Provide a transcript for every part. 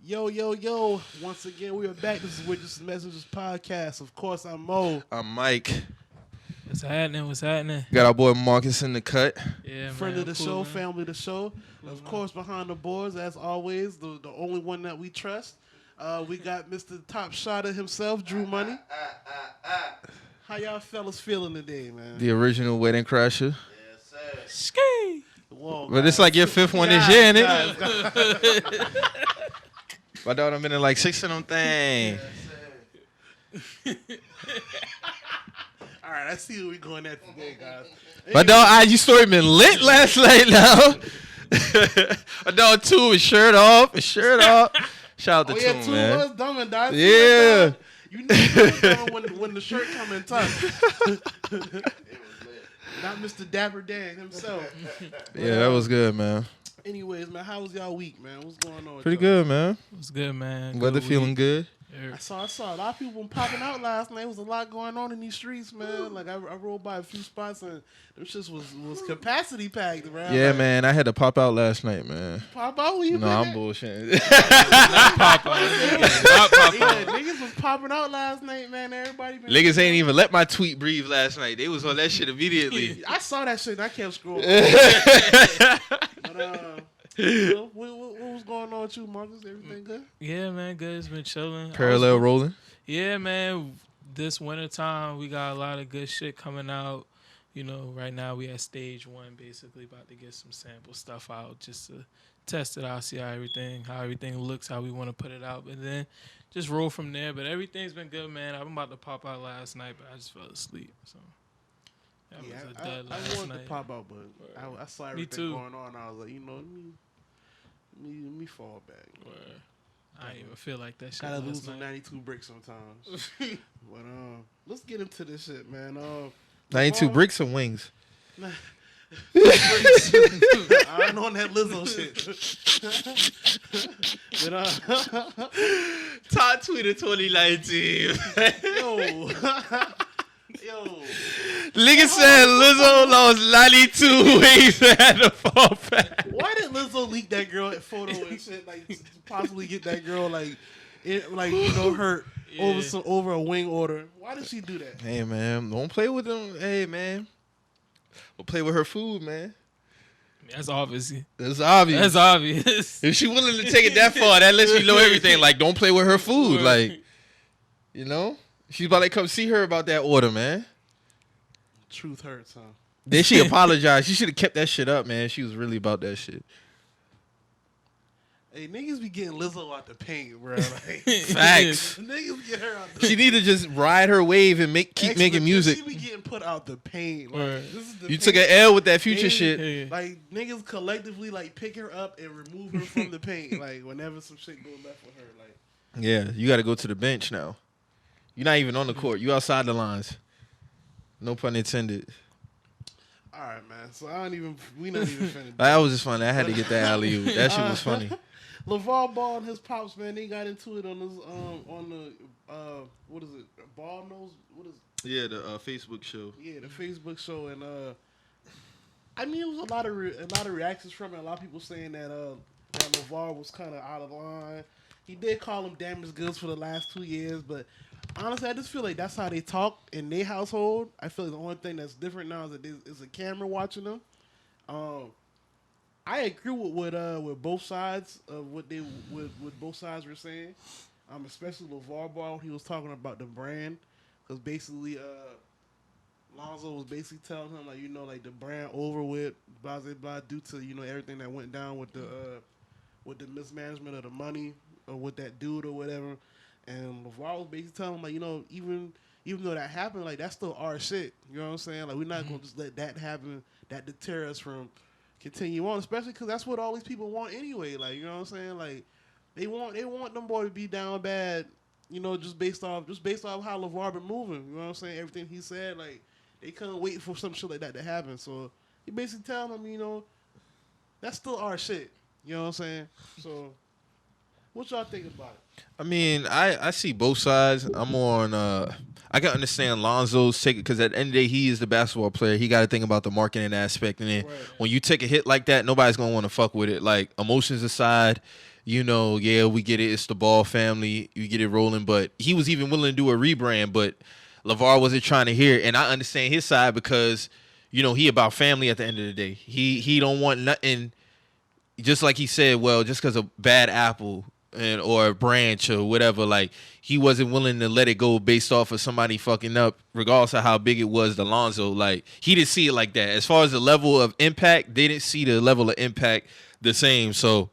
Yo, yo, yo. Once again, we are back. This is Witness Messengers Podcast. Of course, I'm Mo. I'm Mike. What's happening? What's happening? Got our boy Marcus in the cut. Yeah, Friend man, of the cool, show, man. family of the show. Of course, behind the boards, as always, the only one that we trust. We got Mr. Top Shotter himself, Drew Money. How y'all fellas feeling today, man? The original wedding crasher. Yes, sir. Ski. Whoa, But it's like your fifth one this year, ain't it? My daughter been in like 6 of them things. All right, I see where we going at today, guys. My dog IG story been lit last night now. My dog Two with shirt off. Shout out to Two, Two man. was dumb and died. Yeah. You know it was dumb when the shirt come in tucked. Not Mr. Dapper Dan himself. Yeah, that was good, man. Anyways, man, how was y'all week, man? What's going on? with Pretty y'all? good, man. What's good, man? Weather Good feeling week. good. Yeah. I saw a lot of people popping out last night. There was a lot going on in these streets, man. Like I rolled by a few spots and them shits was capacity packed, man. Yeah, like, man. I had to pop out last night, man. Pop out when you No, been I'm at? bullshitting. Not pop out. Not pop Yeah, out. niggas was popping out last night, man. Everybody been Niggas ain't even let my tweet breathe last night. They was on that shit immediately. I saw that shit and I kept scrolling. But what was going on with you, Marcus? Everything good? Yeah, man. Good. It's been chilling. Parallel rolling. Yeah, man. This wintertime, we got a lot of good shit coming out. You know, right now we at stage 1, basically about to get some sample stuff out just to test it out, see how everything looks, how we want to put it out, and then just roll from there. But everything's been good, man. I'm about to pop out last night, but I just fell asleep. So that was a dud I last wanted night. to pop out, but I saw everything too. going on. I was like, you know, let me fall back. Word. I didn't even feel like that shit. Gotta last lose some night. 92 bricks sometimes. But let's get into this shit, man. 92 bricks and wings. I ain't on that Lizzo shit. But Top tweet of 2019. yo, Nigga said Lizzo lost 92 wings and had to fall back. why did Lizzo leak that girl photo and shit? Like, to possibly get that girl hurt over a wing order. Why did she do that? Hey, man, don't play with them. Hey, man. Don't play with her food, man. That's obvious. That's obvious. That's obvious. If she willing to take it that far, that lets you know everything. Like, don't play with her food. Like, you know? She's about to come see her about that order, man. Truth hurts, huh? Then she apologized. She should have kept that shit up, man. She was really about that shit. Hey, niggas be getting Lizzo out the paint, bro. Like, Facts. niggas get her out the She need to just ride her wave and keep making music. She be getting put out the paint. Like, Word. this is the You paint. took an L with that future They- shit. Yeah. Like, niggas collectively, like, pick her up and remove her from the paint. Like, whenever some shit go left with her. Like, Yeah, you got to go to the bench now. You're not even on the court. You outside the lines. No pun intended. all right, man. So we not even finna. That was just funny. I had to get that alley-oop. That shit was funny. LaVar Ball and his pops, man, they got into it on this what is it? Ball knows what is it? Yeah, the Facebook show. Yeah, the Facebook show, and I mean, it was a lot of reactions from it. A lot of people saying that that LaVar was kind of out of line. He did call him damaged goods for the last 2 years, but honestly, I just feel like that's how they talk in their household. I feel like the only thing that's different now is that there's a camera watching them. I agree with both sides of what both sides were saying. Especially LaVar Ball, he was talking about the brand, because basically, Lonzo was basically telling him like the brand over with blah blah blah due to everything that went down with the mismanagement of the money or with that dude or whatever. And LaVar was basically telling him even though that happened, like, that's still our shit. You know what I'm saying? Like, we're not gonna just let that happen. That deter us from continue on, especially because that's what all these people want anyway. Like, you know what I'm saying? Like, they want them boy to be down bad, just based off how LaVar been moving. You know what I'm saying? Everything he said, like, they couldn't wait for some shit like that to happen. So he basically telling them, that's still our shit. You know what I'm saying? So what y'all think about it? I mean, I see both sides. I'm on. I can understand Lonzo's take it because at the end of the day, he is the basketball player. He got to think about the marketing aspect, and then Right. when you take a hit like that, nobody's gonna want to fuck with it. Like, emotions aside, yeah, we get it. It's the Ball family. You get it rolling. But he was even willing to do a rebrand. But LaVar wasn't trying to hear it. And I understand his side because, he about family at the end of the day. He don't want nothing. Just like he said, well, just because a bad apple or a branch or whatever, like he wasn't willing to let it go based off of somebody fucking up, regardless of how big it was to Lonzo. Like he didn't see it like that. As far as the level of impact, they didn't see the level of impact the same. So,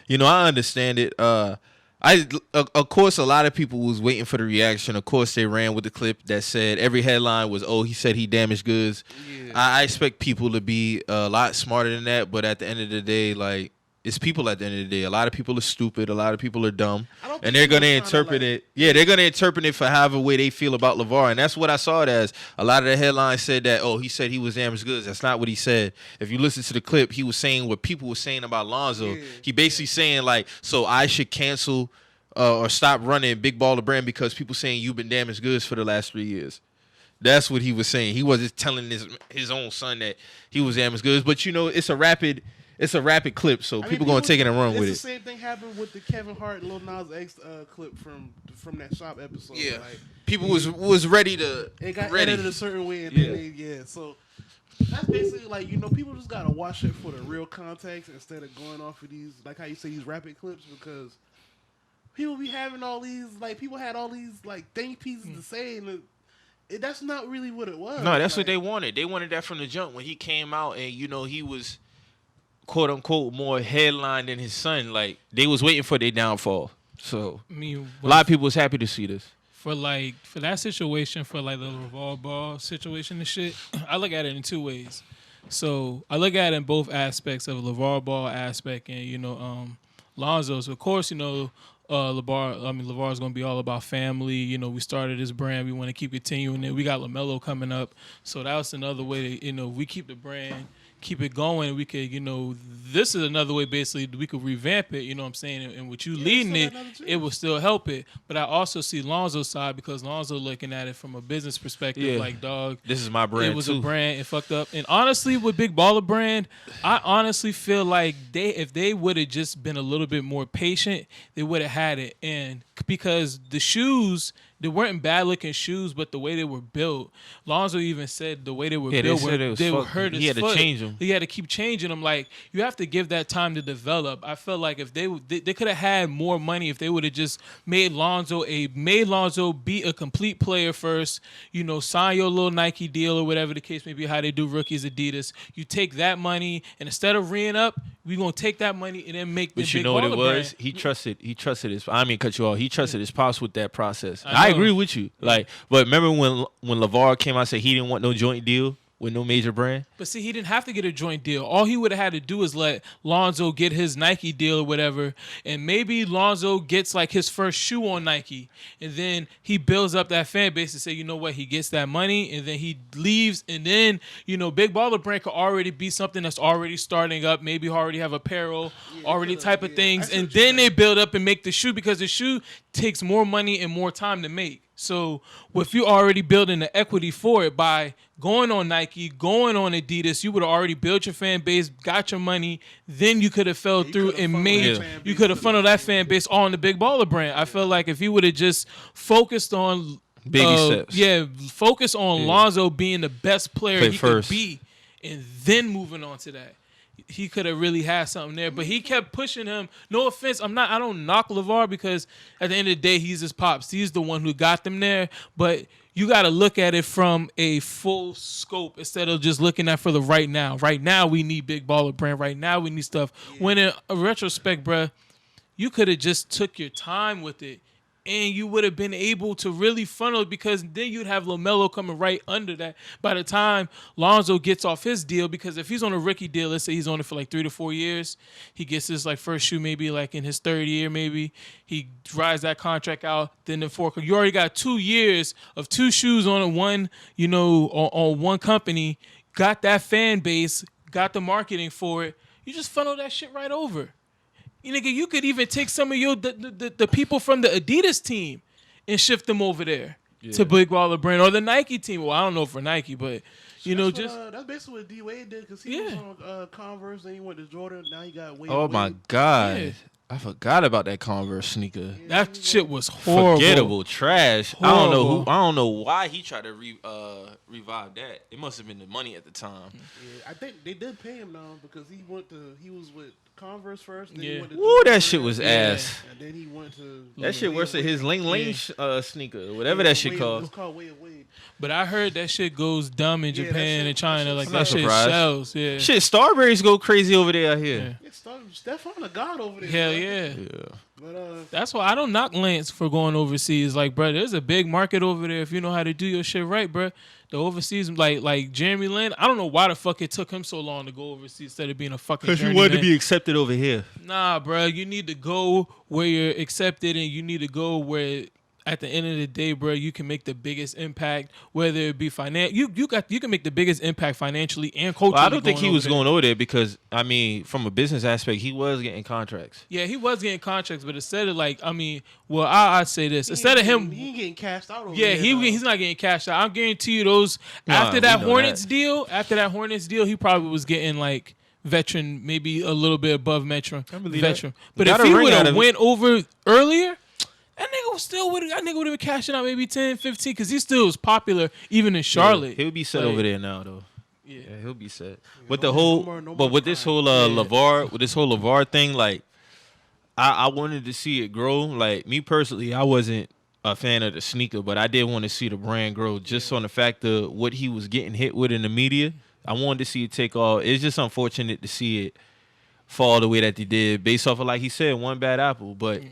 I understand it. Of course, a lot of people was waiting for the reaction. Of course, they ran with the clip that said every headline was, "Oh, he said he damaged goods." Yeah. I expect people to be a lot smarter than that, but at the end of the day, like it's people. At the end of the day, a lot of people are stupid. A lot of people are dumb, and they're gonna interpret it. Yeah, they're gonna interpret it for however way they feel about LaVar, and that's what I saw it as. A lot of the headlines said that, "Oh, he said he was damaged goods." That's not what he said. If you listen to the clip, he was saying what people were saying about Lonzo. Yeah. He basically saying like, "So I should cancel or stop running Big Baller Brand because people saying you've been damaged goods for the last 3 years." That's what he was saying. He wasn't telling his own son that he was damaged goods, but it's a rapid clip, so people gonna take it and run with it. It's the same thing happened with the Kevin Hart and Lil Nas X clip from that shop episode. Yeah, like, people was ready to. It got edited a certain way, and then so that's basically like people just gotta watch it for the real context instead of going off of these, like how you say, these rapid clips, because people be having all these, like, people had all these like think pieces to say, and that's not really what it was. No, that's what they wanted. They wanted that from the jump when he came out, and he was quote unquote more headline than his son. Like they was waiting for their downfall. So a lot of people was happy to see this. For that situation, for like the LaVar Ball situation and shit, I look at it in two ways. So I look at it in both aspects of LaVar Ball aspect and Lonzo's. Of course, LaVar is going to be all about family. We started this brand. We want to keep continuing it. We got LaMelo coming up. So that's another way to, we keep the brand, keep it going. We could, this is another way basically we could revamp it, what I'm saying? And with you leading it will still help it. But I also see Lonzo's side because Lonzo looking at it from a business perspective, like, dog, this is my brand. It was too. a brand. It fucked up. And honestly, with Big Baller Brand, I honestly feel like if they would have just been a little bit more patient, they would have had it. And because the shoes, they weren't bad looking shoes, but the way they were built, Lonzo even said the way they were built, they were hurt his foot. He had to change them. He had to keep changing them. Like, you have to give that time to develop. I felt like if they could have had more money if they would have just made Lonzo be a complete player first. Sign your little Nike deal or whatever the case may be. How they do rookies, Adidas. You take that money, and instead of reing up, we gonna take that money and then make. But you know what it was? Brand. He trusted his. I mean, cut you off. He trusted his pops with that process. I agree with you. Like, but remember when LaVar came out and said he didn't want no joint deal with no major brand? But see, he didn't have to get a joint deal. All he would have had to do is let Lonzo get his Nike deal or whatever, and maybe Lonzo gets like his first shoe on Nike, and then he builds up that fan base and say, you know what, he gets that money, and then he leaves, and then Big Baller Brand could already be something that's already starting up, maybe already have apparel, already type of things, and then they build up and make the shoe because the shoe takes more money and more time to make. So if you already building the equity for it by going on Nike, going on Adidas, you would have already built your fan base, got your money, then you could have fell through and you could have funneled that fan base on the Big Baller Brand. I feel like if he would have just focused on steps. Focus on Lonzo being the best player he could be, and then moving on to that, he could have really had something there. But he kept pushing him. No offense, I don't knock LaVar because at the end of the day, he's his pops. He's the one who got them there. But you got to look at it from a full scope instead of just looking at for the right now. Right now, we need Big Baller Brand. Right now, we need stuff. Yeah. When in a retrospect, bruh, you could have just took your time with it. And you would have been able to really funnel it because then you'd have LaMelo coming right under that by the time Lonzo gets off his deal. Because if he's on a rookie deal, let's say he's on it for like 3 to 4 years, he gets his like first shoe maybe like in his third year, maybe he rides that contract out. Then the fourth, you already got 2 years of 2 shoes on one, on one company, got that fan base, got the marketing for it. You just funnel that shit right over. You could even take some of the people from the Adidas team and shift them over there to Big Baller Brand or the Nike team. Well, I don't know for Nike, but that's basically what D Wade did because he was on Converse, then he went to Jordan. Now he got Wade. Oh my God! I forgot about that Converse sneaker. That shit was horrible. Forgettable, trash. Horrible. I don't know why he tried to revive that. It must have been the money at the time. Yeah, I think they did pay him now because he was with Converse first. Then Yeah. he went to Woo, that Jordan, shit was ass. And then he went to That shit worse than his Ling Ling sneaker, whatever that shit called. It's called Way of Wade. But I heard that shit goes dumb in Yeah, Japan and China. Like I'm that not shit surprised. sells. Yeah. Shit, Starberries go crazy over there out here. Yeah, Stefan a god over there. Hell bro. yeah. Yeah. But That's why I don't knock Lance for going overseas. Like, bro, there's a big market over there if you know how to do your shit right, bro. The overseas, like Jeremy Lin, I don't know why the fuck it took him so long to go overseas instead of being a fucking Because you journeyman. wanted to be accepted over here. Nah, bro, you need to go where you're accepted, and you need to go where, at the end of the day, bro, you can make the biggest impact. Whether it be you can make the biggest impact financially and culturally. Well, I don't think he was there. going over there because, I mean, from a business aspect, he was getting contracts. Yeah, he was getting contracts, but instead of I'd say this instead of him. he ain't getting cashed out over Yeah, there. he's not getting cashed out. I guarantee you those after we that know Hornets that. deal. After that Hornets deal, he probably was getting like veteran, maybe a little bit above veteran. believe Veteran. that. But Got if a he ring would out have of it. went over earlier, that nigga would have been cashing out maybe 10, 15 because he still was popular even in Charlotte. He'll be set Like, over there now, though. Yeah. Yeah, he'll be set. Yeah, With no the more- whole, no more- no but more with this crime. whole Yeah. Lavar, with this whole Lavar thing, like, I wanted to see it grow. Like, me personally, I wasn't a fan of the sneaker, but I did want to see the brand grow just on the fact of what he was getting hit with in the media. I wanted to see it take off. It's just unfortunate to see it fall the way that they did, based off of, like he said, one bad apple. But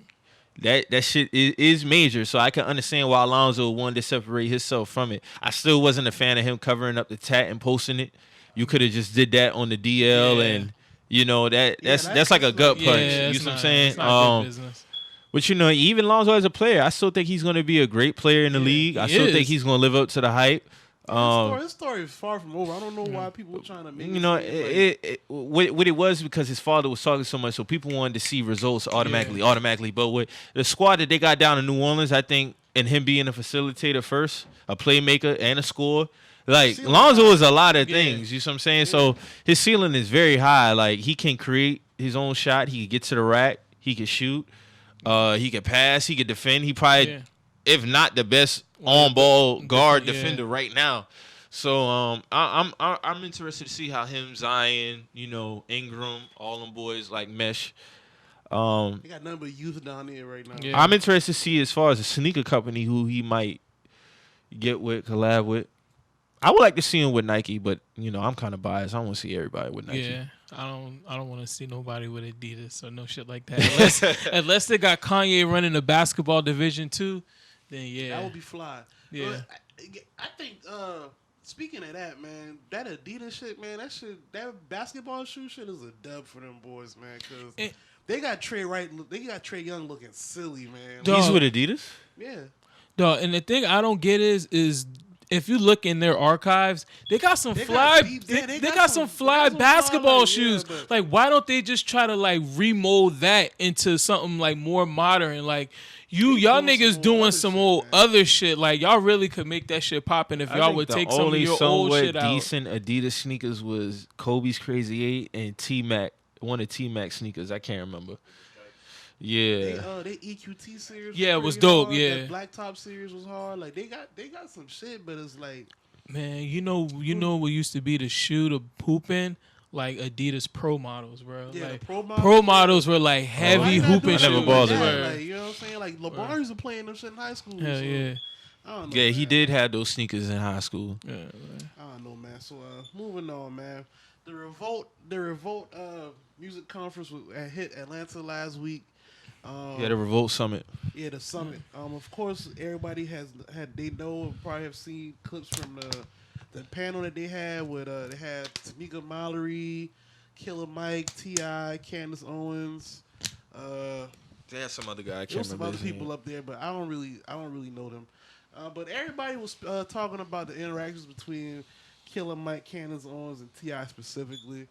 that shit is major, so I can understand why Lonzo wanted to separate himself from it. I still wasn't a fan of him covering up the tat and posting it. You could have just did that on the DL, Yeah. and you know that's that's like a gut not- punch. Yeah, you it's know what I'm not- saying? it's not good business. But you know, even Lonzo as a player, I still think he's going to be a great player in the league. I he still is. think he's going to live up to the hype. His story is far from over. I don't know why people are trying to make You know, it seem like- what it was because his father was talking so much, so people wanted to see results automatically. But with the squad that they got down in New Orleans, I think, and him being a facilitator first, a playmaker and a scorer, like Ceiling Lonzo high. is a lot of Yeah. things. You see what I'm saying? So his ceiling is very high. Like he can create his own shot. He can get to the rack. He can shoot. He can pass. He can defend. He probably, Yeah. if not the best on-ball guard yeah. defender right now. So I'm interested to see how him, Zion, you know, Ingram, all them boys like mesh. They got nothing but youth down there right now. Yeah. I'm interested to see as far as a sneaker company who he might get with, collab with. I would like to see him with Nike, but you know I'm kind of biased. I want to see everybody with Nike. Yeah, I don't want to see nobody with Adidas or no shit like that. Unless they got Kanye running the basketball division too, then yeah, That would be fly. Yeah. But I think speaking of that, man, that Adidas shit, man, that basketball shoe shit is a dub for them boys, man, because they got Trey Young looking silly, man. Dog. He's with Adidas. Yeah. Dog, and the thing I don't get is if you look in their archives, they got some They fly. got deep- They they got some fly basketball like, shoes. yeah, but- Like, why don't they just try to like remold that into something like more modern? Like, y'all doing niggas some doing other some shit, old man. other shit. Like, y'all really could make that shit poppin' if I y'all think would the take some of only your old somewhat shit out. decent Adidas sneakers was Kobe's Crazy 8 and T-Mac, one of T-Mac sneakers. I can't remember. Yeah. They EQT series. Yeah, was it was pretty dope, hard. yeah. That Black Top series was hard. Like they got some shit, but it's like Man, you know what used to be the shoe to poop in? Like Adidas Pro models, bro. Yeah, the like, Pro models, Pro models were like why heavy you not hooping doing shoes. I never shit bothered like with that? Word. Like, you know what I'm saying? Like LeBron used to play in them shit in high school. Hell so, yeah. I don't know. Yeah, he man. did have those sneakers in high school. Yeah, man. I don't know, man. So moving on, man. The Revolt music conference hit Atlanta last week. Yeah, the Revolt Summit. Yeah, the summit. Of course, everybody probably have seen clips from the panel that they had with they had Tamika Mallory, Killer Mike, T.I., Candace Owens. They had some other guy. I There can't was some remember other his people name. up there, but I don't really know them. But everybody was talking about the interactions between Killer Mike, Candace Owens, and T.I. specifically.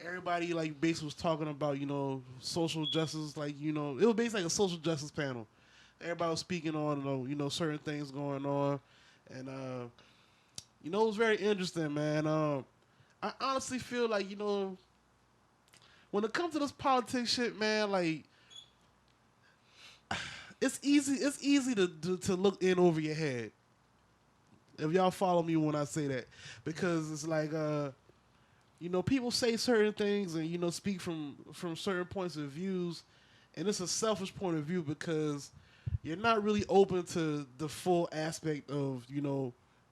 Everybody like basically was talking about, you know, social justice, like, you know, it was basically like a social justice panel. Everybody was speaking on, you know, certain things going on, and you know, it was very interesting, man. I honestly feel like, you know, when it comes to this politics shit, man, like it's easy to look in over your head. If y'all follow me when I say that, because it's like people say certain things and speak from certain points of views, and it's a selfish point of view because you're not really open to the full aspect of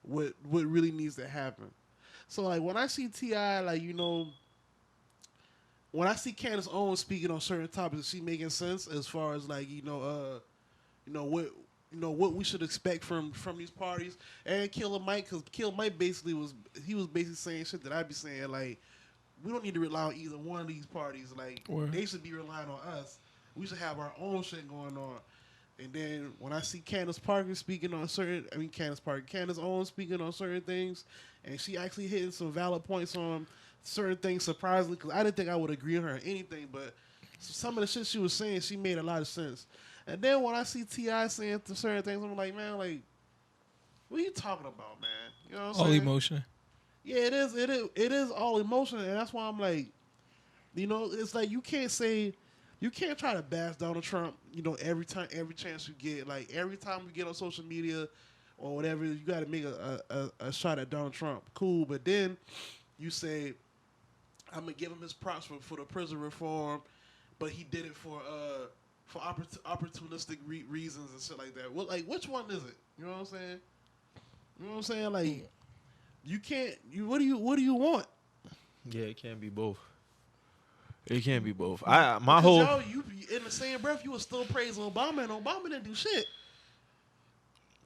what really needs to happen. So like when I see T.I., like when I see Candance Owens speaking on certain topics, she making sense as far as like what we should expect from these parties, and Killer Mike, because Killer Mike basically was saying shit that I'd be saying, like, we don't need to rely on either one of these parties. Like, they should be relying on us. We should have our own shit going on. And then when I see Candace Owens speaking on certain things, and she actually hitting some valid points on certain things, surprisingly, because I didn't think I would agree with her on anything, but some of the shit she was saying, she made a lot of sense. And then when I see T.I. saying certain things, I'm like, man, like, what are you talking about, man? You know what I'm saying? All emotion. Yeah, it is all emotion, and that's why I'm like, it's like you can't try to bash Donald Trump, every chance you get. Like every time you get on social media or whatever, you got to make a shot at Donald Trump. Cool, but then you say, I'm gonna give him his props for the prison reform, but he did it for opportunistic reasons and shit like that. Well, like, which one is it? You know what I'm saying? You know what I'm saying? Like, you can't. What do you want? Yeah, it can't be both. It can't be both. You in the same breath, you were still praising Obama, and Obama didn't do shit.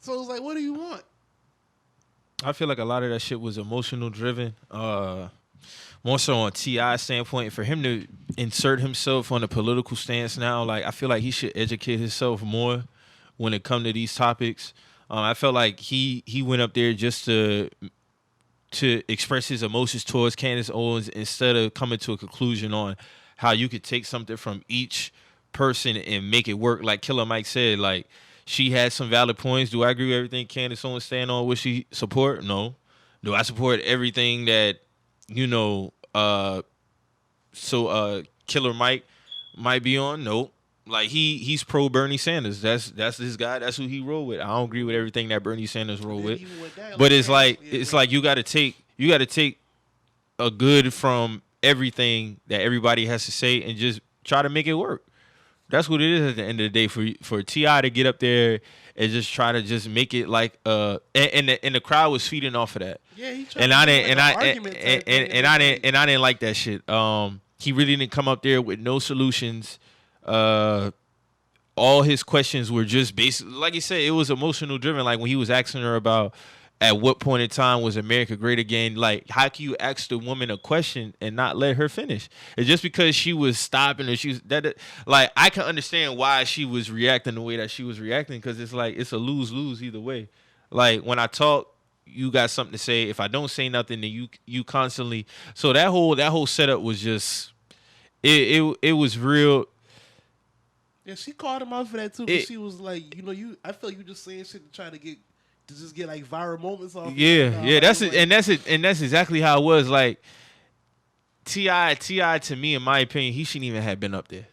So it's like, what do you want? I feel like a lot of that shit was emotional driven. More so on T.I.'s standpoint, for him to insert himself on a political stance now, like I feel like he should educate himself more when it comes to these topics. I felt like he went up there just to express his emotions towards Candance Owens instead of coming to a conclusion on how you could take something from each person and make it work. Like Killer Mike said, like she had some valid points. Do I agree with everything Candance Owens stand on? Would she support? No. Do I support everything that Killer Mike might be on? Nope. Like he's pro Bernie Sanders. That's his guy. That's who he roll with. I don't agree with everything that Bernie Sanders roll with. But it's like you got to take a good from everything that everybody has to say and just try to make it work. That's what it is at the end of the day for T.I. to get up there and just try to just make it like and the crowd was feeding off of that. Yeah, he tried I didn't like that shit. He really didn't come up there with no solutions. All his questions were just basically, like you said, it was emotional driven. Like when he was asking her about at what point in time was America great again? Like, how can you ask the woman a question and not let her finish? It's just because she was stopping or like, I can understand why she was reacting the way that she was reacting, because it's like it's a lose-lose either way. Like when I talk, you got something to say. If I don't say nothing, then you constantly. So that whole setup was just it was real. Yeah, she called him out for that too. Because she was like, I felt you just saying shit to try to get like viral moments off. Yeah, that's it, and that's exactly how it was. Like T.I. to me, in my opinion, he shouldn't even have been up there.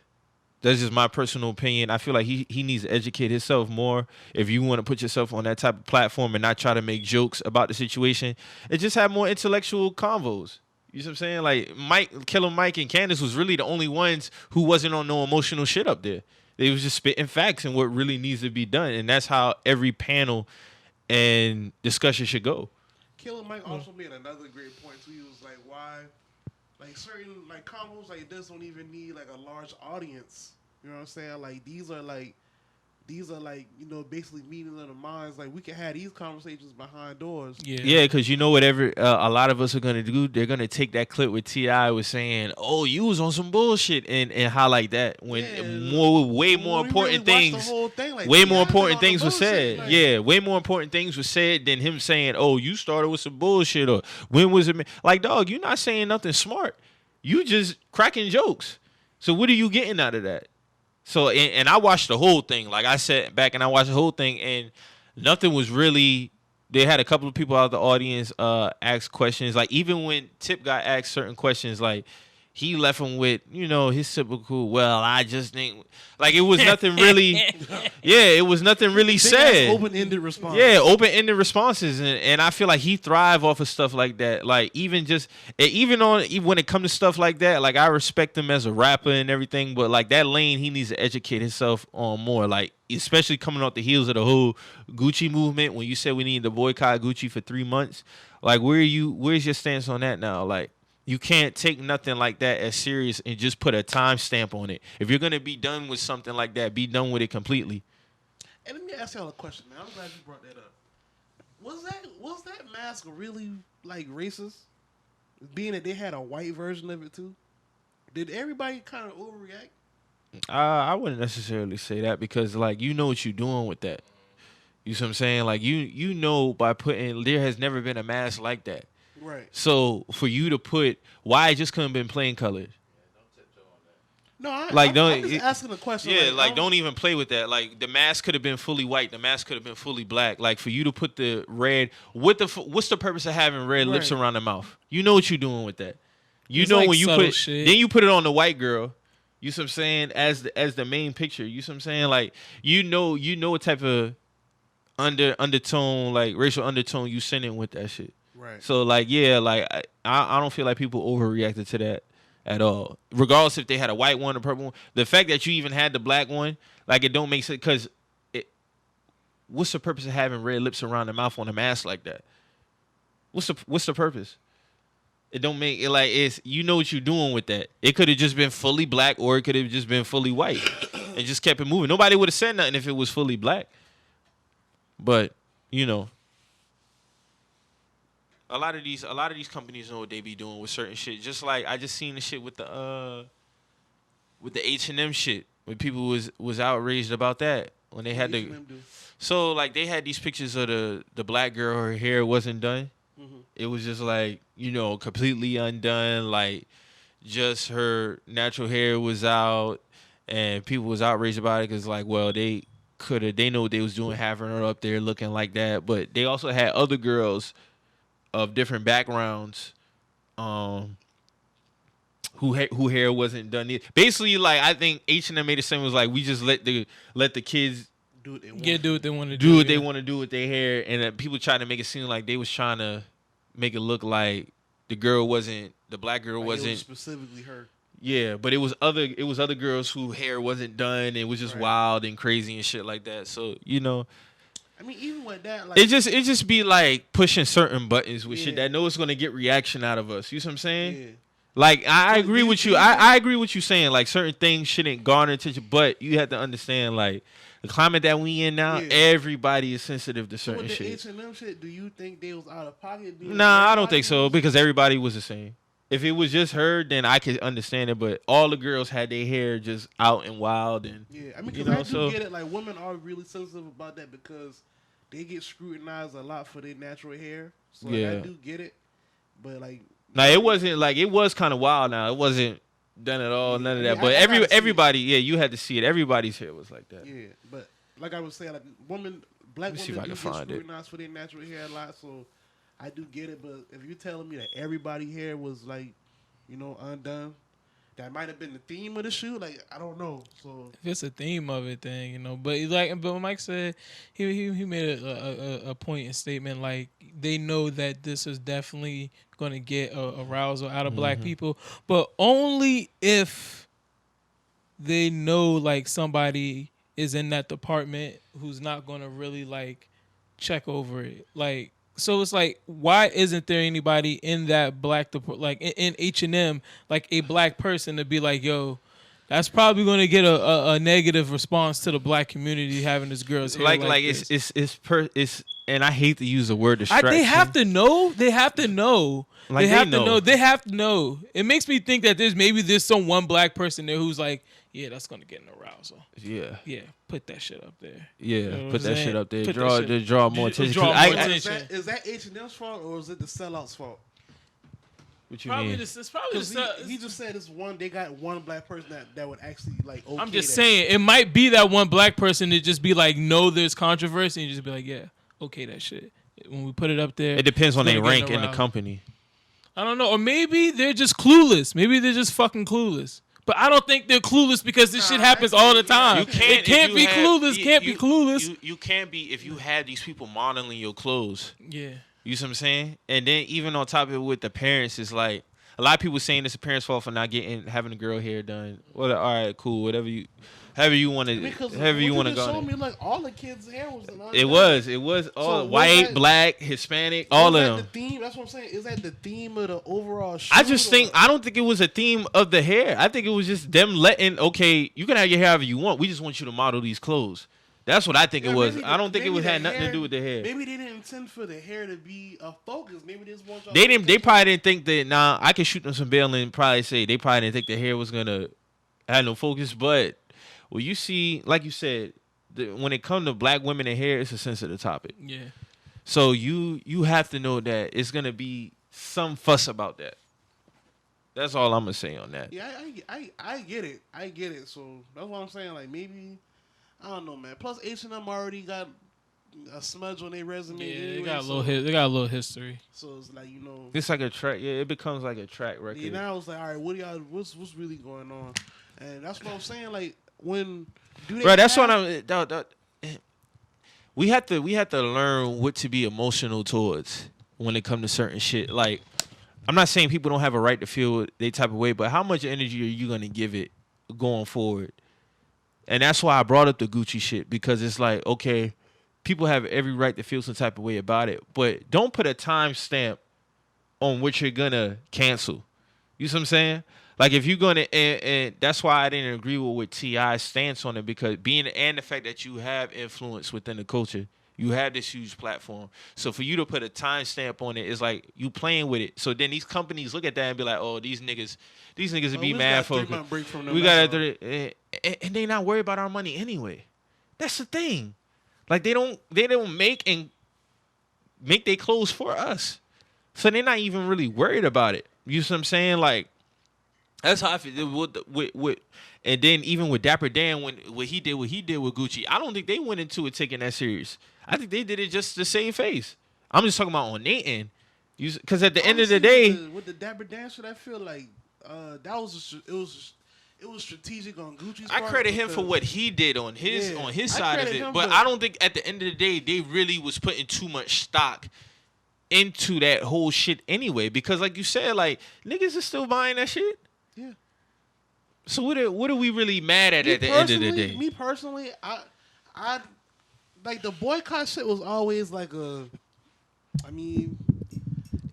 That's just my personal opinion. I feel like he needs to educate himself more. If you want to put yourself on that type of platform and not try to make jokes about the situation, and just have more intellectual convos. You know what I'm saying? Like Killer Mike and Candance was really the only ones who wasn't on no emotional shit up there. They was just spitting facts and what really needs to be done, and that's how every panel and discussion should go. Killer Mike also made another great point too. He was like, why, like certain like combos like this don't even need like a large audience. You know what I'm saying? Like these are like basically meetings of the minds. Like we can have these conversations behind doors. Yeah, because whatever a lot of us are gonna do, they're gonna take that clip where T.I. was saying, "Oh, you was on some bullshit," and highlight that when way more important things were said. Way more important things were said than him saying, "Oh, you started with some bullshit," or "When was it?" Like, dog, you're not saying nothing smart. You just cracking jokes. So what are you getting out of that? So, and I watched the whole thing. Like I sat back and I watched the whole thing, and nothing was really. They had a couple of people out of the audience ask questions. Like even when Tip got asked certain questions, like he left him with, his typical, well, I just think, like, it was nothing really, it was nothing really said. Open-ended response. Yeah, open-ended responses, and I feel like he thrive off of stuff like that. Like, even when it comes to stuff like that, like, I respect him as a rapper and everything, but, like, that lane, he needs to educate himself on more, like, especially coming off the heels of the whole Gucci movement, when you said we need to boycott Gucci for 3 months, like, where's your stance on that now? Like, you can't take nothing like that as serious and just put a timestamp on it. If you're gonna be done with something like that, be done with it completely. And let me ask y'all a question, man. I'm glad you brought that up. Was that mask really like racist? Being that they had a white version of it too, did everybody kind of overreact? I wouldn't necessarily say that because, like, you know what you're doing with that. You see what I'm saying? Like, you know by putting, there has never been a mask like that. Right. So for you to put, why it just couldn't have been plain colors? No, I'm just asking a question. Yeah, like don't even play with that. Like, the mask could have been fully white. The mask could have been fully black. Like, for you to put the red, what's the purpose of having red lips around the mouth? You know what you're doing with that. You it's know, like when you put shit. Then you put it on the white girl. You see what I'm saying? As the main picture. You see what I'm saying? Like, you know what type of undertone, like racial undertone you sending with that shit. Right. So, like, yeah, like I don't feel like people overreacted to that at all. Regardless if they had a white one or purple one. The fact that you even had the black one, like, it don't make sense, because what's the purpose of having red lips around the mouth on a mask like that? What's the purpose? It don't make it, like, it's, you know what you're doing with that. It could have just been fully black, or it could have just been fully white and just kept it moving. Nobody would have said nothing if it was fully black. But, a lot of these companies know what they be doing with certain shit. Just like I just seen the shit with the H&M shit, when people was outraged about that when they had the. So, like, they had these pictures of the black girl, her hair wasn't done. Mm-hmm. It was just like, completely undone, like just her natural hair was out, and people was outraged about it because, like, well, they know what they was doing having her up there looking like that, but they also had other girls of different backgrounds, who hair wasn't done either. Basically, like, I think H&M made it seem was like, we just let the kids do what they want to do what they want to do with their hair, and people tried to make it seem like they was trying to make it look like the black girl wasn't it was specifically her. Yeah, but it was other girls whose hair wasn't done. It was just wild and crazy and shit like that. So, I mean, even with that, like, it just be like pushing certain buttons with shit that know it's gonna get reaction out of us. You see what I'm saying? Yeah. Like, I agree with you. I agree with you saying, like, certain things shouldn't garner attention, but you have to understand, like, the climate that we in now, everybody is sensitive to certain shit. With the H&M shit, do you think they was out of pocket? Nah, I don't think so, because everybody was the same. If it was just her, then I could understand it. But all the girls had their hair just out and wild, and I mean, because I do get it. Like, women are really sensitive about that because they get scrutinized a lot for their natural hair. So like, I do get it. But like, now it wasn't like, it was kind of wild. Now it wasn't done at all, none of that. But everybody, you had to see it. Everybody's hair was like that. Yeah, but like I was saying, like, black women do get scrutinized for their natural hair a lot. So I do get it, but if you're telling me that everybody's hair was like, undone, that might have been the theme of the shoot. Like, I don't know. So if it's a theme of it, then but Mike said he made a point and statement, like, they know that this is definitely going to get a arousal out of black people, but only if they know, like, somebody is in that department who's not going to really, like, check over it, like. So it's like, why isn't there anybody in that black, like in H&M, like a black person to be like, yo, that's probably going to get a negative response to the black community having this girl's hair like this. It's and I hate to use the word distraction. They have to know. They have to know. Like, they have to know. It makes me think that there's some one black person there who's like, yeah, that's going to get an arousal. Yeah. Yeah, put that shit up there. Yeah, put that shit up there. Draw more attention. Is that H&M's fault, or is it the sellout's fault? What you mean? It's probably he just said it's one. They got one black person that would actually, like, okay. I'm just saying, it might be that one black person that just be like, no, there's controversy, and just be like, yeah, okay, that shit. When we put it up there, it depends on their rank in the company. I don't know. Or maybe they're just clueless. Maybe they're just fucking clueless. But I don't think they're clueless because this shit happens all the time. It can't be clueless. Can't be clueless. You can't be if you have these people modeling your clothes. Yeah. You see what I'm saying? And then even on top of it with the parents, it's like a lot of people saying it's the parents' fault for not having a girl hair done. Well, all right, cool, however you want to go. Show me like all the kids' hair was done. It was all white, black, Hispanic, all of them. The theme? That's what I'm saying. Is that the theme of the overall shoot? I don't think it was a theme of the hair. I think it was just them letting, okay, you can have your hair however you want. We just want you to model these clothes. That's what I think it was. I don't think it had nothing to do with the hair. Maybe they didn't intend for the hair to be a focus. Maybe they just want y'all. They probably didn't think that. Nah, I could shoot them some bail and probably say they probably didn't think the hair was gonna have no focus. But well, you see, like you said, when it comes to black women and hair, it's a sensitive topic. Yeah. So you have to know that it's gonna be some fuss about that. That's all I'm gonna say on that. Yeah, I get it. I get it. So that's what I'm saying. Like maybe. I don't know, man. Plus, H&M already got a smudge on their resume. Yeah, anyway, they got a little history. So it's like it's like a track. Yeah, it becomes like a track record. Yeah, now it's like, all right, what do y'all? What's really going on? And that's what I'm saying. Like when, bro, that's what I'm. We have to learn what to be emotional towards when it comes to certain shit. Like, I'm not saying people don't have a right to feel they type of way, but how much energy are you gonna give it going forward? And that's why I brought up the Gucci shit, because it's like, okay, people have every right to feel some type of way about it, but don't put a time stamp on what you're gonna cancel. You see what I'm saying? Like if you're gonna, and that's why I didn't agree with what T.I.'s stance on it, because and the fact that you have influence within the culture, you have this huge platform. So for you to put a time stamp on it is like you playing with it. So then these companies look at that and be like, oh, these niggas would be mad for. We got and they not worried about our money anyway. That's the thing. Like they don't make their clothes for us. So they're not even really worried about it. You see what I'm saying? Like that's how I feel with and then even with Dapper Dan when what he did with Gucci, I don't think they went into it taking that serious. I think they did it just to save face. I'm just talking about on their end. Because at the end of the day, with the Dapper Dan shit, I feel like it was strategic on Gucci's part. I credit him for what he did on his side of it, but I don't think at the end of the day they really was putting too much stock into that whole shit anyway. Because like you said, like niggas are still buying that shit. Yeah. So what are we really mad at the end of the day? Me personally, I like the boycott shit was always like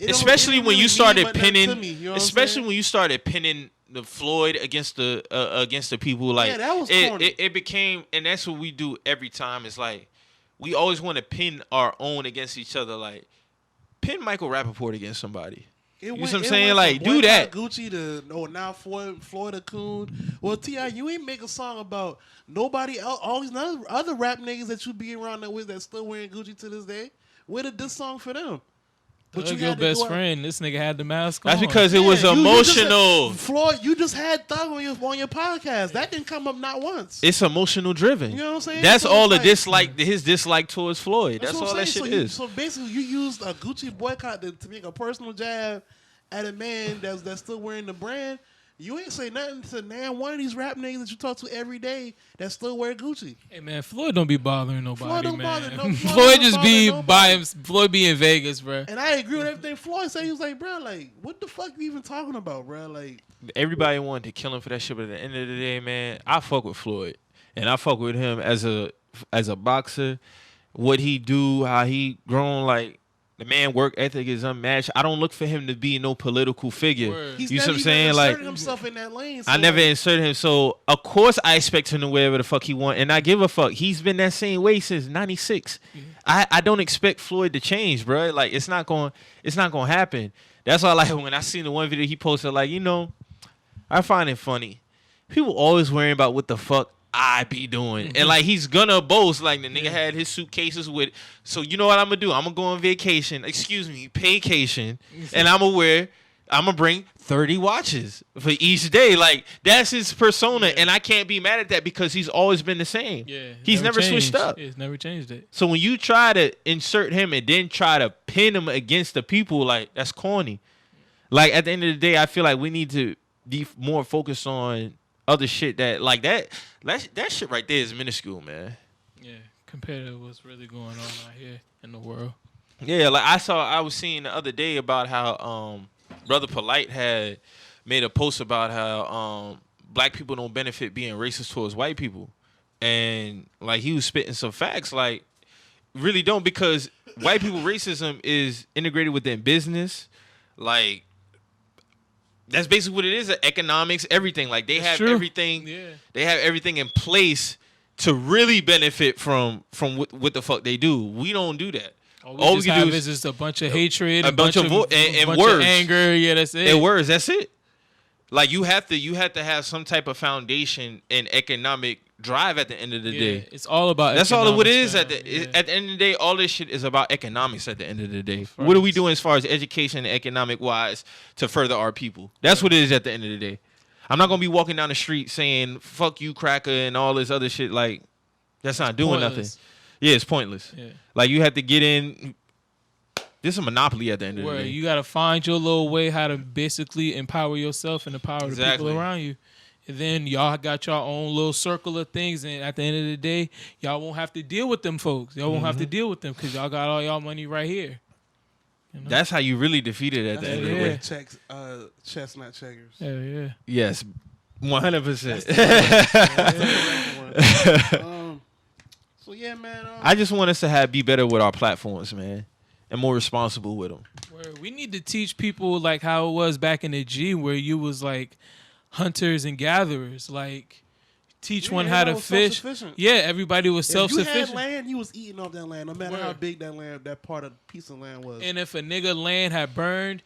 especially when you started pinning, when you started pinning the Floyd against the people, like that was corny. It became, and that's what we do every time. It's like we always want to pin our own against each other, like pin Michael Rappaport against somebody. You know what I'm saying? Like do that. Gucci now Floyd a coon. Well, T.I., you ain't make a song about nobody else. All these other rap niggas that you be around there with that still wearing Gucci to this day. Where did this song for them? But you your best friend. This nigga had the mask on. That's because it was emotional. Floyd, you just had Thug on your podcast. That didn't come up not once. It's emotional driven. You know what I'm saying? That's all the dislike, his dislike towards Floyd. That's all that shit is. So basically, you used a Gucci boycott to make a personal jab at a man that's still wearing the brand. You ain't say nothing to one of these rap niggas that you talk to every day that still wear Gucci. Hey man, Floyd don't be bothering nobody, Floyd don't man. bother Floyd just be by him. Floyd be in Vegas, bro. And I agree with everything Floyd said. He was like, bro, like, what the fuck you even talking about, bro? Like, everybody wanted to kill him for that shit, but at the end of the day, man, I fuck with Floyd, and I fuck with him as a boxer. What he do, how he grown, like. The man work ethic is unmatched. I don't look for him to be no political figure. He's you see what I'm never saying? Like inserted himself in that lane. So I never inserted him. So of course I expect him to whatever the fuck he want, and I give a fuck. He's been that same way since '96. I don't expect Floyd to change, bro. Like it's not gonna happen. That's why like when I seen the one video he posted, like I find it funny. People always worrying about what the fuck I be doing. And like he's gonna boast like the nigga had his suitcases with. So you know what I'm gonna do? I'm gonna go on vacation. Excuse me, vacation, and I'm gonna bring 30 watches for each day. Like that's his persona, and I can't be mad at that because he's always been the same. Yeah, he's never switched up. He's never changed it. So when you try to insert him and then try to pin him against the people, like that's corny. Like at the end of the day, I feel like we need to be more focused on other shit that shit right there is minuscule, man. Yeah, compared to what's really going on out here in the world. Yeah, like I was seeing the other day about how Brother Polite had made a post about how black people don't benefit being racist towards white people. And like he was spitting some facts like really don't, because white people racism is integrated within business. Like that's basically what it is, economics, everything. Like they have everything. Yeah. They have everything in place to really benefit from what the fuck they do. We don't do that. All we can do is just a bunch of hatred, a bunch of words, of anger. Yeah, that's it. And words, that's it. Like you have to have some type of foundation and economic drive at the end of the day. It's all about that's all it is at the end of the day. All this shit is about economics at the end of the day. What are we doing as far as education and economic wise to further our people? That's what it is at the end of the day. I'm not gonna be walking down the street saying "fuck you, cracker" and all this other shit. Like that's not doing nothing. Yeah, it's pointless. Yeah. Like you have to get in. This is a monopoly at the end of the day. You gotta find your little way how to basically empower yourself and empower the people around you. And then y'all got your own little circle of things, and at the end of the day, y'all won't have to deal with them folks. Y'all won't have to deal with them because y'all got all y'all money right here. You know? That's how you really defeat it at the end of the day. Chestnut checkers. Yeah. Yes, 100%. So yeah, man. I just want us to be better with our platforms, man, and more responsible with them. We need to teach people like how it was back in the G, where you was like hunters and gatherers, like teach one how to fish. Yeah, everybody was self-sufficient. If you had land, you was eating off that land, no matter how big that land, that part of the piece of land was. And if a nigga land had burned,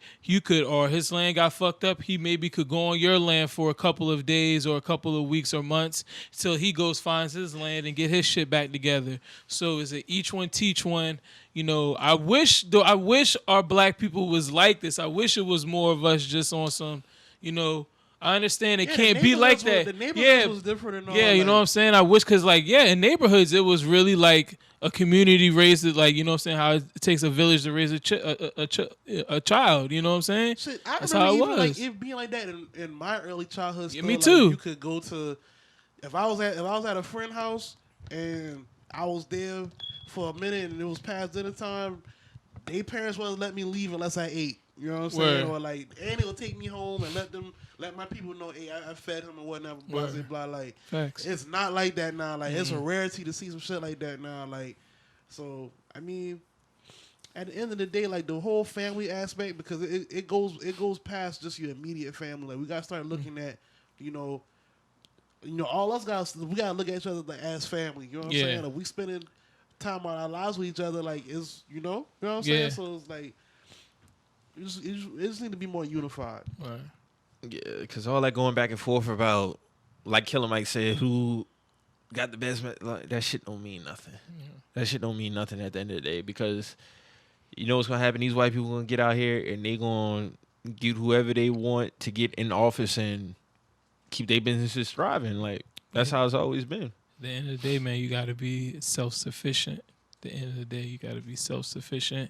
or his land got fucked up, he maybe could go on your land for a couple of days or a couple of weeks or months till he finds his land and get his shit back together. So is it each one teach one? You know, I wish our black people was like this. I wish it was more of us just on some, you know. I understand it can't be like that. The neighborhoods was different and all. Yeah, you know what I'm saying? I wish, because, like, in neighborhoods, it was really like a community raised it, like, you know what I'm saying? How it takes a village to raise a child, you know what I'm saying? Shit, That's how it was. Like, it being like that in my early childhood. Yeah, me too. Like, you could go to, if I was at a friend's house and I was there for a minute and it was past dinner time, their parents wouldn't let me leave unless I ate. You know what I'm saying? Or like, and they would take me home and let my people know, hey, I fed him or whatnot, blah, blah, blah. Like, facts. It's not like that now. Like, it's a rarity to see some shit like that now. Like, so, I mean, at the end of the day, like, the whole family aspect, because it goes past just your immediate family. Like, we got to start looking at, you know, all us guys, we got to look at each other like, as family. You know what I'm saying? Like, we spending time on our lives with each other, like, is, you know what I'm saying? So, it's like, it just need to be more unified. Right. Yeah, because all that going back and forth about, like Killer Mike said, who got the best, like, that shit don't mean nothing. Yeah. That shit don't mean nothing at the end of the day, because you know what's going to happen? These white people going to get out here and they going to get whoever they want to get in office and keep their businesses thriving. Like, that's how it's always been. At the end of the day, man, you got to be self-sufficient. At the end of the day, you got to be self-sufficient.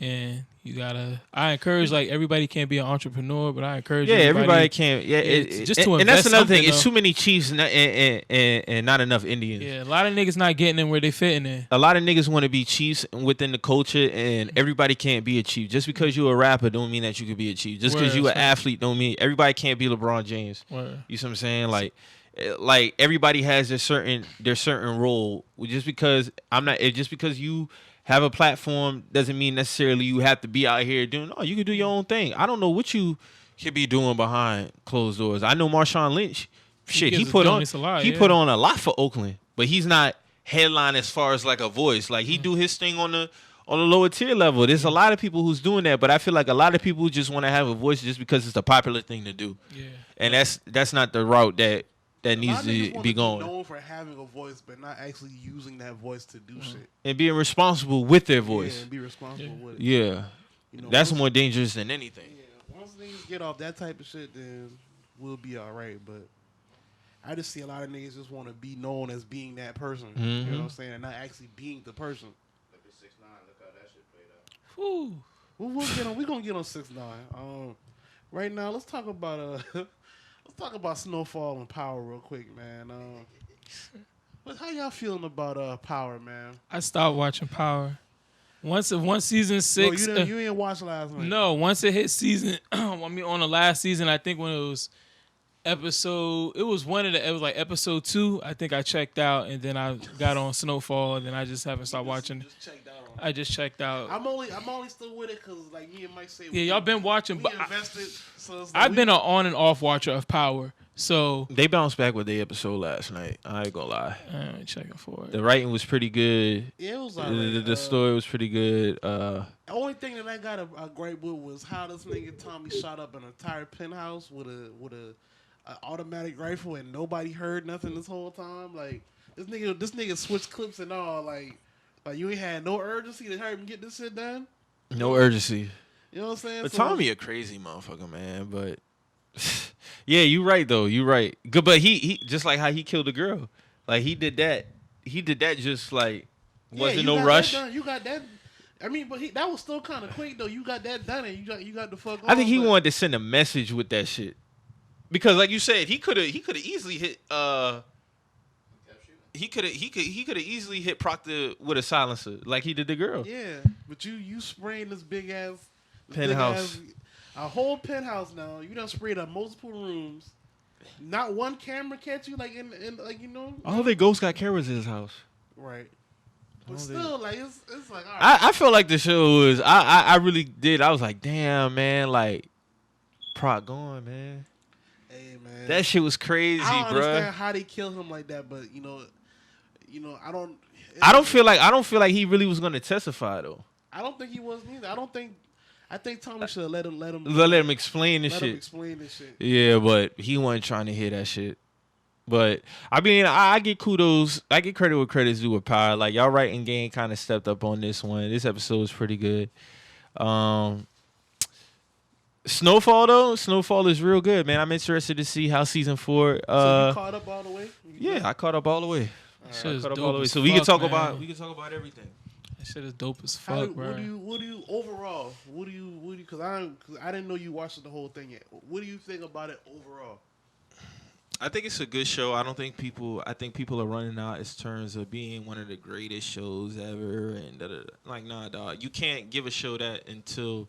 And you gotta. I encourage, like, everybody can't be an entrepreneur, but I encourage. Yeah, everybody can't. Yeah, just to invest. And that's another thing. Though. It's too many Chiefs and not enough Indians. Yeah, a lot of niggas not getting in where they fitting in. A lot of niggas want to be Chiefs within the culture, and everybody can't be a Chief. Just because you're a rapper, don't mean that you could be a Chief. Just because you're an athlete, don't mean everybody can't be LeBron James. You see what I'm saying? Like everybody has their certain role. Just because you have a platform doesn't mean necessarily you have to be out here doing. Oh, you can do your own thing. I don't know what you could be doing behind closed doors. I know Marshawn Lynch. Shit, he put on a lot for Oakland, but he's not headline as far as like a voice. Like he do his thing on the lower tier level. There's a lot of people who's doing that, but I feel like a lot of people just want to have a voice just because it's the popular thing to do. Yeah, and that's not the route that needs to be going. Known for having a voice, but not actually using that voice to do shit and being responsible with their voice. Yeah, and be responsible with it. Yeah, that's more dangerous than anything. Yeah, once niggas get off that type of shit, then we'll be all right. But I just see a lot of niggas just want to be known as being that person. You know what I'm saying, and not actually being the person. Look at 6ix9ine. Look how that shit played out. Whew. We're gonna get on 6ix9ine. right now, let's talk about let's talk about Snowfall and Power real quick, man. But how y'all feeling about Power, man? I stopped watching Power. Once season No, 6. you didn't watch last night. No, once it hit season, on the last season, I think when it was episode, it was like episode 2. I think I checked out, and then I got on Snowfall, and then I just haven't stopped watching. Just checked out on. I just checked out. I'm only still with it because like me and Mike say. Yeah, y'all been watching, We but invested. So it's like I've been an on and off watcher of Power. So They bounced back with their episode last night. I ain't gonna lie. I'm checking for it. The writing was pretty good. Yeah, it was The, alright. the story was pretty good. The only thing that I got a gripe with was how this nigga Tommy shot up an entire penthouse with a automatic rifle and nobody heard nothing this whole time. Like this nigga switched clips and all. Like you ain't had no urgency to hurry and get this shit done. No urgency. You know what I'm saying? But So, Tommy a crazy motherfucker, man. But yeah, you right though. You right. Good, but he just like how he killed the girl. Like he did that. He did that just like wasn't you no got rush. that done. You got that. I mean, but that was still kind of quick though. You got that done and you got the fuck. I think he on, but- wanted to send a message with that shit. Because like you said, he could have easily hit he could have easily hit Proctor with a silencer like he did the girl. Yeah, but you spraying this big ass Penthouse. a whole penthouse now. You done sprayed up multiple rooms. Not one camera catch you like in like you know. All the ghosts got cameras in his house. Right. But All still, like it's like all right. I felt like the show was I really did. I was like, damn man, like Proc going, man. Hey man, That shit was crazy, I don't bruh. understand how they killed him like that, but you know, I don't. I don't feel like he really was gonna testify though. I don't think he was neither. I think Tommy should have let him Let him explain this let him shit. explain this shit. Yeah, but he wasn't trying to hear that shit. But I mean, I get kudos. I get credit where credit's due with Power. Like y'all writing game kind of stepped up on this one. This episode was pretty good. Snowfall is real good, man. I'm interested to see how season 4. So you caught up all the way? Yeah, I caught up all the way. Shit is Caught up dope all the way. as So we can fuck, talk man. about everything. That shit is dope as How, fuck, bro. what do you overall? What do you? Because I didn't know you watched the whole thing yet. What do you think about it overall? I think it's a good show. I think people are running out in terms of being one of the greatest shows ever and like nah, dog. You can't give a show that until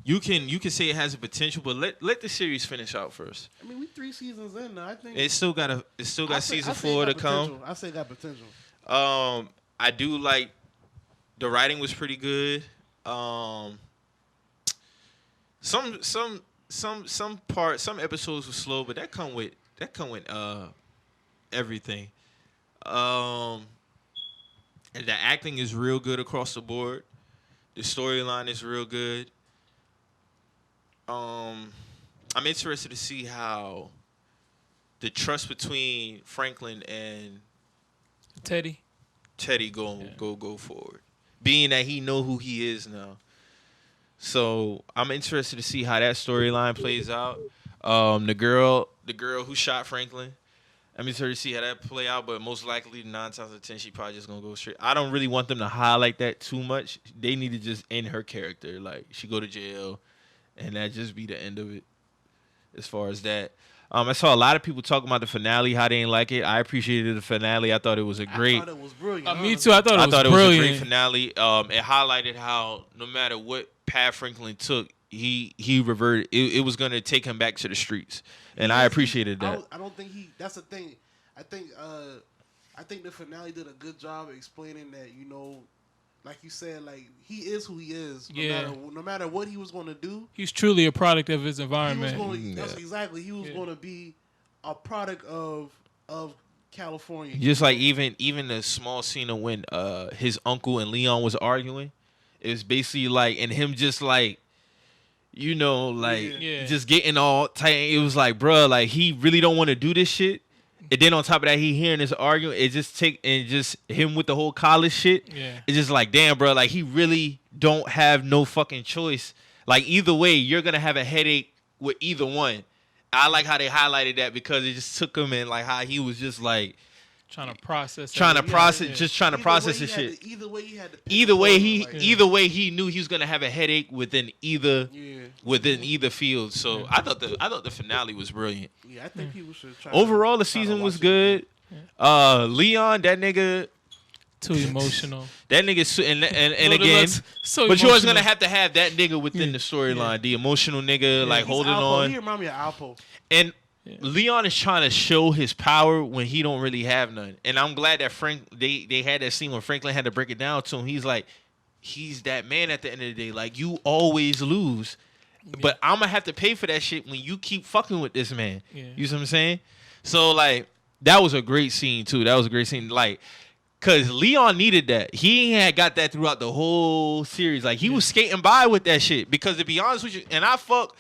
you can say it has a potential, but let the series finish out first. I mean, we 3 seasons in now. I think It's still got season 4 to come. I say it got potential. I do like the writing was pretty good. Some episodes were slow, but that come with everything. And the acting is real good across the board. The storyline is real good. I'm interested to see how the trust between Franklin and Teddy. go forward. Being that he know who he is now. So I'm interested to see how that storyline plays out. The girl who shot Franklin. I'm interested to see how that play out, but most likely 9 times out of 10 she probably just gonna go straight. I don't really want them to highlight that too much. They need to just end her character. Like she go to jail and that just be the end of it. As far as that. I saw a lot of people talking about the finale, how they didn't like it. I appreciated the finale. I thought it was a great. I thought it was brilliant. Me too. I thought it was it brilliant. was a great finale. It highlighted how no matter what path Franklin took, he reverted. It was gonna take him back to the streets, and I appreciated that. I don't think he. That's the thing. I think the finale did a good job of explaining that like you said, like he is who he is. No matter what he was going to do, He's truly a product of his he was environment. going. That's exactly. He was going to be a product of California. Just like even the small scene of when his uncle and Leon was arguing, it was basically like and him just like. Just getting all tight. It was like, bruh, like he really don't want to do this shit. And then on top of that, he hearing this argument. It just just him with the whole college shit. Yeah. It's just like, damn, bro. Like he really don't have no fucking choice. Like either way, you're gonna have a headache with either one. I like how they highlighted that because it just took him and like how he was just like trying to process, just trying to process the shit. Either way, he had to. Either way, he knew he was gonna have a headache within either field. So I thought the finale was brilliant. Yeah, I think people should try. Overall, the season was good. Leon, that nigga. Too emotional. That nigga, and again, but you always gonna have to have that nigga within the storyline, the emotional nigga, like holding on. He remind me of Alpo. And Leon is trying to show his power when he don't really have none. And I'm glad that they had that scene when Franklin had to break it down to him. He's like, he's that man at the end of the day. Like, you always lose, but I'm gonna have to pay for that shit when you keep fucking with this man. You see what I'm saying? So like, that was a great scene too. That was a great scene. Like, cause Leon needed that. He had got that throughout the whole series. Like, he was skating by with that shit. Because to be honest with you, and I fuck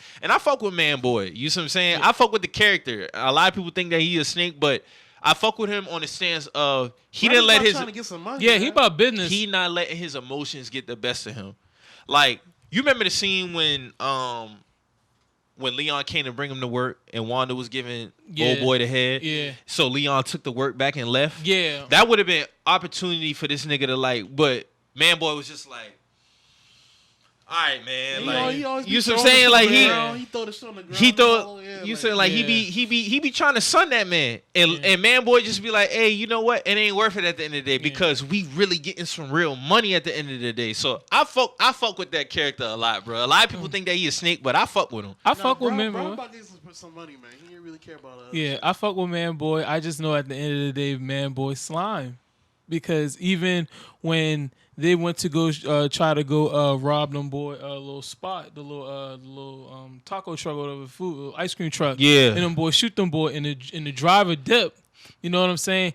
with Man Boy. You see what I'm saying? I fuck with the character. A lot of people think that he a snake, but I fuck with him on the stance of he didn't let his trying to get some money, he about business. He not letting his emotions get the best of him. Like, you remember the scene when Leon came to bring him to work and Wanda was giving old boy the head. Yeah. So Leon took the work back and left. Yeah. That would have been opportunity for this nigga to like, but Man Boy was just like, all right, man. Like, you see what I'm saying? Like, he throw the shit on the ground. He be trying to sun that man. And Man Boy just be like, hey, you know what? It ain't worth it at the end of the day because we really getting some real money at the end of the day. So I fuck with that character a lot, bro. A lot of people think that he a snake, but I fuck with him. I fuck with Man Boy. Bro about getting some money, man. He didn't really care about us. Yeah, I fuck with Man Boy. I just know at the end of the day, Man Boy slime. Because even when they went to go try to go rob them boy little spot, the little taco truck or whatever, food ice cream truck. Yeah. And them boys shoot them boy and the driver dip. You know what I'm saying?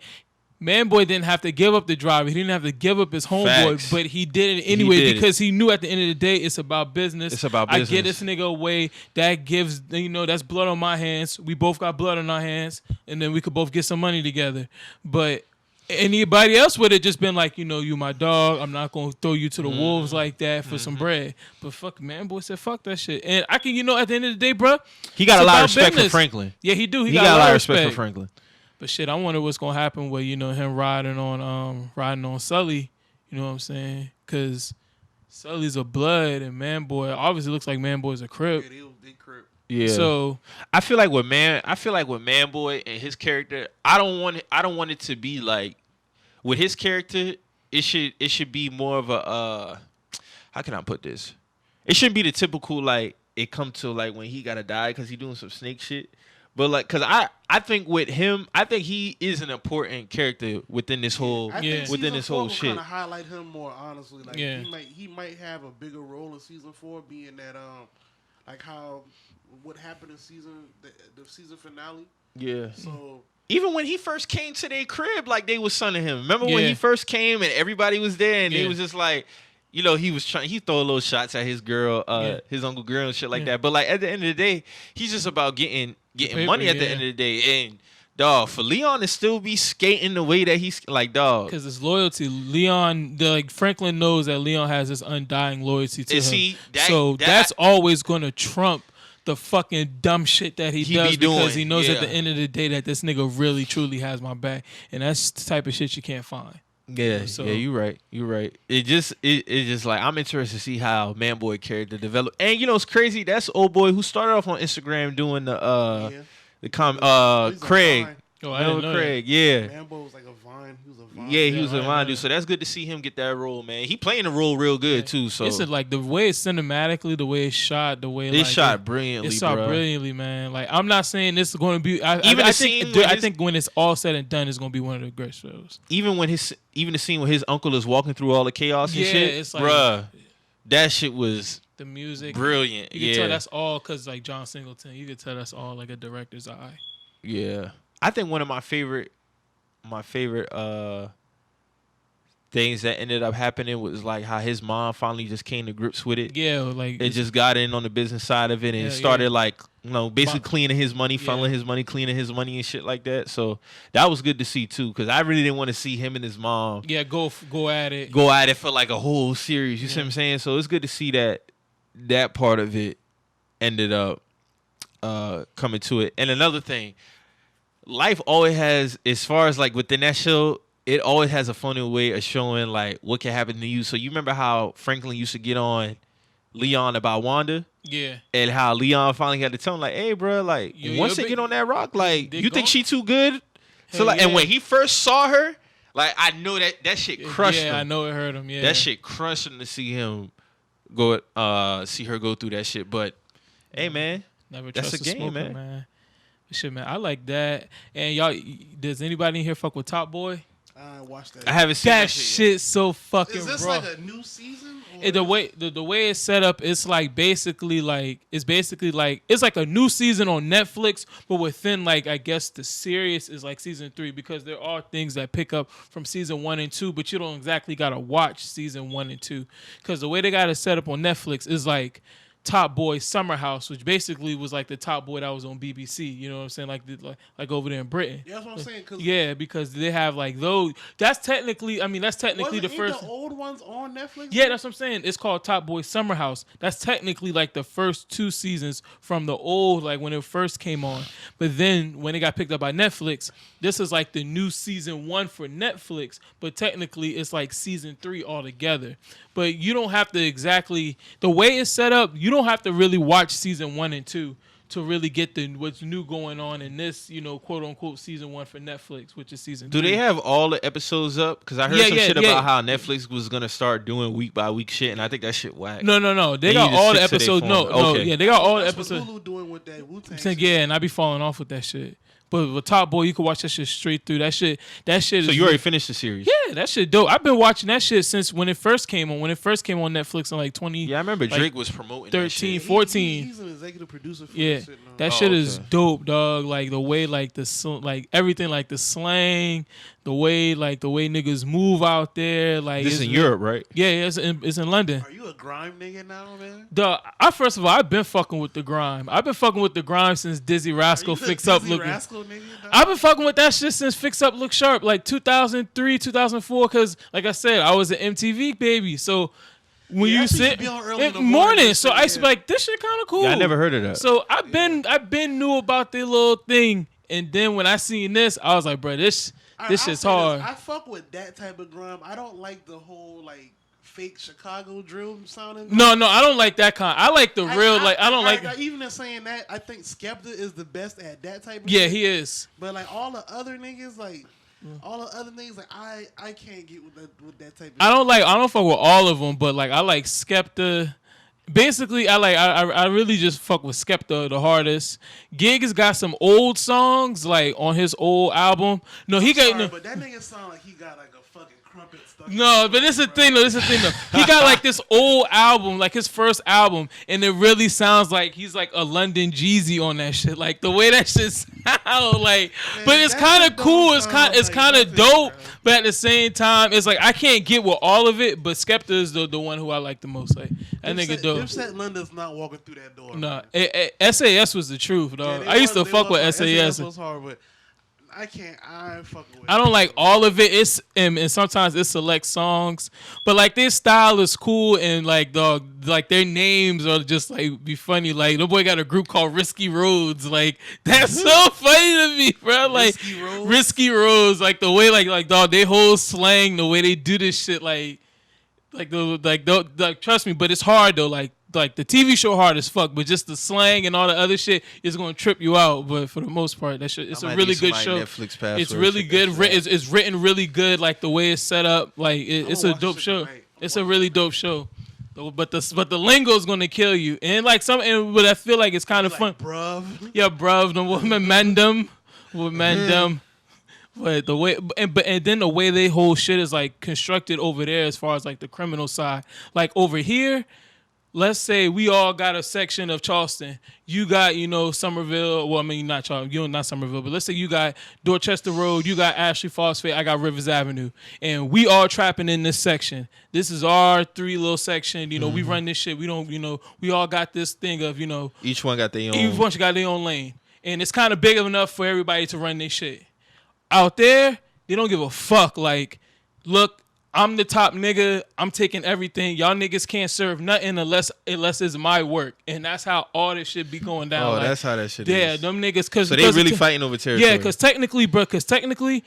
Man Boy didn't have to give up the driver. He didn't have to give up his homeboy, but he did it anyway because he knew at the end of the day it's about business. It's about business. I get this nigga away. That gives, that's blood on my hands. We both got blood on our hands, and then we could both get some money together. But anybody else would have just been like, you my dog. I'm not gonna throw you to the wolves like that for some bread. But fuck, Man Boy said fuck that shit. And I can, at the end of the day, bro, he got a lot of respect for Franklin. Yeah, he do. He got a lot of respect for Franklin. But shit, I wonder what's gonna happen with him riding on Sully. You know what I'm saying? Because Sully's a blood, and Man Boy obviously looks like Man Boy's a Crip. Yeah, they Crip. Yeah. So I feel like with Man Boy and his character, I don't want it to be like with his character. It should be more of a how can I put this? It shouldn't be the typical like it come to like when he gotta die because he doing some snake shit. But like, cause I think with him, I think he is an important character within this whole within this whole shit. Kind of highlight him more honestly. Like he might have a bigger role in season 4, being that like how what happened in the season finale. Yeah. So even when he first came to their crib, like they was sunning him. Remember when he first came and everybody was there and they was just like, he throw little shots at his girl, his uncle girl and shit like that. But like at the end of the day, he's just about getting money at the end of the day. And dog, for Leon to still be skating the way that he's like, dog, because it's loyalty. Leon, Franklin knows that Leon has this undying loyalty to him. That's always gonna trump the fucking dumb shit that he does because he knows at the end of the day that this nigga really truly has my back, and that's the type of shit you can't find. Yeah, you're right. It just like I'm interested to see how Man Boy character develop. And it's crazy. That's old boy who started off on Instagram doing Craig. Oh, I didn't know Craig. That. Yeah. Man Boy was like a Vine. He was a Vine. Yeah, he was a Vine dude. So that's good to see him get that role, man. He playing the role real good too. So it's like the way it's cinematically, the way it's shot, the way it's shot brilliantly. It's shot brilliantly, man. Like I'm not saying this is going to be. I think when it's all said and done, it's going to be one of the great shows. Even the scene when his uncle is walking through all the chaos and shit, it's like, bruh, that shit was the music brilliant. You can tell that's all because like John Singleton. You can tell that's all like a director's eye. Yeah. I think one of my favorite things that ended up happening was like how his mom finally just came to grips with it. Yeah, like it just got in on the business side of it and started like basically cleaning his money, funneling his money, cleaning his money and shit like that. So that was good to see too, because I really didn't want to see him and his mom. Yeah, go at it for like a whole series. You see what I'm saying? So it's good to see that part of it ended up coming to it. And another thing. life always has, as far as like within that show, it always has a funny way of showing like what can happen to you. So you remember how Franklin used to get on Leon about Wanda? Yeah. And how Leon finally had to tell him like, hey, bro, like once they get on that rock, like you think she too good? So like, and when he first saw her, like I know that shit crushed him. Yeah, I know it hurt him. Yeah, that shit crushed him to see him go, see her go through that shit. But hey, man, never that's trust a game, smoker, man. Shit, man, I like that. And y'all, does anybody in here fuck with Top Boy? I watched that. I haven't seen that shit so fucking Is this rough. like a new season? The way it's set up, it's like basically like it's like a new season on Netflix, but within like I guess the series is like season 3 because there are things that pick up from season 1 and 2, but you don't exactly gotta watch season 1 and 2 because the way they got it set up on Netflix is like Top Boy Summer House, which basically was like the Top Boy that was on BBC. You know what I'm saying? Like over there in Britain. Yeah, that's what I'm saying. Yeah, because they have like those. That's technically the first. The old ones on Netflix. Yeah, that's what I'm saying. It's called Top Boy Summer House. That's technically like the first 2 seasons from the old, like when it first came on. But then when it got picked up by Netflix, this is like the new season 1 for Netflix. But technically, it's like season 3 altogether. But you don't have to exactly the way it's set up. You don't have to really watch season 1 and 2 to really get what's new going on in this, quote unquote season 1 for Netflix, which is season 3. Do they have all the episodes up? Because I heard some shit about how Netflix was gonna start doing week by week shit, and I think that shit whack. No. They got all the episodes. They got all the episodes. What Hulu doing with that Wu-Tang? Yeah, and I be falling off with that shit. But with Top Boy, you can watch that shit straight through. That shit is. So you already finished the series? Yeah, that shit dope. I've been watching that shit since when it first came on. When it first came on Netflix in like 20. Yeah, I remember Drake was promoting 13, that shit. 14. He's an executive producer for yeah, that shit now. That shit is dope, dog. Like the way, like everything, like the slang, the way niggas move out there. Like this is in Europe, right? Yeah, it's in London. Are you a grime nigga now, man? Dog, first of all, I've been fucking with the grime. I've been fucking with the grime since Dizzy Rascal Fix Up Look. I've been fucking with that shit since Fix Up Look Sharp, like 2003, 2004. Cause like I said, I was an MTV baby, so. When you sit in the morning, so I used to be like, this shit kind of cool. Yeah, I never heard of that. So I've been knew about this little thing, and then when I seen this, I was like, bro, this shit's hard. I fuck with that type of grime. I don't like the whole like fake Chicago drill sounding. No, I don't like that kind. I like the real. I don't like. Even in saying that, I think Skepta is the best at that type of. Yeah, shit. he is. But like all the other niggas, like. All the other things, like I can't get with that type of. I don't fuck with all of them, but like I like Skepta. Basically, I really just fuck with Skepta the hardest. Gig has got some old songs like on his old album. No, he got. Sorry, but that nigga sound like he got like a fucking crumpet stuck. No, but this is the thing though. He got like this old album, like his first album, and it really sounds like he's like a London Jeezy on that shit. Like the way that shit sound, like. Man, but it's kind of cool. It's kind of dope. But at the same time, it's like I can't get with all of it. But Skepta is the one who I like the most. Like that nigga dope. Dipset London's not walking through that door. Nah, SAS was the truth, dog. I used to fuck with SAS. SAS was hard, but I ain't fucking with it. I don't like all of it. It's and sometimes it's select songs, but like their style is cool and like dog, like their names are just like be funny. Like the boy got a group called Risky Roads. Like that's so funny to me, bro. Like Risky Roads. Like the way like dog, they whole slang, the way they do this shit, like trust me. But it's hard though. Like the TV show hard as fuck, but just the slang and all the other shit is gonna trip you out. But for the most part, that shit, it's a really good show. It's really good. It's written really good. Like the way it's set up. Like it's a dope show. It's a really dope show. But the lingo is gonna kill you. And like but I feel like it's kind of fun. Bruv. Yeah, bruv. The woman mandem. But the way, and then the way they whole shit is like constructed over there, as far as like the criminal side. Like over here. Let's say we all got a section of Charleston. You got, Somerville. Well, I mean, not Charleston. You're not Somerville. But let's say you got Dorchester Road. You got Ashley Phosphate. I got Rivers Avenue. And we all trapping in this section. This is our 3 little section. We run this shit. We don't, we all got this thing of, Each one got their own. Each one got their own lane. And it's kind of big enough for everybody to run their shit. Out there, they don't give a fuck. Like, look, I'm the top nigga. I'm taking everything. Y'all niggas can't serve nothing unless it's my work. And that's how all this shit be going down. Oh, like, that's how that shit yeah, is. them niggas. So they really fighting over territory. Yeah, because technically,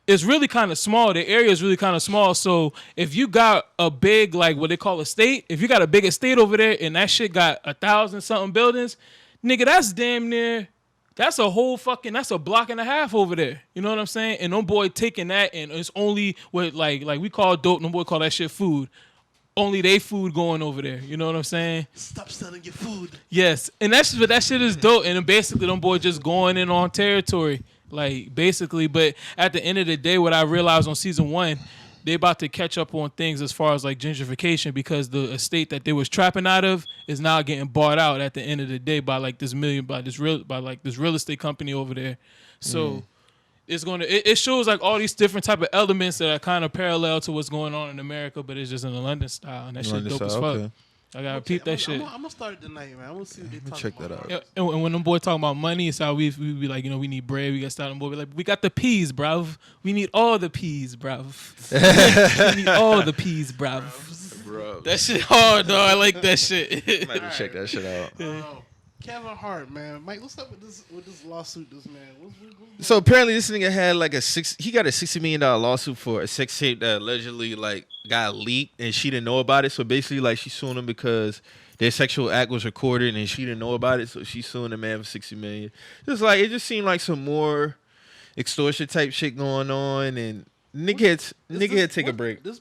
it's really kind of small. The area is really kind of small. So if you got a big, like what they call a state, if you got a big estate over there and that shit got 1,000-something buildings, nigga, that's damn near. That's a whole fucking. That's a block and a half over there. You know what I'm saying? And no boy taking that, and it's only what like we call dope. No boy call that shit food. Only they food going over there. You know what I'm saying? Stop selling your food. Yes, and that shit is dope. And then basically, them boys just going in on territory, like basically. But at the end of the day, what I realized on season 1, they about to catch up on things as far as like gentrification, because the estate that they was trapping out of is now getting bought out at the end of the day by like this real estate company over there. So it's gonna it shows like all these different type of elements that are kind of parallel to what's going on in America, but it's just in the London style, and that shit dope as fuck. Okay. I gotta peep that shit. I'm gonna start it tonight, man. I'm gonna see what they talking check about. that out. Yeah, and when them boys talking about money, it's how we be like, we need bread. We got starting boy. We like, we got the peas, bruv. We need all the peas, bruv. We need all the peas, bruv. Bro. That shit hard, though. I like that shit. Might have to check that shit out. Kevin Hart, man. Mike, what's up with this lawsuit? This man. So apparently this nigga had like he got a $60 million lawsuit for a sex tape that allegedly like got leaked and she didn't know about it. So basically like she's suing him because their sexual act was recorded and she didn't know about it. So she's suing the man for $60 million. Just like, it just seemed like some more extortion type shit going on, and nigga had to take a break. This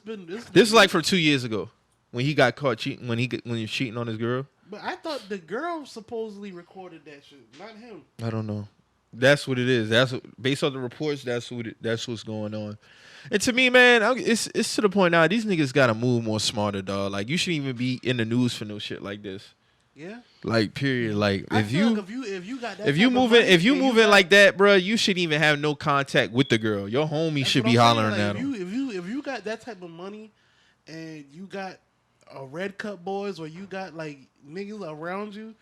is like from 2 years ago when he got caught cheating, when he was cheating on his girl. But I thought the girl supposedly recorded that shit, not him. I don't know. That's what it is. Based on the reports. That's what's going on. And to me, man, it's to the point now. These niggas gotta move more smarter, dog. Like, you shouldn't even be in the news for no shit like this. Yeah. Like, period. Like, if you got that, if you moving like that, bro, you shouldn't even have no contact with the girl. Your homie should be hollering at him. If you got that type of money, and you got a Red Cup boys, or you got like niggas around you,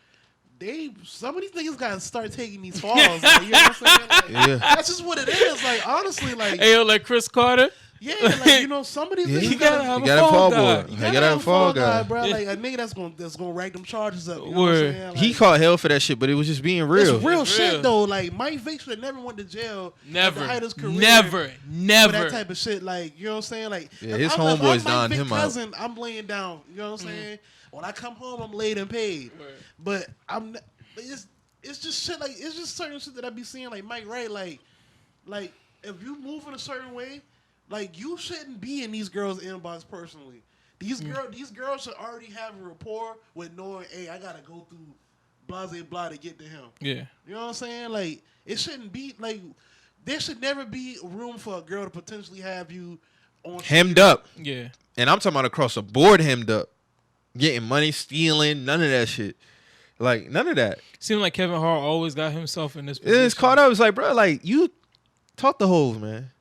some of these niggas gotta start taking these falls. Like, you know what I'm saying? Like, yeah. That's just what it is. Like, honestly, like, hey, yo, like Chris Carter. Yeah, like, you know, some of these niggas gotta have a fall guy. You gotta have a fall guy, bro. Yeah. Like a nigga that's gonna rack them charges up. You know what I'm saying? Like, he caught hell for that shit, but it was just being real. It's real shit though. Like, Mike Vick should have never went to jail. Never. At the height of his career Never. For that type of shit. Like, you know what I'm saying? Like, yeah, his homeboys downed him out. I'm laying down. You know what I'm saying? When I come home, I'm laid and paid. But it's just shit. Like, it's just certain shit that I be seeing. Like, Mike, right? Like if you move in a certain way, like, you shouldn't be in these girls' inbox personally. These girls should already have a rapport with knowing, hey, I gotta go through blase blah to get to him. Yeah. You know what I'm saying? Like, it shouldn't be like, there should never be room for a girl to potentially have you on hemmed up. Yeah. And I'm talking about across the board hemmed up. Getting money, stealing, none of that shit. Like, none of that. Seemed like Kevin Hart always got himself in this position. It's caught up. It's like, bro, like, you talk to Hove, man.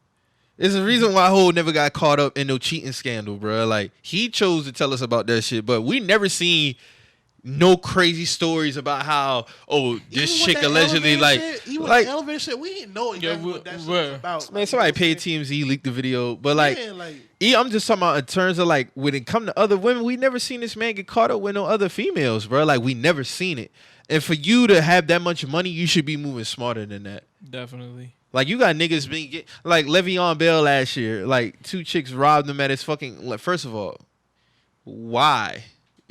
There's a reason why Hove never got caught up in no cheating scandal, bro. Like, he chose to tell us about that shit, but we never seen no crazy stories about how, this chick allegedly, like, shit, even like the elevator shit, we didn't know exactly what that shit was about. Man, somebody paid TMZ, leaked the video, but like, I'm just talking about in terms of like when it come to other women, we never seen this man get caught up with no other females, bro. Like, we never seen it. And for you to have that much money, you should be moving smarter than that. Definitely. Like, you got niggas being like Le'Veon Bell last year. Like, 2 chicks robbed him at his fucking. Like, first of all, why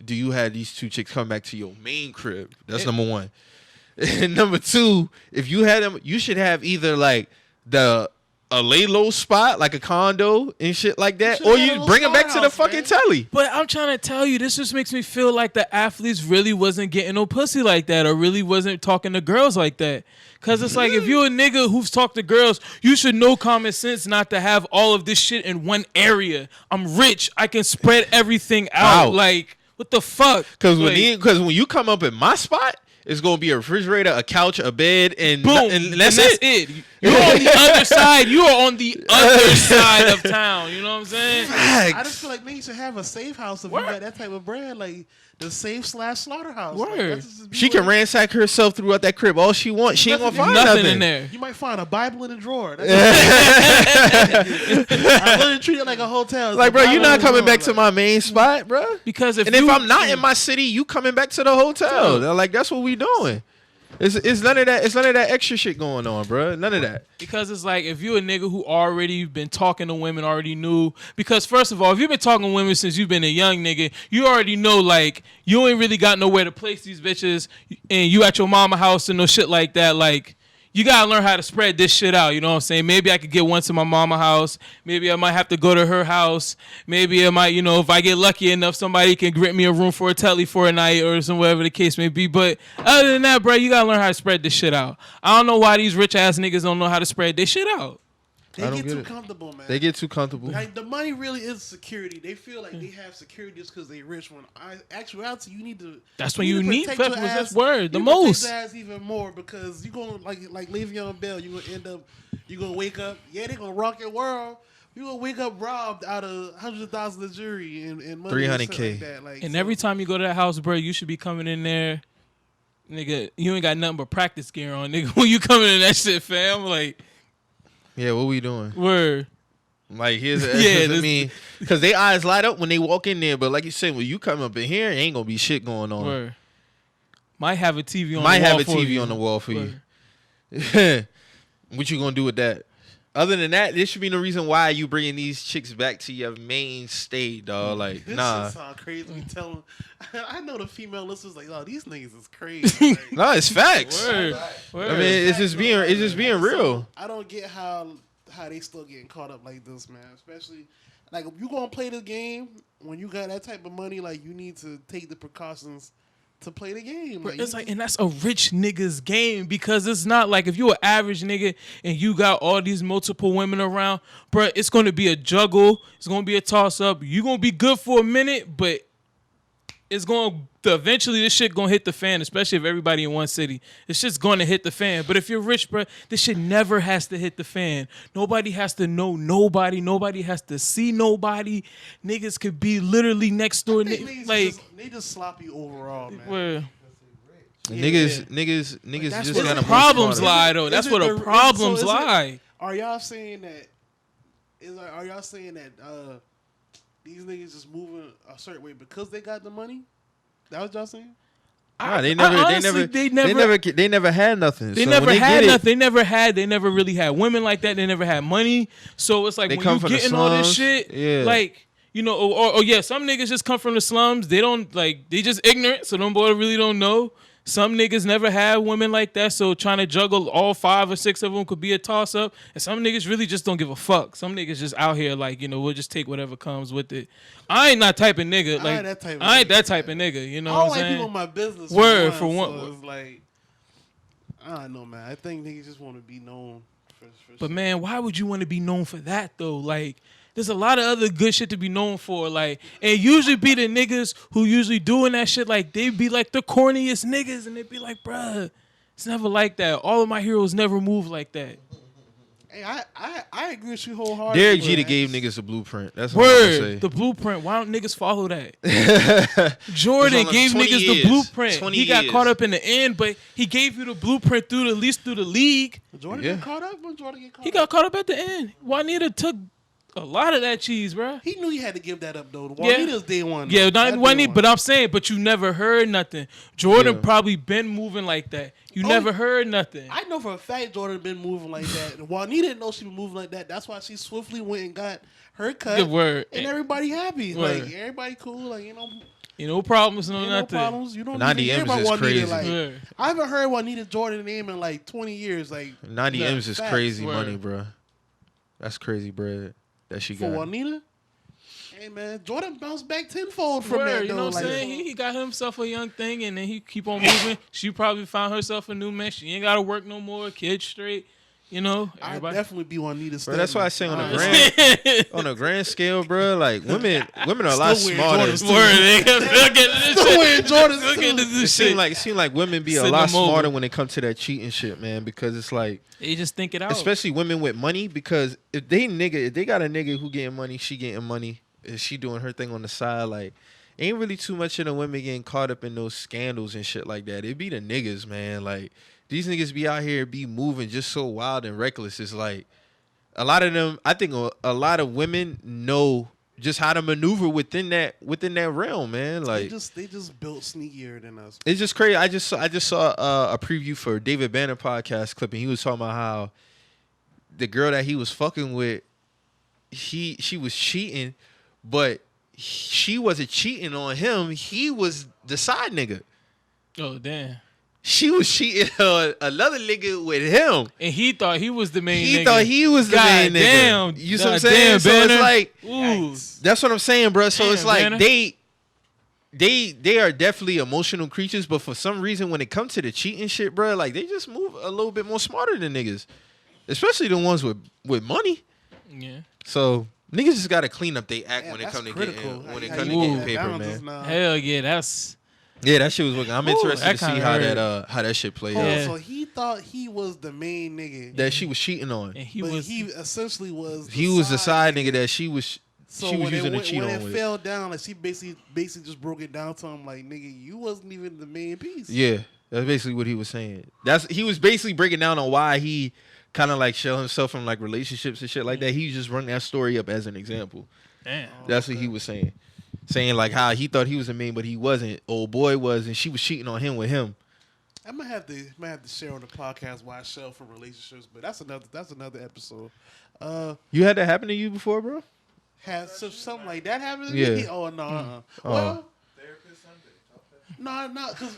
do you have these 2 chicks come back to your main crib? That's number one. And number 2, if you had them, you should have either like a lay low spot, like a condo and shit like that, or you bring them back to the fucking telly. But I'm trying to tell you, this just makes me feel like the athletes really wasn't getting no pussy like that, or really wasn't talking to girls like that. Cause it's like, if you're a nigga who's talked to girls, you should know common sense not to have all of this shit in one area. I'm rich, I can spread everything out. Like, what the fuck? Cause when you come up in my spot, it's gonna be a refrigerator, a couch, a bed, and boom, and that's it. You're on the other side. You are on the other side of town. You know what I'm saying? I just feel like niggas should have a safe house if you got that type of brand, like the safe / slaughterhouse. Word. Like, She can ransack herself throughout that crib all she wants. She ain't gonna find nothing in there. You might find a Bible in a drawer. I literally treat it like a hotel. It's like, bro, you're not coming back like, to my main spot, bro. Because if I'm not in my city, you coming back to the hotel. They're like, that's what we doing. It's none of that. It's none of that extra shit going on, bro. None of that. Because it's like if you a nigga who already been talking to women, already knew. Because first of all, if you've been talking to women since you've been a young nigga, you already know like you ain't really got nowhere to place these bitches, and you at your mama house and no shit like that. Like you gotta learn how to spread this shit out. You know what I'm saying? Maybe I could get one to my mama house. Maybe I might have to go to her house. Maybe I might, if I get lucky enough, somebody can rent me a room for a telly for a night or some whatever the case may be. But other than that, bro, you gotta learn how to spread this shit out. I don't know why these rich ass niggas don't know how to spread this shit out. They get too comfortable, man. They get too comfortable. Like the money really is security. They feel like they have security just because they rich. When actuality, you need to. That's when you need protect your this ass. word the you most. Protect your ass even more because you gonna like Le'Veon Bell. You gonna end up. You gonna wake up. Yeah, they gonna rock your world. You gonna wake up robbed out of $100,000 of jury and money. $300K. Like that. Like, and every time you go to that house, bro, you should be coming in there, nigga. You ain't got nothing but practice gear on, nigga. When you coming in that shit, fam, like. Yeah, what we doing? Word. Like here's I mean, because they eyes light up when they walk in there. But like you said, when you come up in here, ain't gonna be shit going on. Word. Might have a TV on. Might the wall have a for TV you. on the wall for Word. you. What you gonna do with that? Other than that, there should be no reason why you bringing these chicks back to your main state, dog. Like, this nah. This sound crazy. We tell them. I know the female listeners like, oh, these niggas is crazy. Like, No, it's facts. Word. Word. I mean, it's just being real. I don't get how they still getting caught up like this, man. Especially like if you gonna play the game when you got that type of money, like you need to take the precautions to play the game. Like, it's like, and that's a rich nigga's game because it's not like if you're an average nigga and you got all these multiple women around, bro, it's gonna be a juggle. It's gonna be a toss up. You gonna be good for a minute, but it's going to eventually this shit gonna hit the fan, especially if everybody in one city. It's just gonna hit the fan. But if you're rich, bro, this shit never has to hit the fan. Nobody has to know nobody. Nobody has to see nobody. Niggas could be literally next door. they just sloppy overall, man. Where, Niggas that's just where gotta the move problems smarter. lie though. That's where the problems lie. Are y'all saying that? Are y'all saying that these niggas just moving a certain way because they got the money? That what y'all saying? Nah, they never had nothing. They So never when had get nothing. They never really had women like that. They never had money. So it's like They when come you from the getting all this slums. shit, Yeah. like, or yeah, some niggas just come from the slums. They don't they just ignorant, so them boys really don't know. Some niggas never had women like that, so trying to juggle all 5 or 6 of them could be a toss up. And some niggas really just don't give a fuck. Some niggas just out here like, we'll just take whatever comes with it. I ain't that type of nigga. Like, I ain't that type of nigga. You know what I'm saying? I don't like people in my business. Word for for one. So it's like, I don't know, man. I think niggas just want to be known for But man, why would you want to be known for that though? Like, there's a lot of other good shit to be known for. Like, and usually be the niggas who usually doing that shit. Like, they be like the corniest niggas, and they be like, bruh, it's never like that. All of my heroes never move like that. Hey, I agree with you wholeheartedly. Derek Jeter gave niggas a blueprint. That's what I'm gonna say. Word, the blueprint. Why don't niggas follow that? Jordan gave niggas the blueprint. He got caught up in the end, but he gave you the blueprint at least through the league. Jordan get caught up? When Jordan get caught He got caught up at the end. Juanita took a lot of that cheese, bro. He knew he had to give that up, though. Juanita's day one. Yeah, not Juanita, but I'm saying, but you never heard nothing. Jordan probably been moving like that. You never heard nothing. I know for a fact Jordan been moving like that. Juanita didn't know she was moving like that. That's why she swiftly went and got her cut. Good word. And everybody happy. Word. Like, everybody cool. Like, no problems, no ain't nothing. no problems. You don't 90 even hear M's about is Juanita. crazy. Like, I haven't heard Juanita Jordan name in like 20 years. Like 90 M's is facts. crazy Word. money, bro. That's crazy bread that she For got. Juanita? Hey, man, Jordan bounced back tenfold from Word, that, though. you know what I'm saying? He got himself a young thing, and then he keep on moving. She probably found herself a new man. She ain't got to work no more. Kids straight. You know, I'd everybody. definitely be on Nita. Bro, that's why I say on Uh, a grand scale, bro. Like women are a lot Still smarter. wearing Jordans, too. Word, nigga. Still getting this Still wearing shit. Jordans, Still too. getting this It shit. seem like women be a Send lot them over. smarter when it comes to that cheating shit, man. Because it's like, They just think it out. especially women with money. Because if they got a nigga who getting money, she getting money, and she doing her thing on the side, like. Ain't really too much of the women getting caught up in those scandals and shit like that. It be the niggas, man. Like, these niggas be out here be moving just so wild and reckless. It's like, a lot of them, I think a lot of women know just how to maneuver within that realm, man. Like, they just built sneakier than us. it's just crazy. I just saw a preview for David Banner podcast clip, and he was talking about how the girl that he was fucking with, she was cheating, but she wasn't cheating on him. He was the side nigga. Oh, damn. She was cheating on another nigga with him. And he thought he was the main nigga. He thought he was the main nigga. Damn. You see what I'm saying? So Banner. it's like, Ooh. that's what I'm saying, bro. So Damn, it's like Banner. they are definitely emotional creatures, but for some reason when it comes to the cheating shit, bro, like they just move a little bit more smarter than niggas, especially the ones with money. Yeah. So niggas just gotta clean up they act Yeah, when it that's come to critical. getting paper, man. Hell yeah, that's Yeah, that shit was working. I'm interested that to see kinda how that shit played Oh, out. Yeah. so he thought he was the main nigga. That she was cheating on. and he But was he essentially was. He was the side nigga that she was when using to it, cheat when on it with. fell down, like she basically just broke it down to him, like, nigga, you wasn't even the main piece. Yeah, that's basically what he was saying. He was basically breaking down on why he kind of like shell himself from like relationships and shit like that. He just run that story up as an example. damn. That's what he was saying. Saying like how he thought he was the main, but he wasn't. Old boy was, and she was cheating on him with him. I might have to share on the podcast why I shell from relationships, but that's another episode. You had that happen to you before, bro? Has something like that happened to Yeah. me? Oh no. Oh. Well, no, because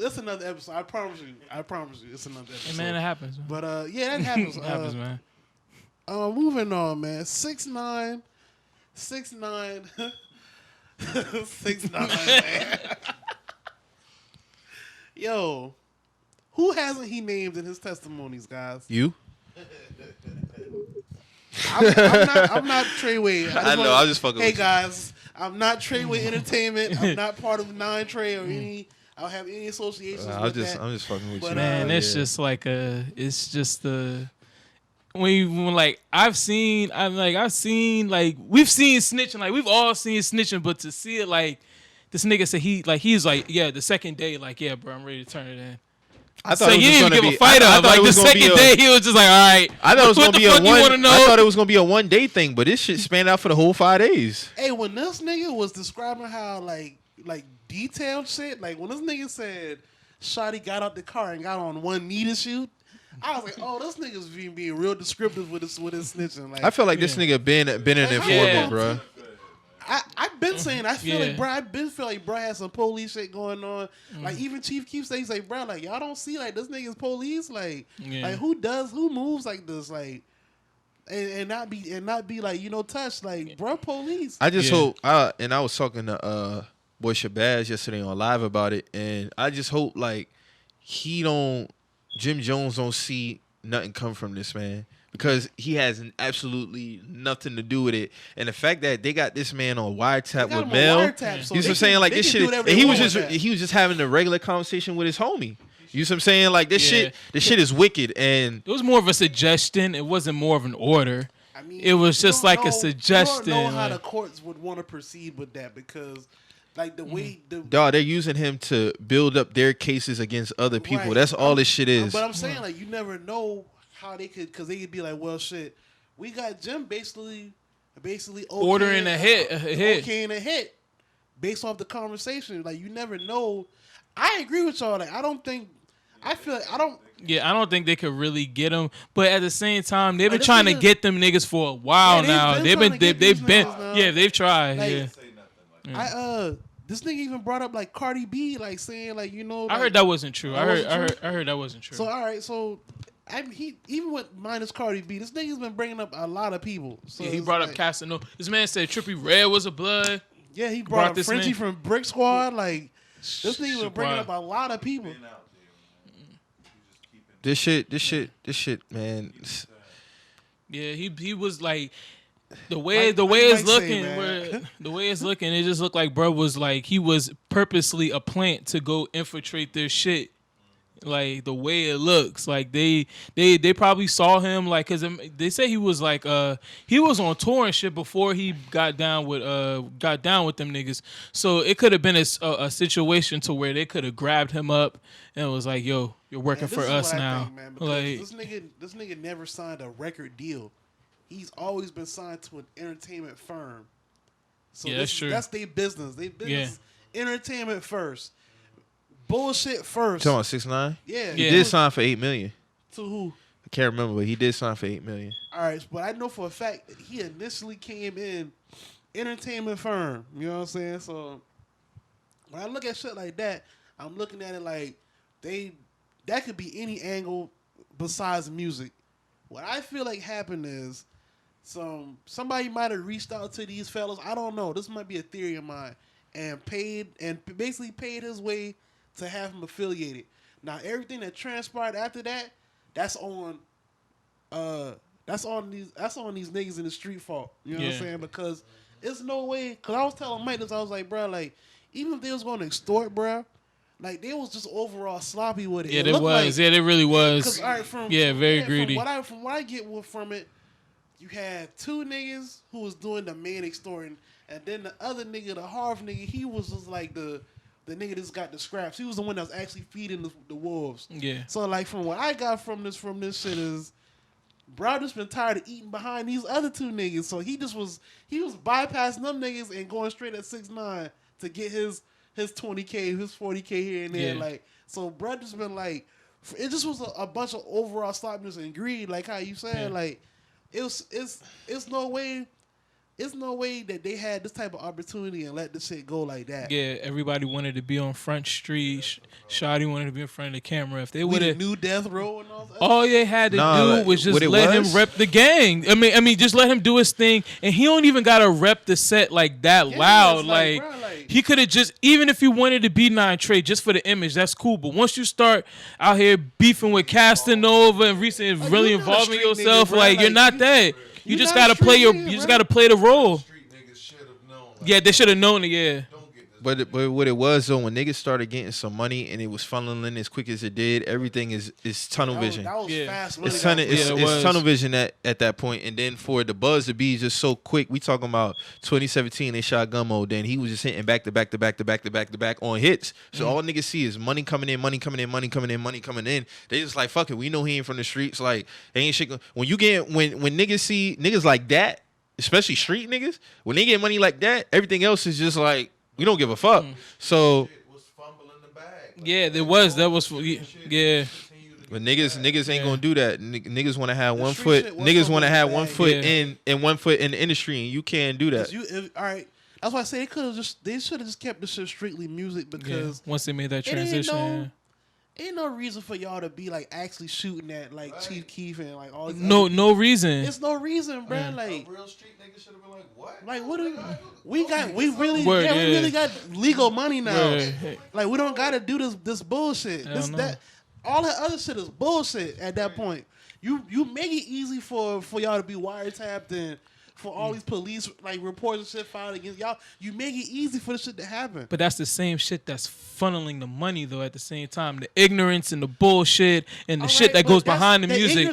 it's another episode. I promise you, it's another episode. Hey, man, it happens. Man. But yeah, that happens. It happens, man. Moving on, man. 6'9", 6'9", 6'9", man. Yo, who hasn't he named in his testimonies, guys? You? I'm not Treyway. I know. I was just fucking Hey with you. guys, I'm not Treyway Entertainment. I'm not part of Nine Trey or any. I don't have any associations I'm with just that. fucking with But, you. Man, it's Yeah. just like it's just the when like I've seen we've seen snitching, like we've all seen snitching, but to see it like this nigga said he's like, yeah, the second day, like, yeah, bro, I'm ready to turn it in. I So thought it he was didn't gonna even give be. a fight I up. thought Like it the was gonna be second a- day, he was just like, all right. I thought it was what gonna the be a fuck you one. wanna know? I thought it was gonna be a 1 day thing, but this shit spanned out for the whole 5 days. Hey, when this nigga was describing how like detailed shit, like when this nigga said Shotty got out the car and got on one knee to shoot, I was like, oh, this nigga's being real descriptive with his snitching. Like, I feel like this nigga been an informant, Yeah. bro. I've been saying I feel Yeah. like bro, bro had some police shit going on. Like even Chief keeps saying, he's like, bro, like y'all don't see like this nigga's police, like Yeah. like who moves like this, like and not be like, you know, touched, like, bro, police. I just Yeah. hope. And I was talking to boy Shabazz yesterday on live about it, and I just hope like Jim Jones don't see nothing come from this, man. Because he has absolutely nothing to do with it, and the fact that they got this man on wiretap with Mel, you know what I'm saying? Like this shit, and he was just having a regular conversation with his homie. You know what I'm saying? Like this Yeah. shit is wicked, and It was more of a suggestion. It wasn't more of an order. I mean, It was you just don't like a know- suggestion, You don't know how like- the courts would want to proceed with that because, like, the way the dog, they're using him to build up their cases against other people. Right. That's all this shit is. But I'm saying, like, you never know how they could, because they could be like, well, shit, we got Jim basically Ordering a hit. okaying a hit based off the conversation. Like, you never know. I agree with y'all. Like, I don't Yeah, I don't think they could really get him. But at the same time, they've been this trying to nigga- get them niggas for a while Yeah, they've now. been trying to get these niggas now. Yeah, they've tried. Like, Yeah. this nigga even brought up like Cardi B, like saying like, you know, I like, heard that wasn't true. I wasn't true? heard that wasn't true. So all right, so he even with minus Cardi B, this nigga's been bringing up a lot of people. So yeah, he it's brought like, up Casanova. This man said Trippie Redd was a blood. yeah, he brought brought up this Frenchie man. from Brick Squad. Like this nigga been bringing Wow. up a lot of people. This shit, man. Yeah, he was like the way it's looking, the way it's looking, it just looked like bro was like he was purposely a plant to go infiltrate their shit. Like the way it looks, like they probably saw him like because they say he was like he was on tour and shit before he got down with them niggas. So it could have been a situation to where they could have grabbed him up and was like, "Yo, you're working for us now." Think, man, like this nigga never signed a record deal. He's always been signed to an entertainment firm. So yeah, that's true. That's their business. They business entertainment first. Bullshit first. Talking about 6ix9ine? Yeah. He did sign for $8 million. To who? I can't remember, but he did sign for $8 million. All right, but I know for a fact that he initially came in entertainment firm. You know what I'm saying? So when I look at shit like that, I'm looking at it like that could be any angle besides music. What I feel like happened is somebody might have reached out to these fellas. I don't know. This might be a theory of mine, and basically paid his way to have him affiliated. Now everything that transpired after that, that's on these niggas in the street fault. You know what I'm saying? Because it's no way. Because I was telling Mike this, I was like, bro, like even if they was going to extort, bro, like they was just overall sloppy with it. Yeah, it was. Like, they really was. Very greedy. From what I get from it, you had two niggas who was doing the main extorting, and then the other nigga, the Harv nigga, he was just like the nigga that's got the scraps. He was the one that was actually feeding the wolves. Yeah. So like from what I got from this shit is, bro just been tired of eating behind these other two niggas. So he was bypassing them niggas and going straight at 6ix9ine to get his 20K, his 40K here and there. Yeah. Like so, bro just been like, it just was a bunch of overall sloppiness and greed. Like how you said, like it's no way. It's no way that they had this type of opportunity and let this shit go like that. Yeah, everybody wanted to be on Front Street. Shawty wanted to be in front of the camera. If they would have new Death Row and all they had to do was just let him rep the gang. I mean, just let him do his thing, and he don't even gotta rep the set like that loud. Like he could have just, even if he wanted to be 9 Trey just for the image, that's cool. But once you start out here beefing with Casanova and recently really involving yourself, like you're not that. You just gotta play the role. Yeah, they should have known it. Yeah. But what it was though, when niggas started getting some money and it was funneling as quick as it did, everything is tunnel vision. That was fast. It's tunnel vision at that point. And then for the buzz to be just so quick, we talking about 2017 they shot Gummo. Then he was just hitting back to back on hits. So all niggas see is money coming in. They just like fuck it. We know he ain't from the streets. Like they ain't shit. When niggas see niggas like that, especially street niggas, when they get money like that, everything else is just like. We don't give a fuck. So yeah, there was. That was yeah. But niggas ain't gonna do that. Niggas want to have one foot. Niggas want to have one foot in and one foot in the industry, and you can't do that. All right. That's why I say they should have just kept this shit strictly music because once they made that transition. Ain't no reason for y'all to be like actually shooting at like Chief Keef and like all these no reason. It's no reason, bro. Like a real street nigga should have been like, what? Like what we really got legal money now. Word. Like we don't gotta do this bullshit. All that other shit is bullshit at that point. You make it easy for y'all to be wiretapped and for all these police like reports and shit filed against y'all. You make it easy for this shit to happen. But that's the same shit that's funneling the money though at the same time. The ignorance and the bullshit and the shit that goes behind the music.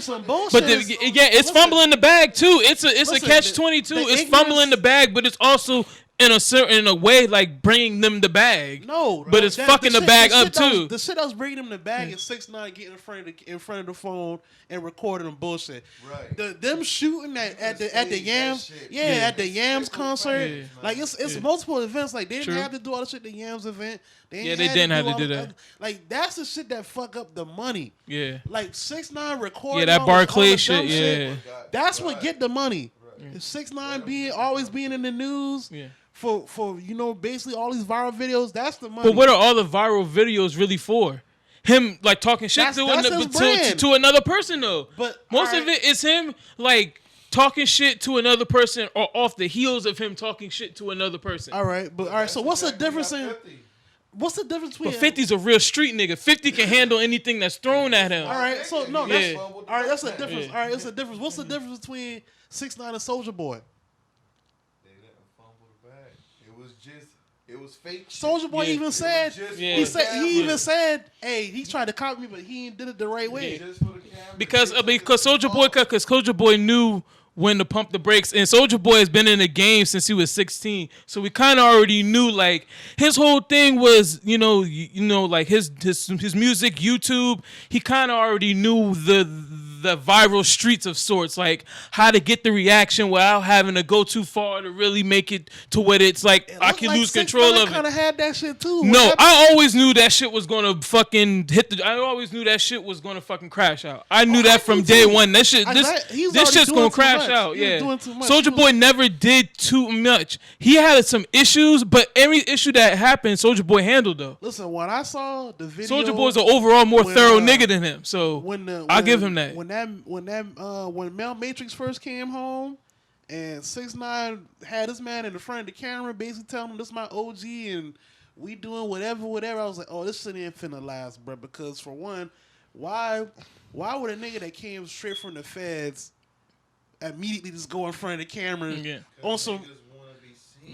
But it's fumbling the bag too. It's a catch-22. It's fumbling the bag, but it's also in a way like bringing them the bag. No, but it's fucking the bag up too. The shit that was bringing them the bag is 6ix9ine getting in front of the phone and recording them bullshit. Right. Them shooting at the Yams, at the Yams concert. Like it's multiple events. Like they didn't have to do all the shit at the Yams event. They didn't have to do that. Like that's the shit that fuck up the money. Yeah. Like 6ix9ine recording. Yeah, that Barclay shit. Yeah. That's what get the money. 6ix9ine always being in the news. Yeah. For basically all these viral videos, that's the money. But what are all the viral videos really for? Him like talking shit to another person though. But most of it is him like talking shit to another person or off the heels of him talking shit to another person. All right, so what's the difference in? What's the difference between? But 50's a real street nigga. 50 can handle anything that's thrown at him. All right, so no, Yeah. all right, that's a difference. Yeah. All right, that's a difference. What's the difference between 6ix9ine and Soulja Boy? They didn't fumble the bag. It was fake. Soulja Boy Yeah. even said Yeah. he even said, hey, he tried to copy me, but he ain't did it the right way. Just for the camera. Because Soulja Boy knew when to pump the brakes, and Soulja Boy has been in the game since he was 16, so we kind of already knew. Like his whole thing was, like his music, YouTube. He kind of already knew the viral streets of sorts, like how to get the reaction without having to go too far to really make it to what it's like. I can lose control of it. Kind of had that shit too. No, I always knew that shit was gonna fucking I always knew that shit was gonna fucking crash out. I knew that from day one. That shit, this shit's gonna crash out. Yeah, Soulja Boy never did too much. He had some issues, but every issue that happened, Soulja Boy handled though. Listen, when I saw the video, Soulja Boy's an overall more thorough nigga than him, so I'll give him that. When Mel Matrix first came home and 6ix9ine had this man in the front of the camera basically telling him this is my OG and we doing whatever, I was like, oh, this shit ain't finna last, bro. Because for one, why would a nigga that came straight from the feds immediately just go in front of the camera on some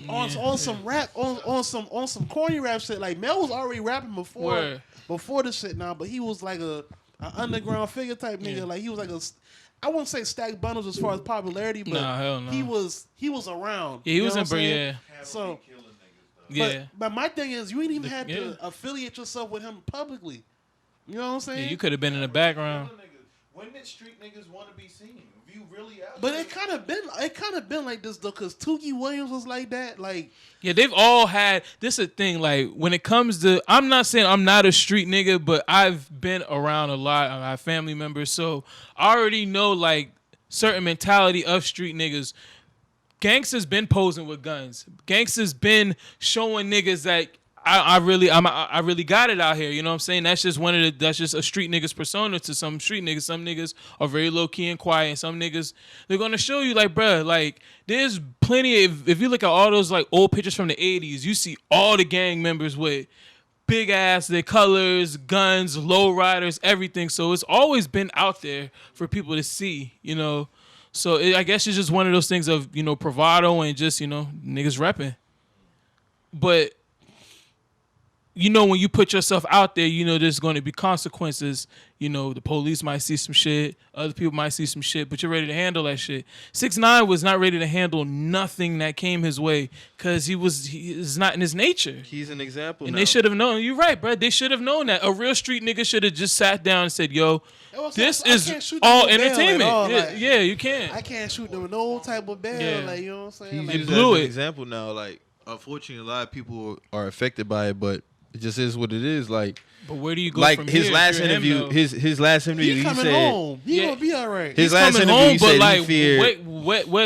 on some rap on some corny rap shit? Like Mel was already rapping before this shit now, but he was like a underground figure type nigga. Like he was like I wouldn't say stack bundles as far as popularity, but hell no. he was around. Yeah, he was in So yeah. But my thing is, you ain't even had to affiliate yourself with him publicly. You know what I'm saying? Yeah, you could have been in the background. When did street niggas want to be seen? If you really out But there, it kind of been like this though, cause Tookie Williams was like that. Like yeah, they've all had this. Is a thing. Like when it comes to, I'm not saying I'm not a street nigga, but I've been around a lot. I have family members, so I already know like certain mentality of street niggas. Gangsters been posing with guns. Gangsters been showing niggas that I really got it out here. You know what I'm saying? That's just a street nigga's persona to some street niggas. Some niggas are very low key and quiet, and some niggas they're gonna show you like, bruh, like there's plenty of, if you look at all those like old pictures from the 80s, you see all the gang members with big ass, their colors, guns, low riders, everything. So it's always been out there for people to see, you know. So I guess it's just one of those things of, you know, bravado and just, you know, niggas repping. But, you know, when you put yourself out there, you know, there's going to be consequences. You know, the police might see some shit. Other people might see some shit, but you're ready to handle that shit. 6ix9ine was not ready to handle nothing that came his way because he is not in his nature. He's an example and now. They should have known. You're right, bro. They should have known that. A real street nigga should have just sat down and said, yo, this is all entertainment. Yeah, you can't. I can't shoot them with no type of bail. Yeah. Like, you know what I'm saying? He Like, used blew as an it. example now. Like, unfortunately, a lot of people are affected by it, but it just is what it is. Like, But where do you go like from his here? last If you're him, interview, though? his last interview, he he coming said home. He Yeah. gonna be all right. his He's last coming interview home, he but said like, he feared.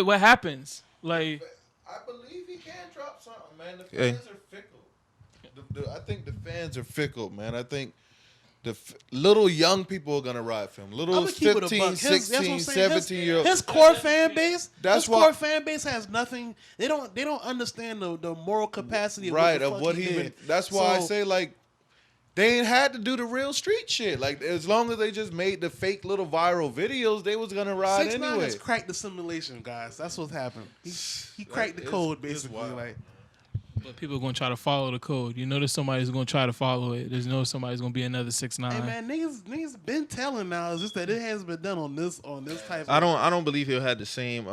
what happens? Like, I believe he can drop something, man. The Hey. fans are fickle. I think the fans are fickle, man. I think the little young people are gonna ride for him. Little I'ma keep it a 15, buck. His- that's what I'm 16, saying. 17-year-old. His core fan base. That's his why- core fan base has nothing. They don't understand the moral capacity of Right, what of what he he been. did. That's why I So- say, like, they ain't had to do the real street shit. Like, as long as they just made the fake little viral videos, they was gonna ride 6ix9ine anyway. has cracked the simulation, guys. That's what's happened. He cracked the code basically. wild. Like, but people are gonna try to follow the code. You know, there's somebody's gonna try to follow it. There's no somebody's gonna be another 6ix9ine. hey man, niggas been telling now. It's just that it hasn't been done on this type. I don't believe he'll have the same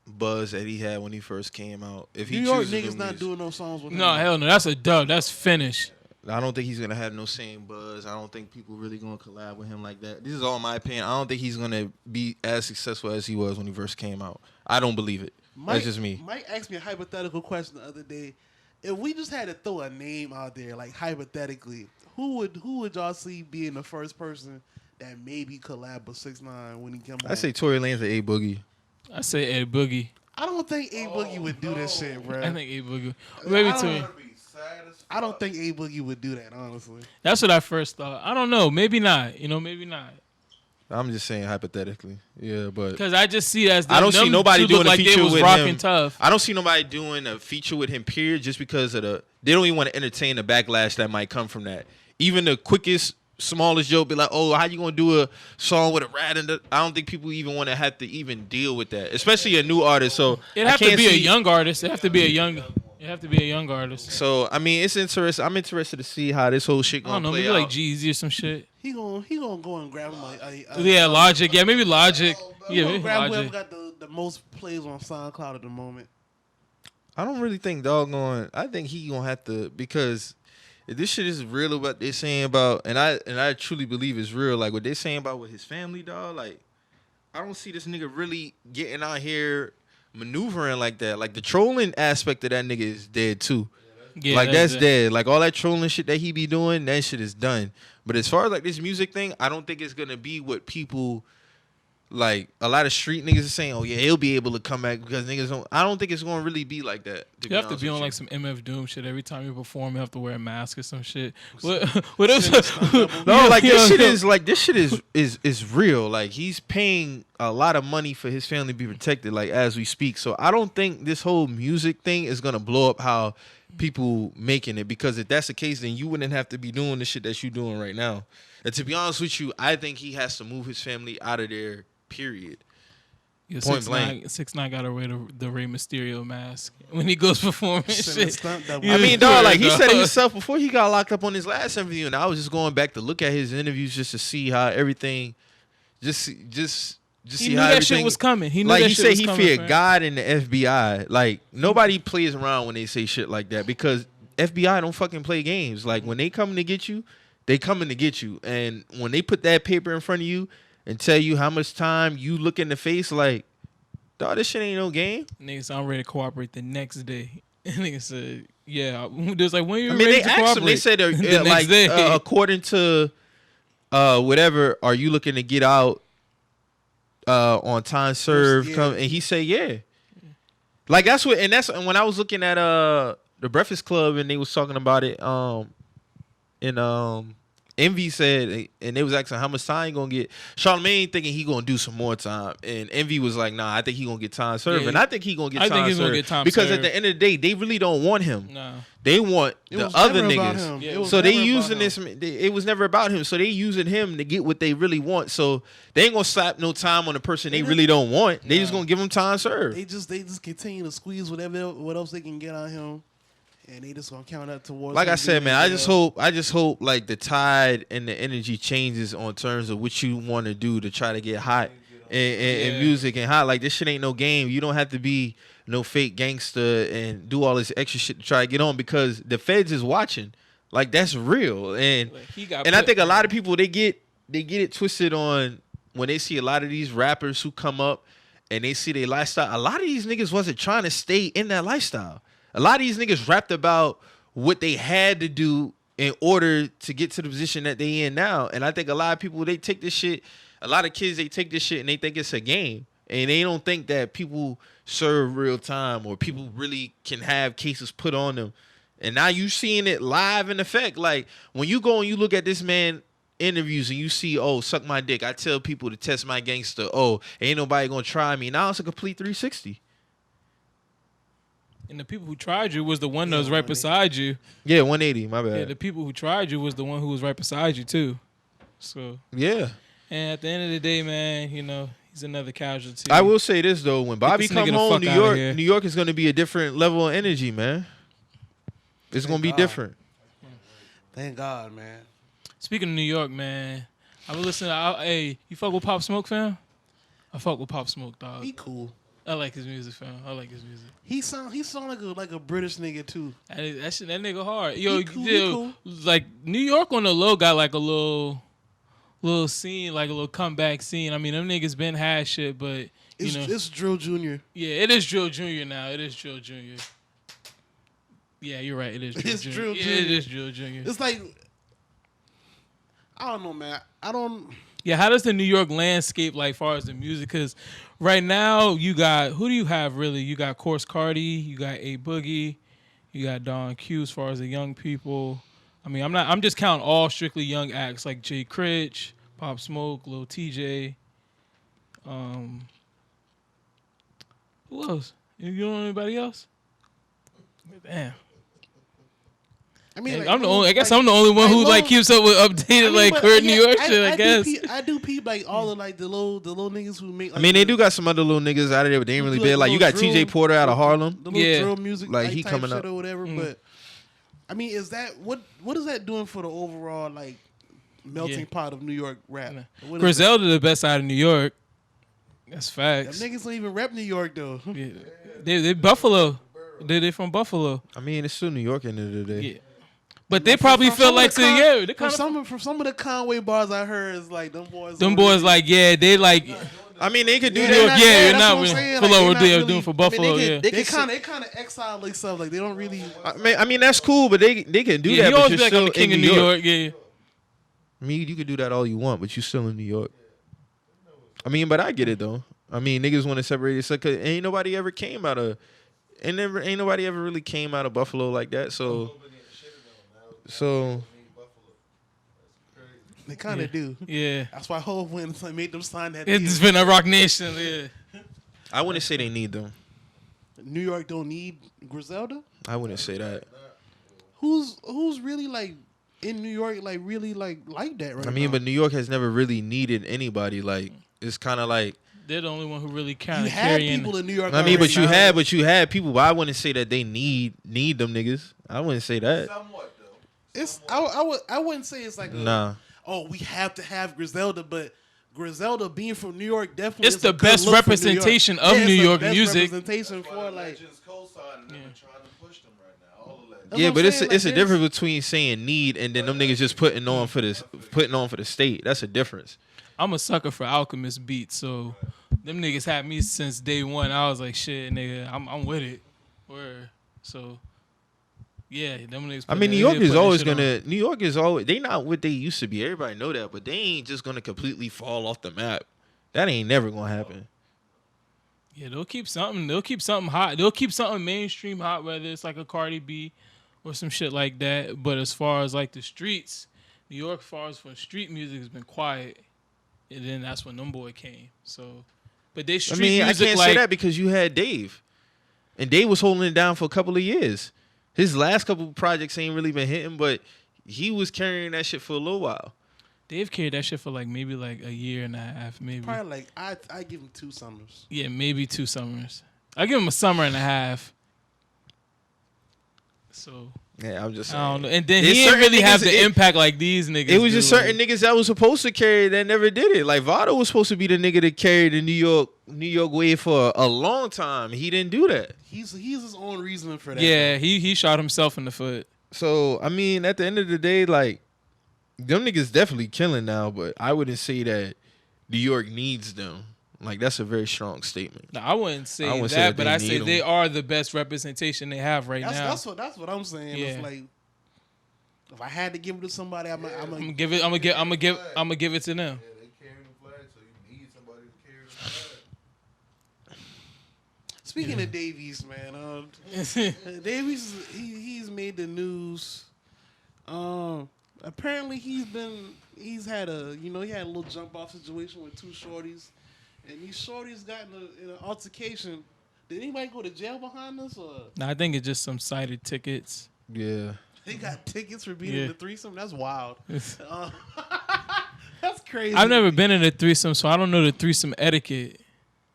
buzz that he had when he first came out. If he New York chooses to niggas not release- doing no songs with him. No, hell no. That's a dub. That's finished. I don't think he's gonna have no same buzz. I don't think people really gonna collab with him like that. This is all my opinion. I don't think he's gonna be as successful as he was when he first came out. I don't believe it. That's just me. Mike asked me a hypothetical question the other day. If we just had to throw a name out there, like hypothetically, who would y'all see being the first person that maybe collab with 6ix9ine when he come home? I say Tory Lanez or A Boogie. I say Ed Boogie. I don't think A Boogie would do this shit, bro. I think Ed Boogie. Maybe I to me. don't- I don't think A Boogie would do that, honestly. That's what I first thought. I don't know. Maybe not. You know, maybe not. I'm just saying hypothetically. Yeah, but Because I just see as I don't see nobody doing a like feature they was with rocking him. tough. I don't see nobody doing a feature with him. Period. Just because of they don't even want to entertain the backlash that might come from that. Even the quickest, smallest joke be like, "Oh, how you gonna do a song with a rat?" And I don't think people even want to have to even deal with that, especially a new artist. So It have to be a young artist. It have to be a young. It have to be a young artist. So I mean, it's interesting. I'm interested to see how this whole shit I gonna don't know, play maybe out. like Jeezy or some shit. He gonna go and grab him Yeah, Logic. Yeah, maybe Logic. He Yeah, gonna maybe grab whoever Logic. got the most plays on SoundCloud at the moment. I don't really think doggone. I think he gonna have to, because if this shit is real about what they're saying about, and I truly believe it's real. Like what they're saying about with his family, dog. Like I don't see this nigga really getting out here maneuvering like that. Like the trolling aspect of that nigga is dead too. Yeah, like that's dead. Like all that trolling shit that he be doing, that shit is done. But as far as like this music thing, I don't think it's gonna be what people like. A lot of street niggas are saying, "Oh yeah, he'll be able to come back," because niggas don't. I don't think it's gonna really be like that. You have to be on like some MF Doom shit every time you perform. You have to wear a mask or some shit. What else? No, like this shit is like this shit is real. Like he's paying a lot of money for his family to be protected. Like as we speak, so I don't think this whole music thing is gonna blow up how people making it, because if that's the case, then you wouldn't have to be doing the shit that you doing right now. And to be honest with you, I think he has to move his family out of there. Period. Yeah, Point 6ix9ine got to wear the Rey Mysterio mask when he goes performing shit. I mean, dog, like he said it himself before he got locked up on his last interview, and I was just going back to look at his interviews just to see how everything, just see He knew how that everything, shit was coming. He knew like that he shit said, was he coming, feared fam. God and the FBI. Like nobody plays around when they say shit like that, because FBI don't fucking play games. Like when they coming to get you, they coming to get you, and when they put that paper in front of you and tell you how much time you look in the face, like, dog, this shit ain't no game. Nigga said, I'm ready to cooperate the next day. Nigga said, yeah. There's like, when you I mean, ready they to asked cooperate? him. They said, the next like, day. according to whatever, are you looking to get out on time served? Yeah. And he said, yeah. Like that's and when I was looking at the Breakfast Club and they was talking about it, and Envy said, and they was asking how much time he gonna get. Charlamagne thinking he gonna do some more time, and Envy was like, "Nah, I think he gonna get time served," Yeah, and I think he gonna get I time think he's served gonna get time because served. at the end of the day, they really don't want him. Nah. They want It the was other never about niggas. him. Yeah. It was So they never about using him. this. It was never about him. So they using him to get what they really want. So they ain't gonna slap no time on the person they really don't want. They just gonna give him time served. They just continue to squeeze what else they can get on him, and they just gonna count that towards. Like him I said, being man, I in just jail. hope like the tide and the energy changes on terms of what you want to do to try to get hot in music and hot. Like this shit ain't no game. You don't have to be no fake gangster and do all this extra shit to try to get on, because the feds is watching. Like that's real. And Like, he got and I put- think a lot of people they get it twisted on when they see a lot of these rappers who come up and they see their lifestyle. A lot of these niggas wasn't trying to stay in that lifestyle. A lot of these niggas rapped about what they had to do in order to get to the position that they in now. And I think a lot of people, they take this shit, a lot of kids, they take this shit and they think it's a game. And they don't think that people serve real time or people really can have cases put on them. And now you seeing it live in effect. Like when you go and you look at this man interviews and you see, oh, suck my dick, I tell people to test my gangster, oh, ain't nobody gonna try me. Now it's a complete 360. And the people who tried you was the one that was right beside you. Yeah, 180, my bad. Yeah, the people who tried you was the one who was right beside you too. So, Yeah. and at the end of the day, man, you know, he's another casualty. I will say this though, when Bobby this nigga come the home, fuck outta here. New York is gonna be a different level of energy, man. It's gonna be God. different. Thank God, man. Speaking of New York, man, I was listening. Hey, you fuck with Pop Smoke, fam? I fuck with Pop Smoke, dog. He cool. I like his music, fam. I like his music. He sound like a British nigga too. That nigga hard. Yo, He cool, yo, he cool. like New York on the low got like a little scene, like a little comeback scene. I mean, them niggas been had shit, but you know, It's Drill Jr. yeah, it is Drill Jr. now. It is Drill Jr. Yeah, you're right. It is Drill It's Jr. Drill Yeah, Jr. it is Drill Jr. It's like I don't know, man. I don't. Yeah, how does the New York landscape like far as the music? Because right now you got, who do you have really? You got Course Cardi, you got A Boogie, you got Don Q as far as the young people. I mean, I'm just counting all strictly young acts like Jay Critch, Pop Smoke, Lil TJ. Who else? You know anybody else? Damn. I mean, like, I'm the only. I guess I'm the only one who like keeps up with updated current New York shit. I guess I do peep like all of like the little niggas who make. Like, I mean, they do got some other little niggas out of there, but they ain't really big. Like you got TJ Porter out of Harlem. The little drill music, like he type coming shit up or whatever. But I mean, is that what is that doing for the overall like melting pot of New York rap? Griselda the best out of New York. That's facts. Them niggas don't even rep New York though. Yeah. They Buffalo. They from Buffalo. I mean, it's still New York at the end of the day. Yeah. But they probably feel like from some of the Conway bars I heard is like them boys. They like. I mean, they could do that. You're not doing for Buffalo. They kind of exile like stuff. Like they don't really. I mean that's cool, but they can do that. You always be like I'm the king of New York. Yeah. I mean, you could do that all you want, but you still in New York. I mean, but I get it though. I mean, niggas want to separate it, cause ain't nobody ever came out of, ain't nobody ever really came out of Buffalo like that. So they kind of do. Yeah. That's why Hov went and made them sign that. It's been a Rock Nation. Yeah. I wouldn't say they need them. New York don't need Griselda. I wouldn't say that. Who's really like in New York like really like that right now? I mean, but New York has never really needed anybody. Like it's kind of like they're the only one who really kind you of had carrying. people in New York. I mean, but you had people. But I wouldn't say that they need them niggas. I wouldn't say that. Somewhat though. It's I wouldn't say it's like oh, we have to have Griselda, but Griselda being from New York definitely it's the best representation of New York music. Representation for like yeah, but it's a difference between saying need and then them niggas just putting on for the state. That's a difference. I'm a sucker for Alchemist beats, so them niggas had me since day one. I was like, shit, nigga, I'm with it. So yeah, them niggas. I mean, New York is always they not what they used to be. Everybody know that, but they ain't just gonna completely fall off the map. That ain't never gonna happen. Yeah, they'll keep something hot. They'll keep something mainstream hot, whether it's like a Cardi B or some shit like that. But as far as like the streets, New York, as far as for street music, has been quiet. And then that's when them boy came. So, but they street music. I can't say that because you had Dave, and Dave was holding it down for a couple of years. His last couple of projects ain't really been hitting, but he was carrying that shit for a little while. Dave carried that shit for maybe a year and a half, maybe. Probably I give him 2 summers. Yeah, maybe 2 summers. I give him a summer and a half. So. Yeah, I'm just saying. I don't know. And then he didn't really have the impact like these niggas. It was just certain niggas that was supposed to carry that never did it. Like Vado was supposed to be the nigga that carried the New York wave for a long time. He didn't do that. He's his own reasoning for that. Yeah, he shot himself in the foot. So I mean, at the end of the day, like them niggas definitely killing now, but I wouldn't say that New York needs them. Like that's a very strong statement. No, I wouldn't say that, but I say they are the best representation they have right now. That's what I'm saying. Yeah. It's like if I had to give it to somebody, I'm gonna give it to them. Yeah, they carry the flag, so you need somebody to carry the flag. Speaking of Davies, man, Davies he's made the news. Apparently he's had a little jump off situation with 2 shorties. And these shorties got in an altercation. Did anybody go to jail behind this? Or? No, I think it's just some cited tickets. Yeah. They got tickets for being in the threesome? That's wild. That's crazy. I've never been in a threesome, so I don't know the threesome etiquette.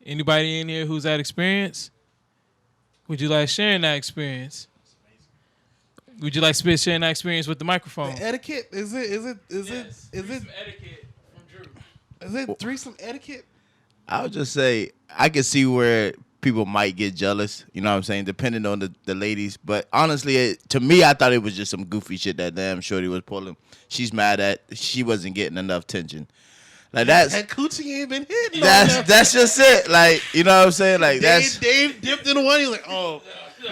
Anybody in here who's had experience? Would you like sharing that experience? Would you like sharing that experience with the microphone? The etiquette? Is it threesome etiquette from Drew. Is it threesome etiquette? I would just say I could see where people might get jealous, you know what I'm saying, depending on the ladies. But honestly, to me, I thought it was just some goofy shit that damn shorty was pulling. She's mad that she wasn't getting enough attention. Like that coochie ain't been hitting. That's just it. Like, you know what I'm saying? Like Dave dipped in one. He's like, oh,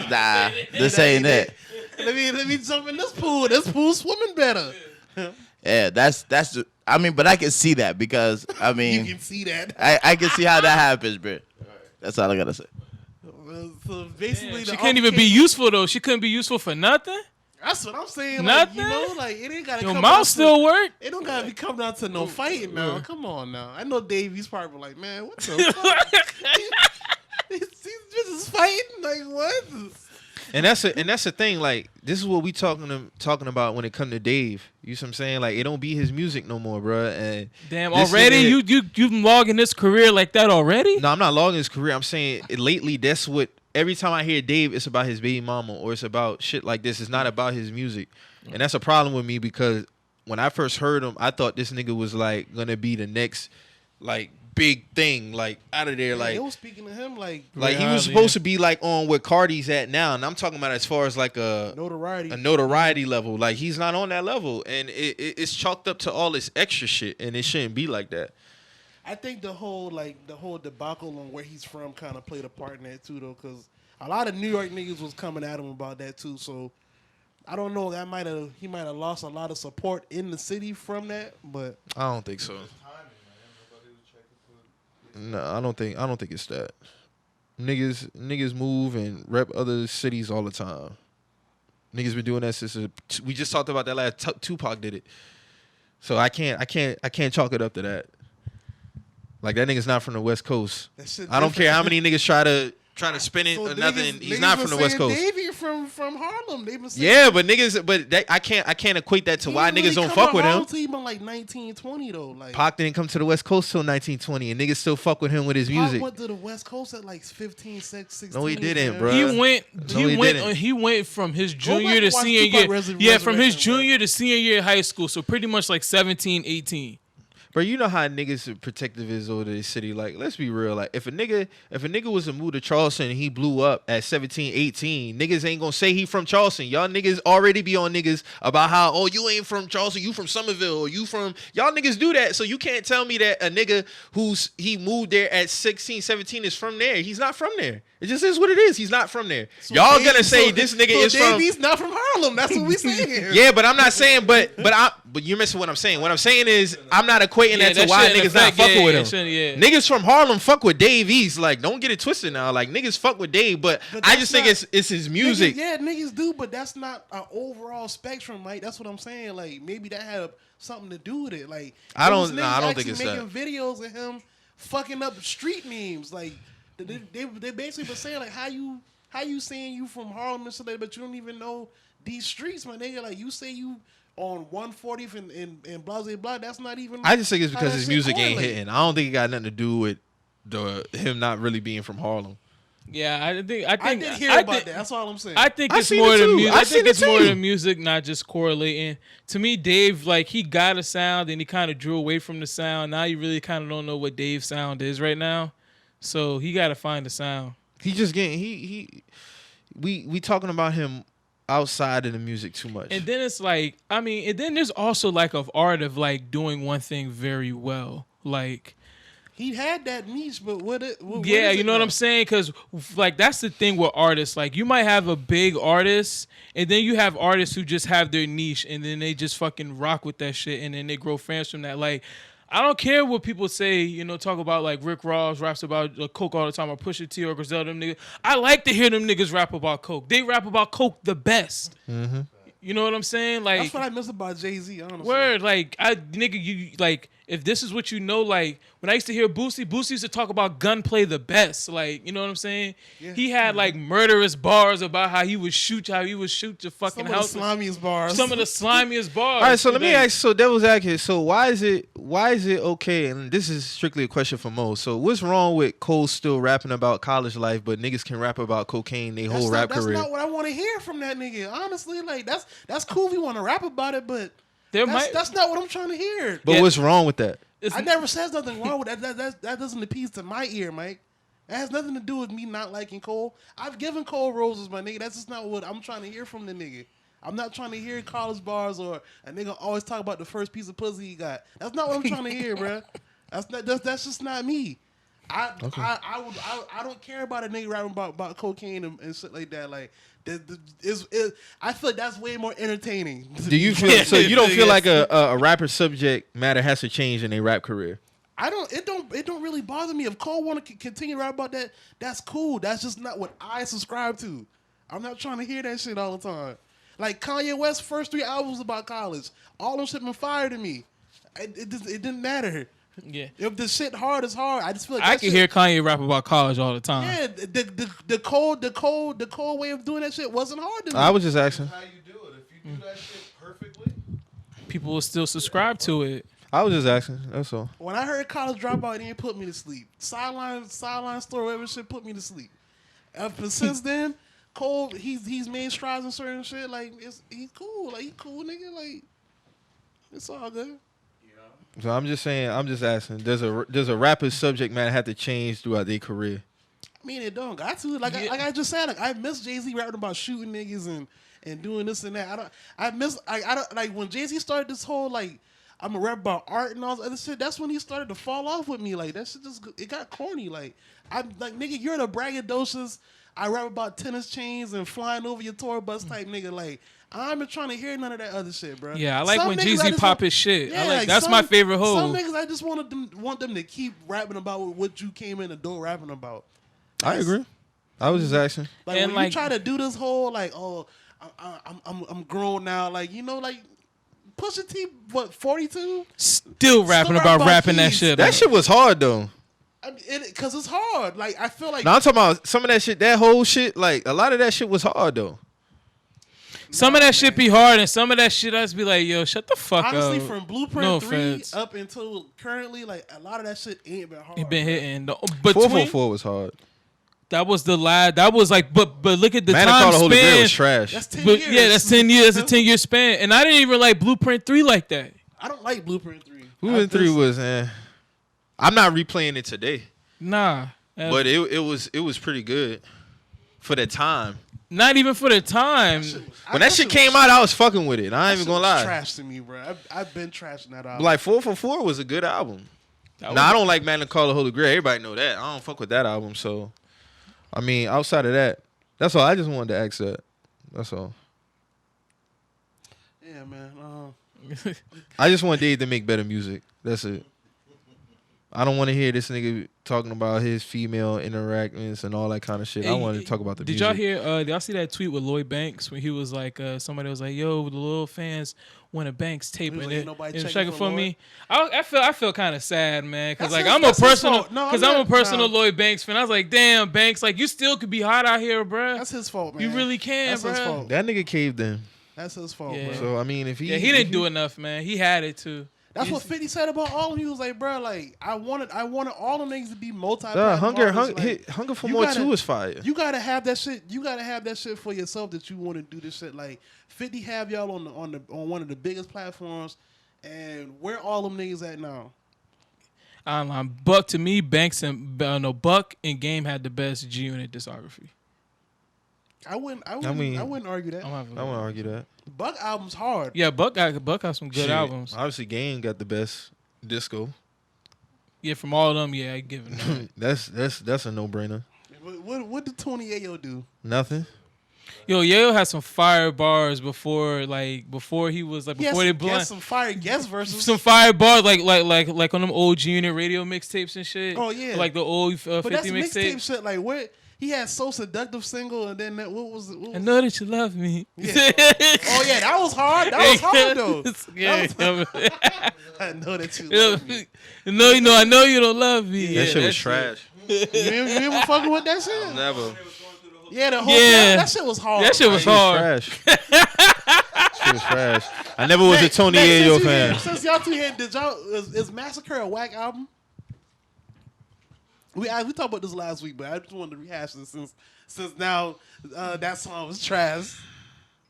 nah, this ain't it. Let me jump in this pool. This pool's swimming better. Yeah, that's I mean, but I can see that because I mean, you can see that. I can see how that happens, bro. That's all I gotta say. So basically, she couldn't even be useful though. She couldn't be useful for nothing. That's what I'm saying. Nothing? Like, you know, like it ain't gotta Your come mouth down still work. It don't gotta be come down to no fighting now. Come on now. I know Davey's probably like, man, what the fuck? These bitches fighting? Like what? And that's the thing. Like this is what we talking about when it come to Dave. You see what I'm saying? Like it don't be his music no more, bro. And Damn, this already nigga- you logging this career like that already? No, I'm not logging his career. I'm saying lately that's what every time I hear Dave, it's about his baby mama or it's about shit like this. It's not about his music. And that's a problem with me because when I first heard him, I thought this nigga was like gonna be the next like big thing, like out of there. Like they was speaking to him like he was supposed to be like on where Cardi's at now. And I'm talking about as far as like a notoriety level. Like he's not on that level. And it's chalked up to all this extra shit. And it shouldn't be like that. I think the whole debacle on where he's from kind of played a part in that too, though, because a lot of New York niggas was coming at him about that too. So I don't know. He might have lost a lot of support in the city from that, but I don't think so. No, I don't think it's that. Niggas move and rep other cities all the time. Niggas been doing that since we just talked about that last. Tupac did it, so I can't chalk it up to that. Like that nigga's not from the West Coast. I don't care how many niggas try to spin it or nothing. He's not from the West Coast. Davey from Harlem. They been saying, yeah, but I can't equate that to why niggas don't fuck with him. He been like 1920 though. Like Pac didn't come to the West Coast till 1920, and niggas still fuck with him with his music. Pac went to the West Coast at like 15, 16. No, he didn't, bro. He went from his junior to senior year. From his junior to senior year of high school. So pretty much like 17, 18. Bro, you know how niggas protective is over the city. Like, let's be real. Like, if a nigga was to move to Charleston and he blew up at 17, 18, niggas ain't gonna say he from Charleston. Y'all niggas already be on niggas about how, oh, you ain't from Charleston, you from Somerville, or you from... Y'all niggas do that, so you can't tell me that a nigga he moved there at 16, 17 is from there. He's not from there. It just is what it is. He's not from there. So y'all gonna say this nigga is from... He's not from Harlem. That's what we saying. Yeah, but I'm not saying... But you're missing what I'm saying. What I'm saying is I'm not equating that to why niggas not fucking with him. Niggas from Harlem fuck with Dave East. Like, don't get it twisted now. Like, niggas fuck with Dave, but I just think it's his music. Niggas do, but that's not an overall spectrum, Mike. That's what I'm saying. Like, maybe that had something to do with it. Like, I don't think it's making that. Videos of him fucking up street memes. Like, they basically been saying like, how you saying you from Harlem and stuff, but you don't even know these streets, my nigga. Like, you say you on 140th and blah blah blah. That's not even. I just think it's because his music ain't hitting. I don't think it got nothing to do with him not really being from Harlem. Yeah, I did hear about that. That's all I'm saying. I think it's more the music. I think it's more the music, not just correlating. To me, Dave, like, he got a sound and he kind of drew away from the sound. Now you really kind of don't know what Dave's sound is right now. So he got to find a sound. He just getting we talking about him outside of the music too much. And then it's like, I mean, and then there's also like of art of like doing one thing very well. Like, he had that niche, but what you know what I'm saying? Because like that's the thing with artists. Like, you might have a big artist, and then you have artists who just have their niche, and then they just fucking rock with that shit, and then they grow fans from that. Like, I don't care what people say, you know, talk about like Rick Ross raps about coke all the time, or Pusha T or Griselda, them niggas. I like to hear them niggas rap about coke. They rap about coke the best. Mm-hmm. You know what I'm saying? Like, that's what I miss about Jay-Z, honestly. Word, like, you like, if this is what you know, like, when I used to hear Boosie used to talk about gunplay the best. Like, you know what I'm saying? Yeah. He had like murderous bars about how he would shoot your fucking house. Some of the slimiest bars. All right, so let me ask. So devil's advocate. So why is it okay? And this is strictly a question for Mo. So what's wrong with Cole still rapping about college life, but niggas can rap about cocaine their whole rap career? That's not what I want to hear from that nigga. Honestly, like that's cool if you want to rap about it, but that's not what I'm trying to hear. But what's wrong with that? I never said nothing wrong with that. That doesn't appease to my ear, Mike. That has nothing to do with me not liking Cole. I've given Cole roses, my nigga. That's just not what I'm trying to hear from the nigga. I'm not trying to hear college bars or a nigga always talk about the first piece of pussy he got. That's not what I'm trying to hear, bro. That's just not me. I don't care about a nigga rapping about cocaine and shit like that. Like, I feel like that's way more entertaining. Do you feel so? You don't feel like a rapper's subject matter has to change in a rap career? It don't really bother me. If Cole want to continue to rap about that, that's cool. That's just not what I subscribe to. I'm not trying to hear that shit all the time. Like Kanye West's first 3 albums was about college. All them shit been fire to me. It didn't matter. Yeah. If the shit hard is hard, I just feel like I that can shit, hear Kanye rap about college all the time. Yeah, the cold way of doing that shit wasn't hard to me. I was just asking. How you do it? If you do that shit perfectly, People will still subscribe to it. I was just asking. That's all. When I heard College Dropout, it didn't put me to sleep. Sideline story, whatever shit put me to sleep. But since then, Cole, he's made strides in certain shit. Like he's cool. Like he cool nigga. Like it's all good. So I'm just saying. I'm just asking. Does a rapper's subject matter have to change throughout their career? I mean, it don't got to. Like I just said, like I miss Jay-Z rapping about shooting niggas and doing this and that. I don't like when Jay-Z started this whole like I'm a rap about art and all this other shit. That's when he started to fall off with me. Like that shit it got corny. Like I'm like nigga, you're the braggadocious. I rap about tennis chains and flying over your tour bus type nigga. Like I'm not trying to hear none of that other shit, bro. Yeah, I like Some when niggas Jay-Z I just pop want- his shit. Yeah, I like like that's some- my favorite hole. Some niggas I just want them to keep rapping about what you came in the door rapping about. I agree. I was just asking. Like And when like- you try to do this whole like, oh, I'm grown now. Like you know, like Pusha T, what 42? Still rapping rap about about rapping that keys. shit. That up. shit was hard though. Because it's hard. Like I feel like Now I'm talking about some of that shit. That whole shit, like a lot of that shit was hard though. Some of that shit be hard, and some of that shit I just be like, yo, shut the fuck honestly up. from Blueprint No 3 offense. up until currently, like a lot of that shit ain't been hard. It been hitting. Four Between four four was hard. that was the last. That was like, but look at the Man, I time call the Holy Grail span. was trash. That's 10 But years. yeah, that's 10 years. That's a 10-year span, and I didn't even like Blueprint 3 like that. I don't like Blueprint 3. Blueprint 3 was. I'm not replaying it today, Nah, but it was pretty good for the time. not even for the time. When that shit came out, I was fucking with it. I ain't even gonna lie. Trash to me, bro. I've been trashing that album. But like 444 was a good album. That Now I was- don't like Man to Call the Holy Grail. Everybody know that. I don't fuck with that album. So, I mean, outside of that, that's all. I just wanted to ask that. That's all. Yeah, man. I just want Dave to make better music. That's it. I don't want to hear this nigga talking about his female interactions and all that kind of shit. I want to talk about the Did music. y'all hear? Did y'all see that tweet with Lloyd Banks when he was like, somebody was like, "Yo, the little fans want a Banks tape He was and like, it "Ain't nobody and checking checking for for me." I feel kind of sad, man, because That's like his- that's his fault. No, because I'm I'm a not- personal no. Lloyd Banks fan. I was like, damn, Banks, like you still could be hot out here, bruh. That's his fault, man. You really can, That's his bruh. fault. That nigga caved in. That's his fault, Yeah. bro. So I mean, if he Yeah, he didn't do enough, man. He had it too. That's what 50 said about all of them. He was like, bro, like I wanted all them niggas to be multi. Hunger for you More gotta- 2 is fire. You gotta have that shit. You gotta have that shit for yourself that you want to do this shit. Like 50 have y'all on one of the biggest platforms, and where all them niggas at now? Buck to me, Banks and Buck and Game had the best G Unit discography. I wouldn't argue that. I'm having I won't argue that. Buck album's hard. Yeah, Buck got some good Shit. albums. Obviously, Game got the best disco. Yeah, from all of them, yeah, I give it. That's a no brainer. What did Tony Ayo do? Nothing. Yo, Yayo had some fire bars before he was like before they blind. some fire guest verses. Some fire bars like on them old G Unit radio mixtapes and shit. Oh, yeah. like the old but 50 that's mixtape mixtapes. shit. Like where he had So Seductive single, and then that, what was it? I know that you love me. Yeah. Oh yeah, that was hard. That was hard though. Yeah, I know that you love me. no, I know you don't love me. That Yeah, shit was trash. You ever fucking with that shit? Never. Yeah, the whole Yeah. that shit was hard. That shit was hard. Trash. Shit was trash. I never was a Tony Ayo fan. Since y'all two here, is Massacre a whack album? We talked about this last week, but I just wanted to rehash this since now that song was trash.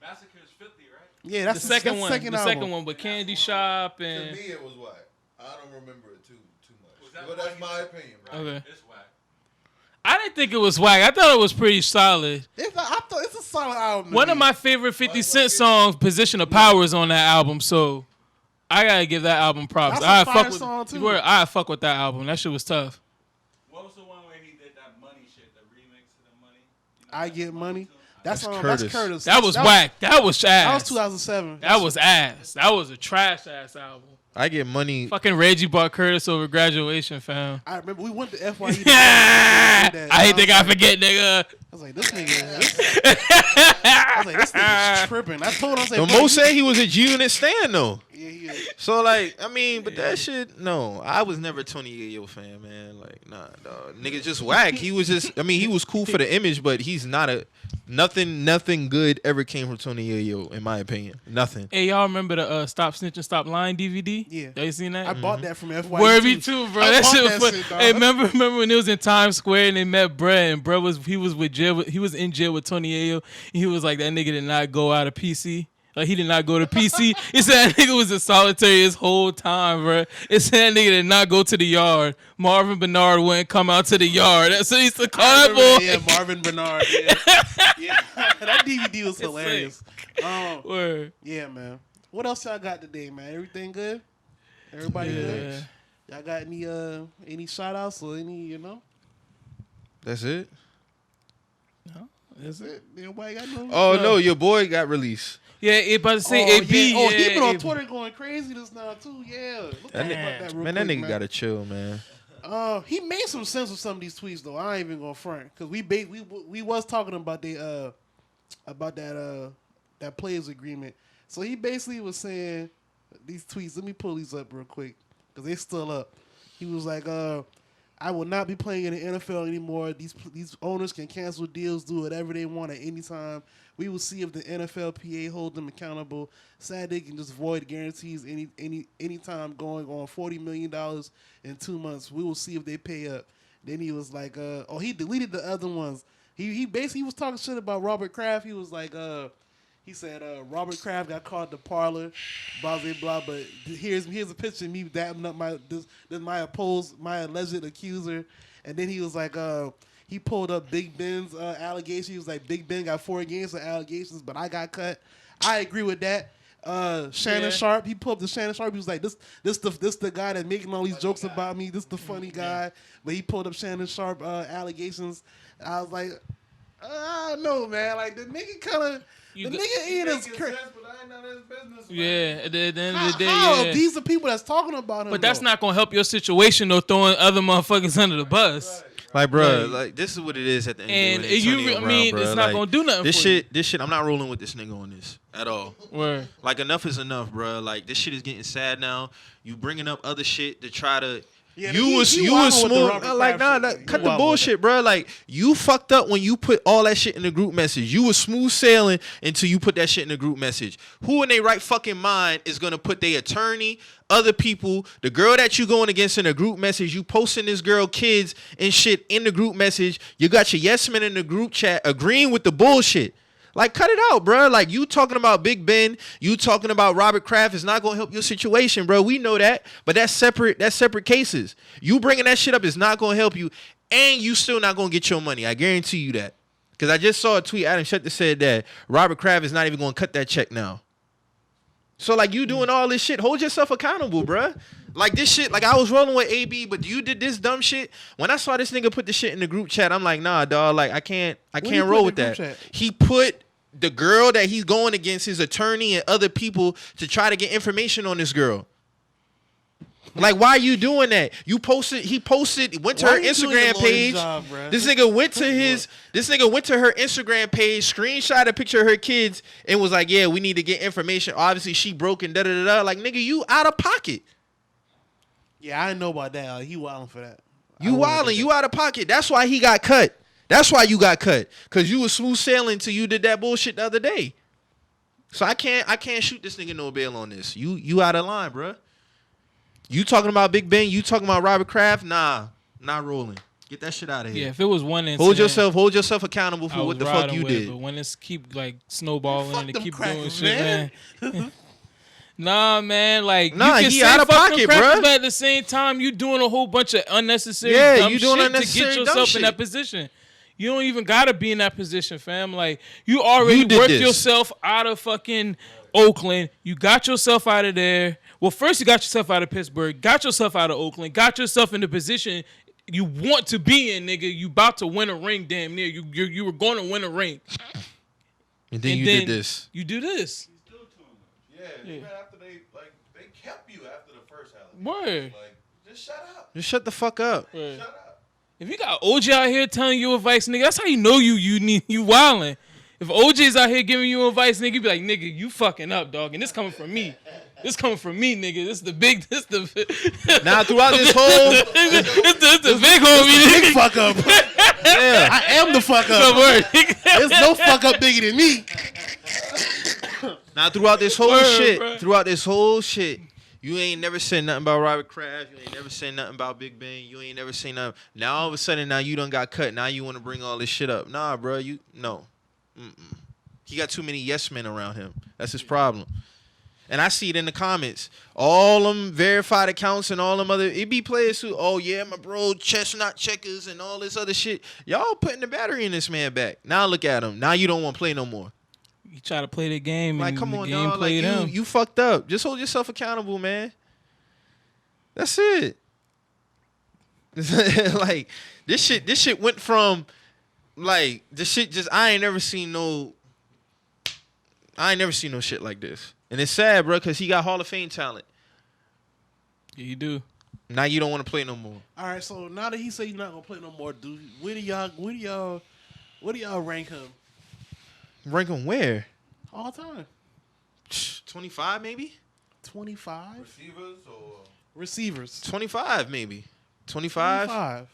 Massacre is 50, right? Yeah, that's The second one, Second the album. second one with Candy Shop to and me it was whack. I don't remember it too much. that But the that's one my opinion, bro. okay. It's whack. I didn't think it was whack. I thought it was pretty solid. I thought it's a solid album. to One me. of my favorite 50 Cent songs, "Position of Power," is on that album, so I gotta give that album props. That's a I fire fuck with song, too. I fuck with that album. That shit was tough. What was the one where he did that money shit, the remix to the money? You know, I Get Money. That's Curtis. Curtis. That was whack. That was ass. That was 2007. That was ass. That was a trash ass album. I get money. Fucking Reggie bought Curtis over Graduation, fam. I remember we went to FYE. I ain't think I forget, nigga. I was like, this nigga's tripping. I told him, I was like, But Mo said he was a G-Unit stan though. yeah, he is. So like, I mean, but that shit, no. I was never a Tony Yayo fan, man. Like, nah, dog. Nigga just whack. He was just, I mean, he was cool for the image, but he's not a, nothing good ever came from Tony Yayo, in my opinion. Nothing. Hey, y'all remember the Stop Snitching, Stop Lying DVD? Yeah. Y'all seen that? I bought that from FYE. Word me too, bro. I That bought shit was that fun. shit, dog. Hey, remember when it was in Times Square and they met Bruh and Bruh was in jail with Tony Yayo. And he was like, that nigga did not go out of PC. Like, he did not go to PC. He said that nigga was in solitary his whole time, bro. It said that nigga did not go to the yard. Marvin Bernard wouldn't come out to the yard. That's what he used to call that boy. Yeah, Marvin Bernard. Yeah. Yeah. That DVD was hilarious. Word. Yeah, man. What else y'all got today, man? Everything good? Everybody good? Y'all got any shout outs or any, you know? That's it? That's it. Everybody got no. Oh, no, your boy got released. Yeah, it about to say Oh, AB. yeah. Oh, he yeah, been on AB. Twitter going crazy this now, too. Yeah. Look That about nigga, that real man, that quick, nigga gotta chill, man. He made some sense with some of these tweets, though. I ain't even gonna front. Because we was talking about that players agreement. So he basically was saying, these tweets, let me pull these up real quick. Because they still up. He was like, I will not be playing in the NFL anymore. These owners can cancel deals, do whatever they want at any time. We will see if the NFLPA hold them accountable. Sad they can just void guarantees any time going on $40 million in 2 months. We will see if they pay up. Then he was like, he deleted the other ones. He basically was talking shit about Robert Kraft. He was like, he said Robert Kraft got caught in the parlor, blah blah blah. But here's a picture of me dapping up my alleged accuser, and then he was like, he pulled up Big Ben's allegation. He was like, Big Ben got 4 games for allegations, but I got cut. I agree with that. Shannon Sharp, he pulled up the Shannon Sharp. He was like, this the guy that's making all these jokes about me. This the funny guy. But he pulled up Shannon Sharp allegations. I was like, I don't know, man. Like the nigga kind of. The nigga ain't as crazy. Yeah, at the end of the day, how? yeah. These are people that's talking about him. But that's though. not gonna help your situation though, throwing other motherfuckers under the bus. Like, bro, like this is what it is at the end of the day. And Antonio Brown, bro. it's not Like, gonna do nothing. This for you. shit, I'm not rolling with this nigga on this at all. Word. Like, enough is enough, bro. Like, this shit is getting sad now. You bringing up other shit to try to. Yeah, you he was wildin' with the smooth. Robert Like, Kraft nah, shit. He cut the wildin' with bullshit, bro. Like, you fucked up when you put all that shit in the group message. You was smooth sailing until you put that shit in the group message. Who in their right fucking mind is gonna put their attorney, other people, the girl that you going against in a group message, you posting this girl kids and shit in the group message. You got your yes men in the group chat agreeing with the bullshit. Like, cut it out, bro. Like, you talking about Big Ben, you talking about Robert Kraft is not gonna help your situation, bro. We know that, but that's separate cases. You bringing that shit up is not gonna help you, and you still not gonna get your money. I guarantee you that. Because I just saw a tweet, Adam Schefter said that Robert Kraft is not even gonna cut that check now. So, like, you doing all this shit, hold yourself accountable, bruh. Like, this shit, like, I was rolling with AB, but you did this dumb shit. When I saw this nigga put the shit in the group chat, I'm like, nah, dog, like, I can't roll with that. He put the girl that he's going against, his attorney and other people, to try to get information on this girl. Like, why are you doing that? He went to her Instagram page. This nigga went to her Instagram page, screenshot a picture of her kids, and was like, yeah, we need to get information. Obviously, she broke and da-da-da-da. Like, nigga, you out of pocket. Yeah, I didn't know about that. He wilding for that. You wilding. You out of pocket. That's why he got cut. That's why you got cut. Because you was smooth sailing till you did that bullshit the other day. So I can't shoot this nigga no bail on this. You out of line, bruh. You talking about Big Ben? You talking about Robert Kraft? Nah, not rolling. Get that shit out of here. Yeah, if it was one incident, hold yourself accountable for what the fuck you did. But when it's keep like snowballing and them keep crackers, doing shit, man. Nah, man, like Nah, you can he say out of fuck pocket, them crackers, bruh. but at the same time, you doing a whole bunch of unnecessary dumb you doing shit unnecessary to dumb get yourself shit. in that position. You don't even gotta be in that position, fam. Like you already did worked this. yourself out of fucking Oakland. You got yourself out of there. Well, first you got yourself out of Pittsburgh, got yourself out of Oakland, got yourself in the position you want to be in, nigga. You about to win a ring, damn near. You were going to win a ring. And then you did this. You do this. Yeah, even after they kept you after the first allegation. Word. Like, just shut up. Just shut the fuck up. Word. Shut up. If you got OJ out here telling you advice, nigga, that's how you know you wildin'. If OJ's out here giving you advice, nigga, you be like, nigga, you fucking up, dog. And this coming from me. This coming from me, nigga. This the Now throughout this whole this the big homie. Big fuck up. yeah, I am the fuck No up. word. There's no fuck up bigger than me. now throughout this whole Word, shit, you ain't never said nothing about Robert Kraft. You ain't never said nothing about Big Ben. You ain't never said nothing. Now all of a sudden, now you done got cut. Now you want to bring all this shit up. Nah, bro, no. He got too many yes men around him. That's his problem. And I see it in the comments. All them verified accounts and all them other it be players who, oh yeah, my bro, chestnut checkers and all this other shit. Y'all putting the battery in this man back. Now look at him. Now you don't want to play no more. You try to play the game, Like, and come the on, game dog. Like, played him. you fucked up. Just hold yourself accountable, man. That's it. Like, this shit went from, like, this shit just, I ain't never seen no shit like this. And it's sad, bro, because he got Hall of Fame talent. Yeah, you do. Now you don't want to play no more. All right, so now that he say he's not gonna play no more, dude, where do y'all rank him Rank him where? all time? 25 maybe? 25 Receivers or receivers. 25 maybe. 25? 25.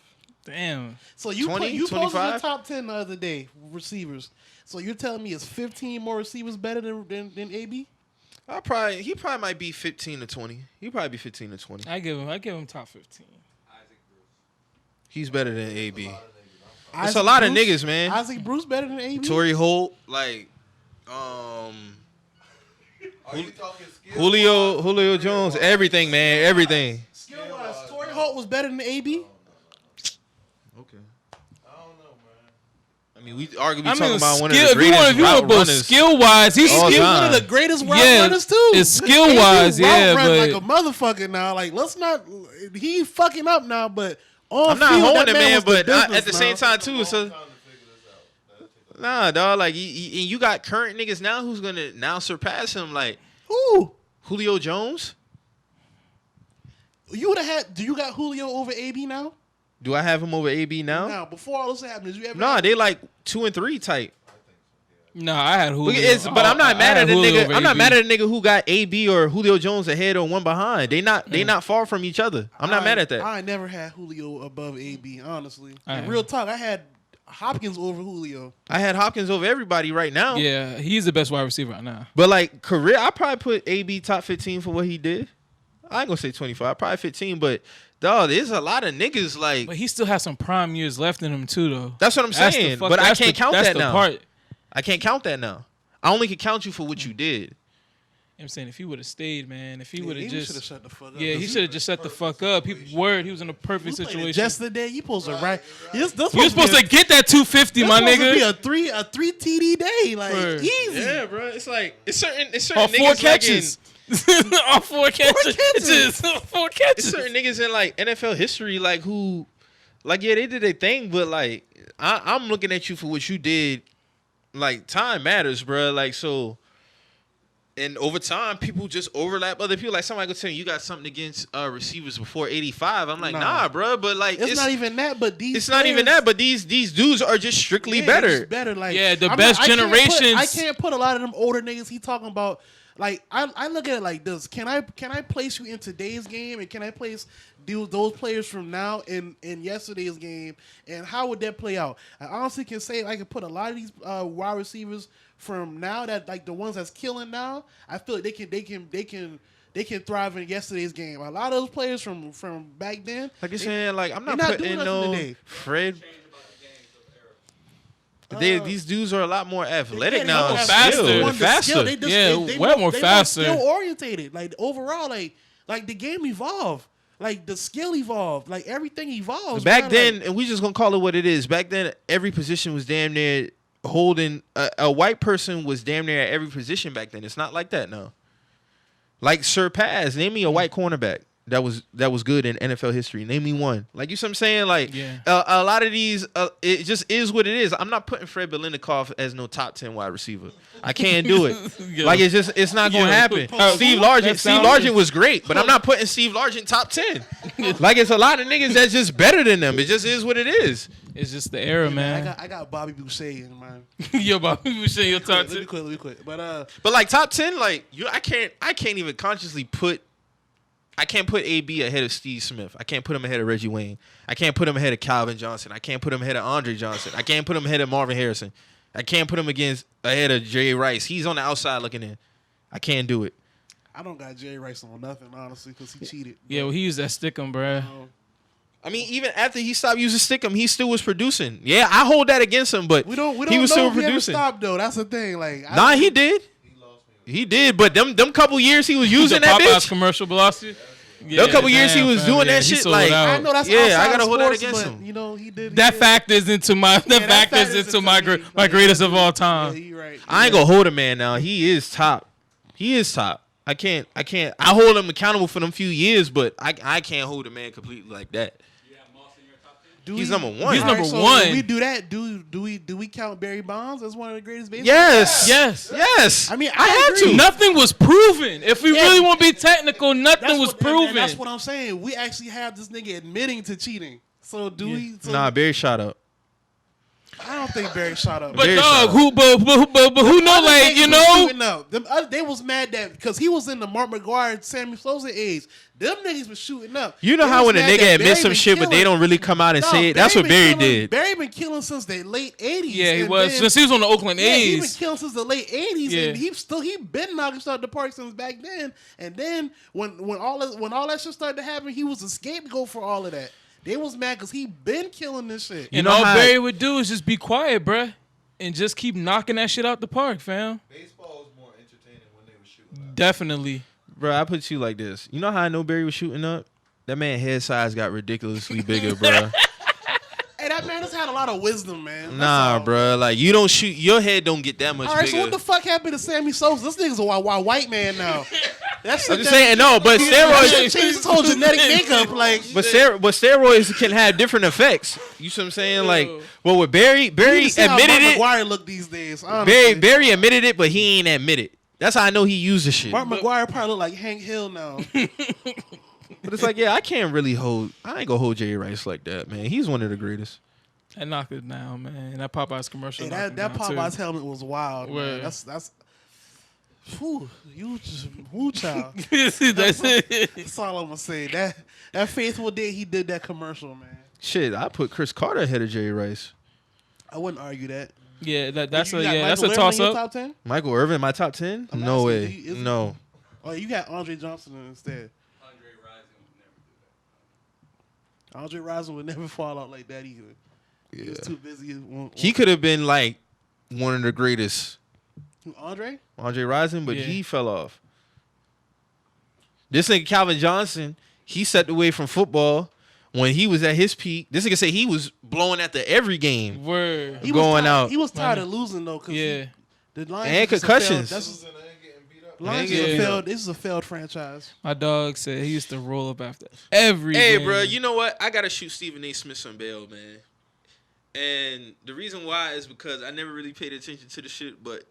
Damn. So you 20, you posted your 25? top 10 the other day receivers. So you're telling me it's 15 more receivers better than AB? He probably might be 15 to 20. He probably be 15 to 20. I give him top 15. He's better than AB. It's Isaac a lot of Bruce- niggas, man. Isaac Bruce better than AB? Torrey Holt, like, are you talking skill? Julio Jones, everything, man, everything. Skill-wise, Torrey Holt was better than AB? Okay. I don't know, man. I mean, we arguably I talking mean, about one of skill. the If you greatest want route both runners. skill wise, he's All He's time. one of the greatest route Yeah, runners too. it's skill-wise, AB route yeah, run but- like a motherfucker now. Like, let's not. He fucking up now, but on I'm not field, holding that it, man, was the but business at the now. same time too. So Time to figure this out. nah, dog. Like, you got current niggas now who's gonna now surpass him. Like Who? Julio Jones. You would have had. Do you got Julio over AB now? Do I have him over AB now? Now, before all this happened, did you ever? Nah, they like 2 and 3 type. No, I had Julio. But I'm not mad at the Julio nigga. over I'm not AB. mad at the nigga who got AB or Julio Jones ahead or one behind. They not far from each other. I'm not mad at that. I never had Julio above AB, honestly. I And am. real talk, I had Hopkins over Julio. I had Hopkins over everybody right now. Yeah, he's the best wide receiver right now. But like career, I probably put AB top 15 for what he did. I ain't gonna say 25, probably 15. But dog, there's a lot of niggas like. But he still has some prime years left in him too, though. That's what I'm That's the saying. fuck- But I that's can't the- count that's that the now. Part. I can't count that now. I only can count you for what you did. I'm saying if he would have stayed, man, if he Yeah, would have should have just, shut the fuck up. yeah, he should have just shut the fuck up. He word, he was in a perfect situation. Yesterday, you supposed to write. You're You're supposed to get that 250, my Be nigga. a three TD day, like Word. easy. Yeah, bro. It's like it's certain All niggas four like catches. All four catches. catches. Four It's catches. certain niggas in like NFL history, like who, like yeah, they did their thing, but like I'm looking at you for what you did. Like time matters, bro. Like so, and over time, people just overlap other people. Like somebody could tell me you got something against receivers before 85. I'm like, nah, bro. But like, It's not even that, but these. It's not even players- that. But these dudes are just strictly Yeah, better. it's better. Like Yeah, the I'm best I can't put- generations- I can't put a lot of them older niggas he talking about. Like I look at it like this: can I place you in today's game, and can I place those players from now in yesterday's game, and how would that play out? I honestly can say I can put a lot of these wide receivers from now that like the ones that's killing now. I feel like they can thrive in yesterday's game. A lot of those players from back then, Like you're saying, like I'm not they're not doing putting nothing no today. Fred. These dudes are a lot more athletic Yeah, now. they and faster. skilled. One, They're faster. way more faster. Skill orientated. Like overall, like the game evolved. Like the skill evolved. Like everything evolves. Back man. then, Like, and we just gonna call it what it is. Back then, every position was damn near holding. A white person was damn near at every position back then. It's not like that now. Like surpass. Name me a white cornerback. that was good in NFL history? Name me one. Like, you see what I'm saying? Like, Yeah. a lot of these, it just is what it is. I'm not putting Fred Biletnikoff as no top 10 wide receiver. I can't do it. Yo. Like, it's not gonna Yo, happen. put- Steve that Largent sounds- was great, but I'm not putting Steve Largent top 10. Like, it's a lot of niggas that's just better than them. It just is what it is. It's just the era, man. I got Bobby Boucher in mind. Yo, Bobby Boucher, your top Let me 10. quit. But Like, top 10, like, I can't even consciously put. I can't put AB ahead of Steve Smith. I can't put him ahead of Reggie Wayne. I can't put him ahead of Calvin Johnson. I can't put him ahead of Andre Johnson. I can't put him ahead of Marvin Harrison. I can't put him ahead of Jerry Rice. He's on the outside looking in. I can't do it. I don't got Jerry Rice on nothing, honestly, because he cheated. Yeah, well, he used that stickum, bruh. I mean, even after he stopped using Stickum, he still was producing. Yeah, I hold that against him, but We don't he was know still if he ever producing. stopped though. That's the thing. Like, He did. He did, but them couple years he was using The that Popeyes bitch. commercial velocity. Them couple years he was doing that he shit, sold like, out. I know that's Yeah, I outside gotta hold that sports, against but, him. You know, he did. That factors into my that factors into my me. my greatest of all Yeah, time. you right. I ain't gonna hold a man now. He is top. I can't. I hold him accountable for them few years, but I can't hold a man completely like that. You have Moss in your top 10? Do He's we- number one. He's All right, number so one. When we do that, do we count Barry Bonds as one of the greatest baseball? Yes. Yes. Yes. I mean, I had agree. to. Nothing was proven. If we Yeah. really want to be technical, nothing That's was what, proven. and that's what I'm saying. We actually have this nigga admitting to cheating. So do we? So Nah, Barry shot up. I don't think Barry shot up. but Very dog, sharp. but who know, Other like, niggas you was know? shooting up. Them other, they was mad that because he was in the Mark McGuire, Sammy Sosa age. Them niggas was shooting up. You know They how was when a mad nigga that admits Barry some been shit, but they killing. don't really come out and No, say it. That's what been Barry killing- did. Barry been killing since the late 80s. Yeah, he and was. then- Since he was on the Oakland Yeah, he been A's. killing since the late 80s, Yeah. and he been knocking stuff the park since back then. And then when all that shit started to happen, he was a scapegoat for all of that. They was mad because he been killing this shit. And know all how- Barry would do is just be quiet, bruh, and just keep knocking that shit out the park, fam. Baseball was more entertaining when they were shooting. Definitely. Bro, I put it to you like this. You know how I know Barry was shooting up? That man head size got ridiculously bigger, bro. Hey, that man just had a lot of wisdom, man. That's Nah, all. bro. Like, you don't shoot. Your head don't get that much All right, bigger. so what the fuck happened to Sammy Sosa? This nigga's a white man now. That's I'm just saying, no, but steroids. changed his whole genetic makeup. Like, But steroids can have different effects. You see what I'm saying? Like, well, with Barry you can see how admitted Mark it. McGuire look these days. Honestly. Barry admitted it, but he ain't admit it. That's how I know he used the shit. Mark McGuire probably look like Hank Hill now. But it's like, yeah, I can't really hold. I ain't gonna hold Jerry Rice like that, man. He's one of the greatest. That knocked it down, man. That Popeyes commercial. Hey, knocked that it down, Popeye's too. helmet was wild. Word. Man. That's. Whew, you just woo child. That's it. That's all I'm gonna say. That faithful day he did that commercial, man. Shit, I put Chris Carter ahead of Jerry Rice. I wouldn't argue that. Yeah, that's You a got that's Michael a Irvin toss in your up. Top 10? Michael Irvin, my top 10? I'm No asking, way. do you- is it- No. Oh, you got Andre Johnson instead. Andre Rising would never do that. Andre Rison would never fall out like that either. He was Yeah. too busy. He could have been like one of the greatest, Andre? Andre Rison, but Yeah. he fell off. This nigga Calvin Johnson, he stepped away from football when he was at his peak. This nigga said he was blowing at the every game. Word. He Going was tired, out. He was tired of losing though. Cause Yeah. the Lions And is just a concussions. Failed, Losing and getting beat up. Lions Yeah. is a failed. This is a failed franchise. My dog said he used to roll up after every Hey, game. bro, you know what? I gotta shoot Stephen A. Smith some bail, man. And the reason why is because I never really paid attention to the shit, but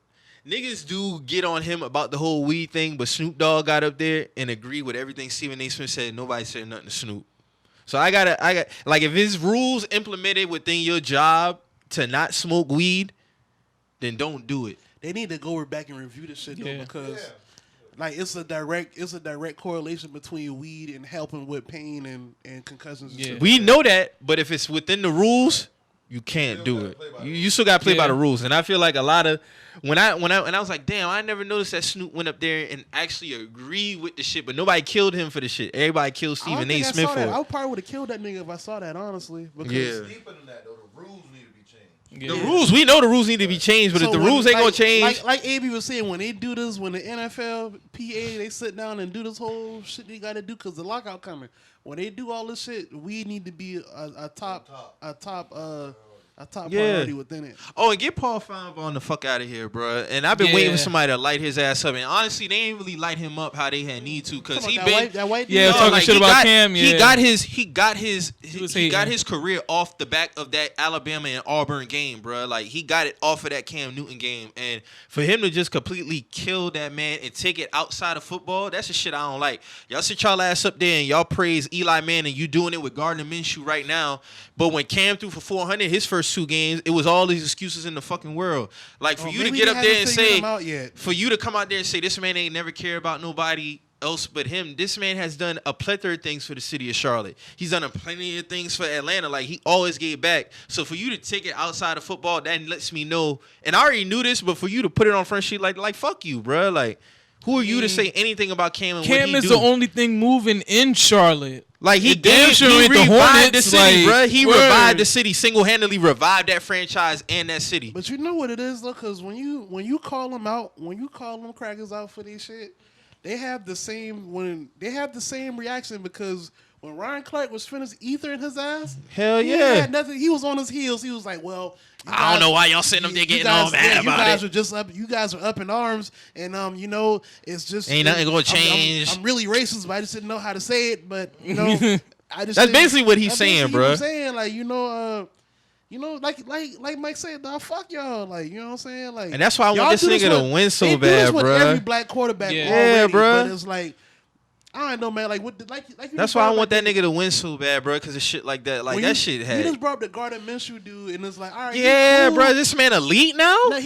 niggas do get on him about the whole weed thing, but Snoop Dogg got up there and agreed with everything Stephen A. Smith said. Nobody said nothing to Snoop. So I got like if his rules implemented within your job to not smoke weed, then don't do it. They need to go back and review this shit though Yeah. because like it's a direct correlation between weed and helping with pain and concussions. And Yeah. shit. We know that, but if it's within the rules, you can't do it. You still got to play by Yeah. the rules. And I feel like a lot of when I was like, damn, I never noticed that Snoop went up there and actually agreed with the shit, but nobody killed him for the shit. Everybody killed I don't Stephen A. think I Smith saw for that. I it. probably would have killed that nigga if I saw that, honestly. Because Yeah. Deeper than that, though, the rules need to be changed. Yeah. The rules, we know the rules need to be changed, but if the when- rules ain't gonna like- change, like AB was saying, when they do this, when the NFL PA they sit down and do this whole shit they got to do because the lockout coming. When they do all this shit, we need to be a top a top Yeah. priority within it. Oh, and get Paul Feinbaum the fuck out of here, bro. And I've been waiting for somebody to light his ass up. And honestly, they ain't really light him up how they had need to, because he been that white Yeah, dude? talking shit about Cam. He Yeah. got his hating. career off the back of that Alabama and Auburn game, bro. Like, he got it off of that Cam Newton game, and for him to just completely kill that man and take it outside of football, that's the shit I don't like. Y'all sit y'all ass up there and y'all praise Eli Manning. You doing it with Gardner Minshew right now, but when Cam threw for 400 his first 2 games, it was all these excuses in the fucking world. Like, for you to get up there and say, for you to come out there and say this man ain't never care about nobody else but him. This man has done a plethora of things for the city of Charlotte. He's done a plenty of things for Atlanta. Like, he always gave back. So for you to take it outside of football, that lets me know. And I already knew this, but for you to put it on front sheet, like fuck you, bro. Like, who are you to say anything about Cam and what he Cam is do? the only thing moving in Charlotte. Like, he damn sure ain't the revived Hornets, the city, like, bro. He word. revived the city, single-handedly revived that franchise and that city. But you know what it is though, because when you call them out, when you call them crackers out for this shit, they have the same reaction, because when Ryan Clark was finished ethering his ass, Hell he yeah. had nothing. He was on his heels. He was like, well, I don't know why y'all sitting up there getting all mad about you guys it. are just up. You guys are up in arms, and you know, it's just Ain't nothing gonna change. I'm really racist, but I just didn't know how to say it. But you know, I just That's didn't- basically what he's that's saying, basically what bruh. I'm saying, like, like Mike said, dog, fuck y'all, like, you know what I'm saying, like, And that's why I want y'all this do nigga to win so they do this bad, with bruh. every black quarterback, Yeah. already, Yeah, bruh. But it's like, I don't know, man. Like, what? Like you That's just why I brought want up that nigga to win so bad, bro, because of shit like that. Like, when that you- shit You had. just brought up the Gardner Minshew dude, and it's like, all right, Yeah, he's cool. bro, this man elite now? No,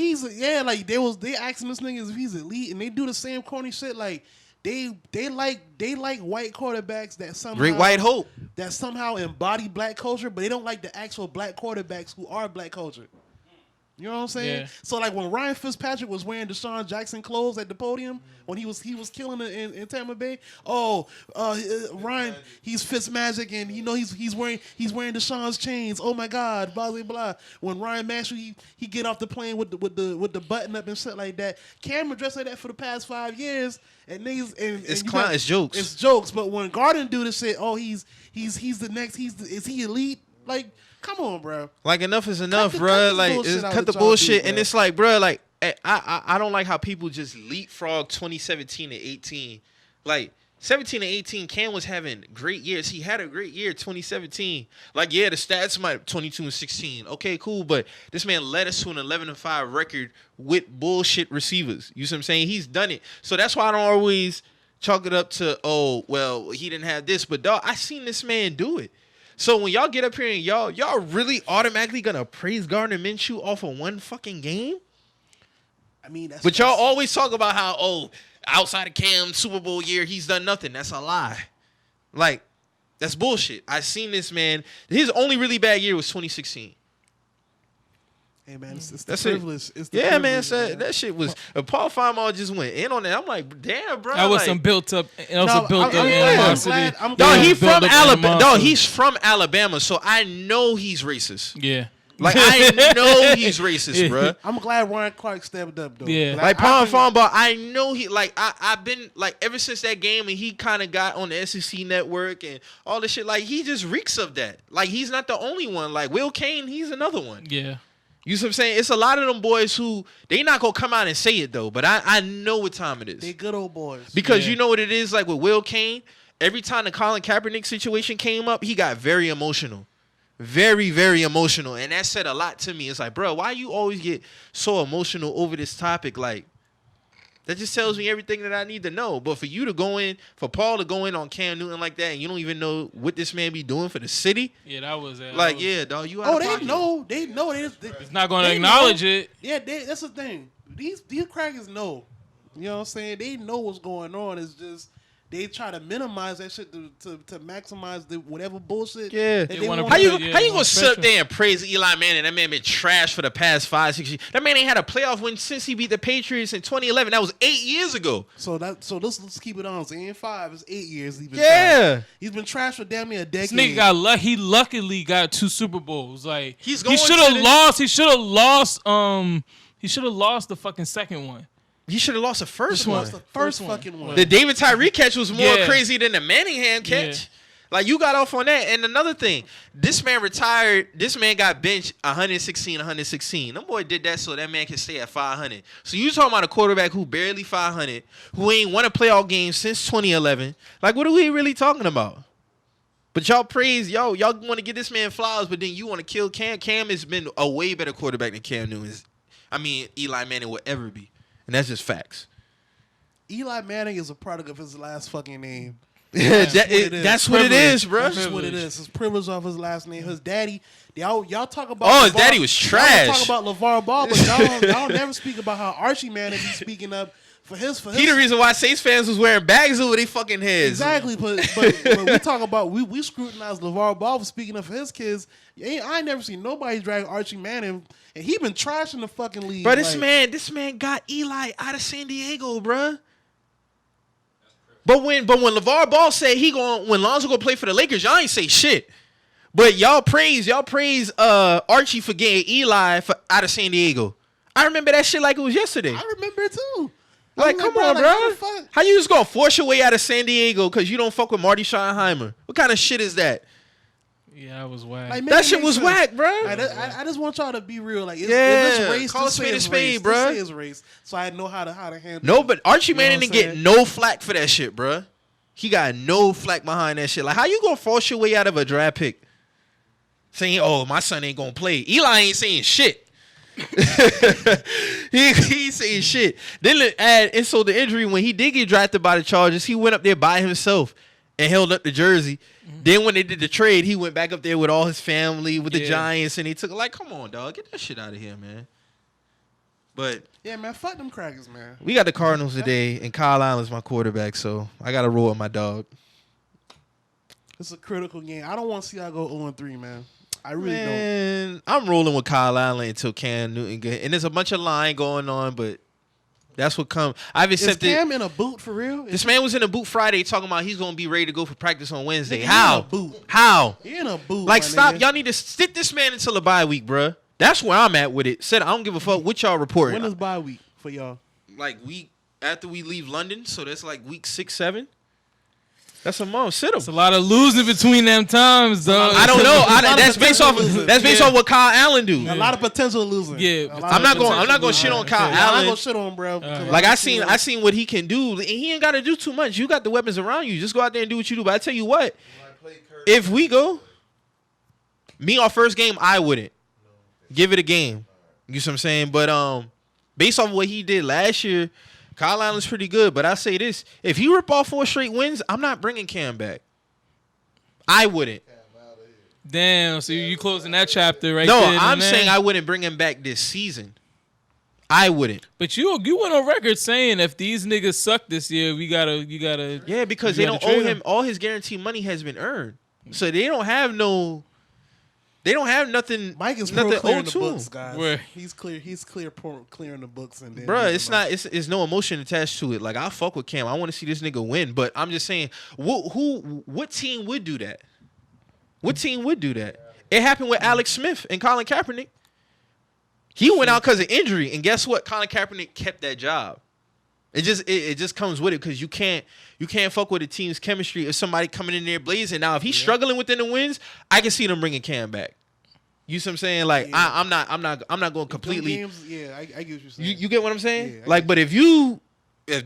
like they asking this nigga if he's elite, and they do the same corny shit. Like they like white quarterbacks that somehow Great White Hope. that somehow embody black culture, but they don't like the actual black quarterbacks who are black culture. You know what I'm saying? Yeah. So like when Ryan Fitzpatrick was wearing Deshaun Jackson clothes at the podium when he was killing it in Tampa Bay. Ryan, he's Fitzmagic, and you know he's wearing Deshaun's chains. Oh my God, blah blah blah. When Ryan Marshall he get off the plane with the button up and shit like that. Cameron dressed like that for the past 5 years, and niggas and It's you clown, got- it's jokes. It's jokes. But when Garden do this shit, he's the next. Is he elite? Like, come on, bro. Like, enough is enough, cut bro. the Like, bullshit it's out cut the that y'all bullshit. do, And bro. it's like, bro, like, I don't like how people just leapfrog 2017 and 18. Like, 17 and 18, Cam was having great years. He had a great year 2017. Like, yeah, the stats might 22 and 16. Okay, cool, but this man led us to an 11-5 record with bullshit receivers. You see what I'm saying? He's done it. So that's why I don't always chalk it up to, oh, well, he didn't have this. But, dog, I seen this man do it. So when y'all get up here and y'all really automatically gonna praise Gardner Minshew off of one fucking game? I mean, that's But y'all always talk about how, outside of Cam's Super Bowl year, he's done nothing. That's a lie. Like, that's bullshit. I seen this man. His only really bad year was 2016. Hey man, it's the That's it. privilege. It's the Yeah, man. privilege, So that shit was. Paul Feinbaum just went in on that. I'm like, damn, bro. That was like, some built up. That was No, a built up I'm animosity. glad- I'm No, glad- he Built from up Alabama. No, animosity. he's from Alabama, so I know he's racist. Yeah. Like, I know he's racist, bro. I'm glad Ryan Clark stepped up though. Yeah. Like, I Paul think- Feinbaum, I know he, like, I've been, like, ever since that game, and he kind of got on the SEC network and all this shit, like, he just reeks of that. Like, he's not the only one. Like, Will Kane, he's another one. Yeah. You see what I'm saying? It's a lot of them boys who, they not going to come out and say it, though, but I know what time it is. They good old boys. Because Yeah. you know what it is, like, with Will Kane, every time the Colin Kaepernick situation came up, he got very emotional. Very, very emotional. And that said a lot to me. It's like, bro, why you always get so emotional over this topic? Like, that just tells me everything that I need to know. But for you to go in, for Paul to go in on Cam Newton like that, and you don't even know what this man be doing for the city, Yeah, that was like, yeah, dog, you out of they pocket. know. They know. They It's not going to they acknowledge know. it. Yeah, that's the thing. These crackers know. You know what I'm saying? They know what's going on. It's just they try to minimize that shit to maximize the whatever bullshit. Yeah. that They they wanna want. How you Yeah, how you on gonna sit up special. there and praise Eli Manning? That man been trash for the past 5-6 years. That man ain't had a playoff win since he beat the Patriots in 2011. That was 8 years ago. So let's keep it on. So in 5, it's 8 years. He's been Yeah. trash. He's been trash for damn near a decade. This nigga got he luckily got 2 Super Bowls. Like He's he going should to have this- lost. He should have lost. He should have lost the fucking second one. He should have lost the first This one. one. That's the first First one. fucking one. The David Tyree catch was more Yeah. crazy than the Manningham catch. Yeah. Like, you got off on that. And another thing, this man retired. This man got benched 116. Them boy did that so that man can stay at 500. So you talking about a quarterback who barely 500, who ain't won a playoff game since 2011. Like, what are we really talking about? But y'all praise, y'all want to give this man flowers, but then you want to kill Cam. Cam has been a way better quarterback than Cam Newton is. I mean, Eli Manning will ever be. And that's just facts. Eli Manning is a product of his last fucking name. That's what it is, bro. That's just what it is. His privilege off his last name. His daddy. Y'all talk about. Oh, his daddy was trash. Y'all talk about LeVar Ball, but y'all never speak about how Archie Manning be speaking up for his. He the reason why Saints fans was wearing bags over their fucking heads. Exactly, but we talk about we scrutinize LeVar Ball for speaking up for his kids. I ain't never seen nobody drag Archie Manning, and he been trashing the fucking league. Bro, this man got Eli out of San Diego, bro. But when LeVar Ball said when Lonzo gonna play for the Lakers, y'all ain't say shit. But y'all praise Archie for getting Eli out of San Diego. I remember that shit like it was yesterday. I remember it too. Like, come on, bro. How you just gonna force your way out of San Diego because you don't fuck with Marty Schottenheimer? What kind of shit is that? Yeah, I was whack. Like, that shit was whack, bro. I just want y'all to be real. Like, it's race. Call a spade a spade, bro. Say it's race, so I know how to handle. No, but Archie Manning what didn't get no flack for that shit, bro. He got no flack behind that shit. Like, how you gonna force your way out of a draft pick? Saying, "Oh, my son ain't gonna play." Eli ain't saying shit. he ain't saying shit. Then add insult to injury, when he did get drafted by the Chargers, he went up there by himself and held up the jersey. Then when they did the trade, he went back up there with all his family, with the Giants, and he took, like, come on, dog. Get that shit out of here, man. But yeah, man, fuck them crackers, man. we got the Cardinals today, and Kyle Allen's my quarterback, so I got to roll with my dog. It's a critical game. I don't want to see y'all go 0-3, man. I really don't. I'm rolling with Kyle Allen until Cam Newton get, and there's a bunch of lying going on, but that's what comes. I've accepted. Is Cam in a boot for real? This man was in a boot Friday talking about he's gonna be ready to go for practice on Wednesday. Nigga, How? He in a boot. How? He in a boot. Like, stop. Nigga. Y'all need to stick this man until the bye week, bruh. That's where I'm at with it. Said I don't give a fuck what y'all reporting. When is bye week for y'all? Like, week after we leave London, so that's like week 6, 7. That's a month. Sit him. It's a lot of losing between them times, though. I don't know. That's based off. That's based off what Kyle Allen do. A lot of potential losing. Yeah, I'm not going to shit on Kyle I'm Allen. not going to shit on him, bro. Like, I seen what he can do, and he ain't got to do too much. You got the weapons around you. Just go out there and do what you do. But I tell you what, if we go, me our first game, I wouldn't give it a game. You see what I'm saying? But based off what he did last year, Kyle Allen's pretty good. But I say this: if he rip off 4 straight wins, I'm not bringing Cam back. I wouldn't. Damn, so you closing that chapter right no, there. No, I'm saying I wouldn't bring him back this season. I wouldn't. But you went on record saying if these niggas suck this year, you gotta. Yeah, because they don't owe him. All his guaranteed money has been earned, so they don't have no. They don't have nothing. Mike is nothing clearing owed the to books, him. guys. Where? He's clearing the books, and then bruh, it's not. It's no emotion attached to it. Like, I fuck with Cam. I want to see this nigga win. But I'm just saying, what team would do that? What team would do that? It happened with Alex Smith and Colin Kaepernick. He went out because of injury, and guess what? Colin Kaepernick kept that job. It just comes with it because you can't fuck with a team's chemistry if somebody coming in there blazing. Now, if he's struggling within the wins, I can see them bringing Cam back. You see what I'm saying? Like, yeah. I'm not going completely. Games, yeah, I get what you're saying. You get what I'm saying? Yeah, like, but if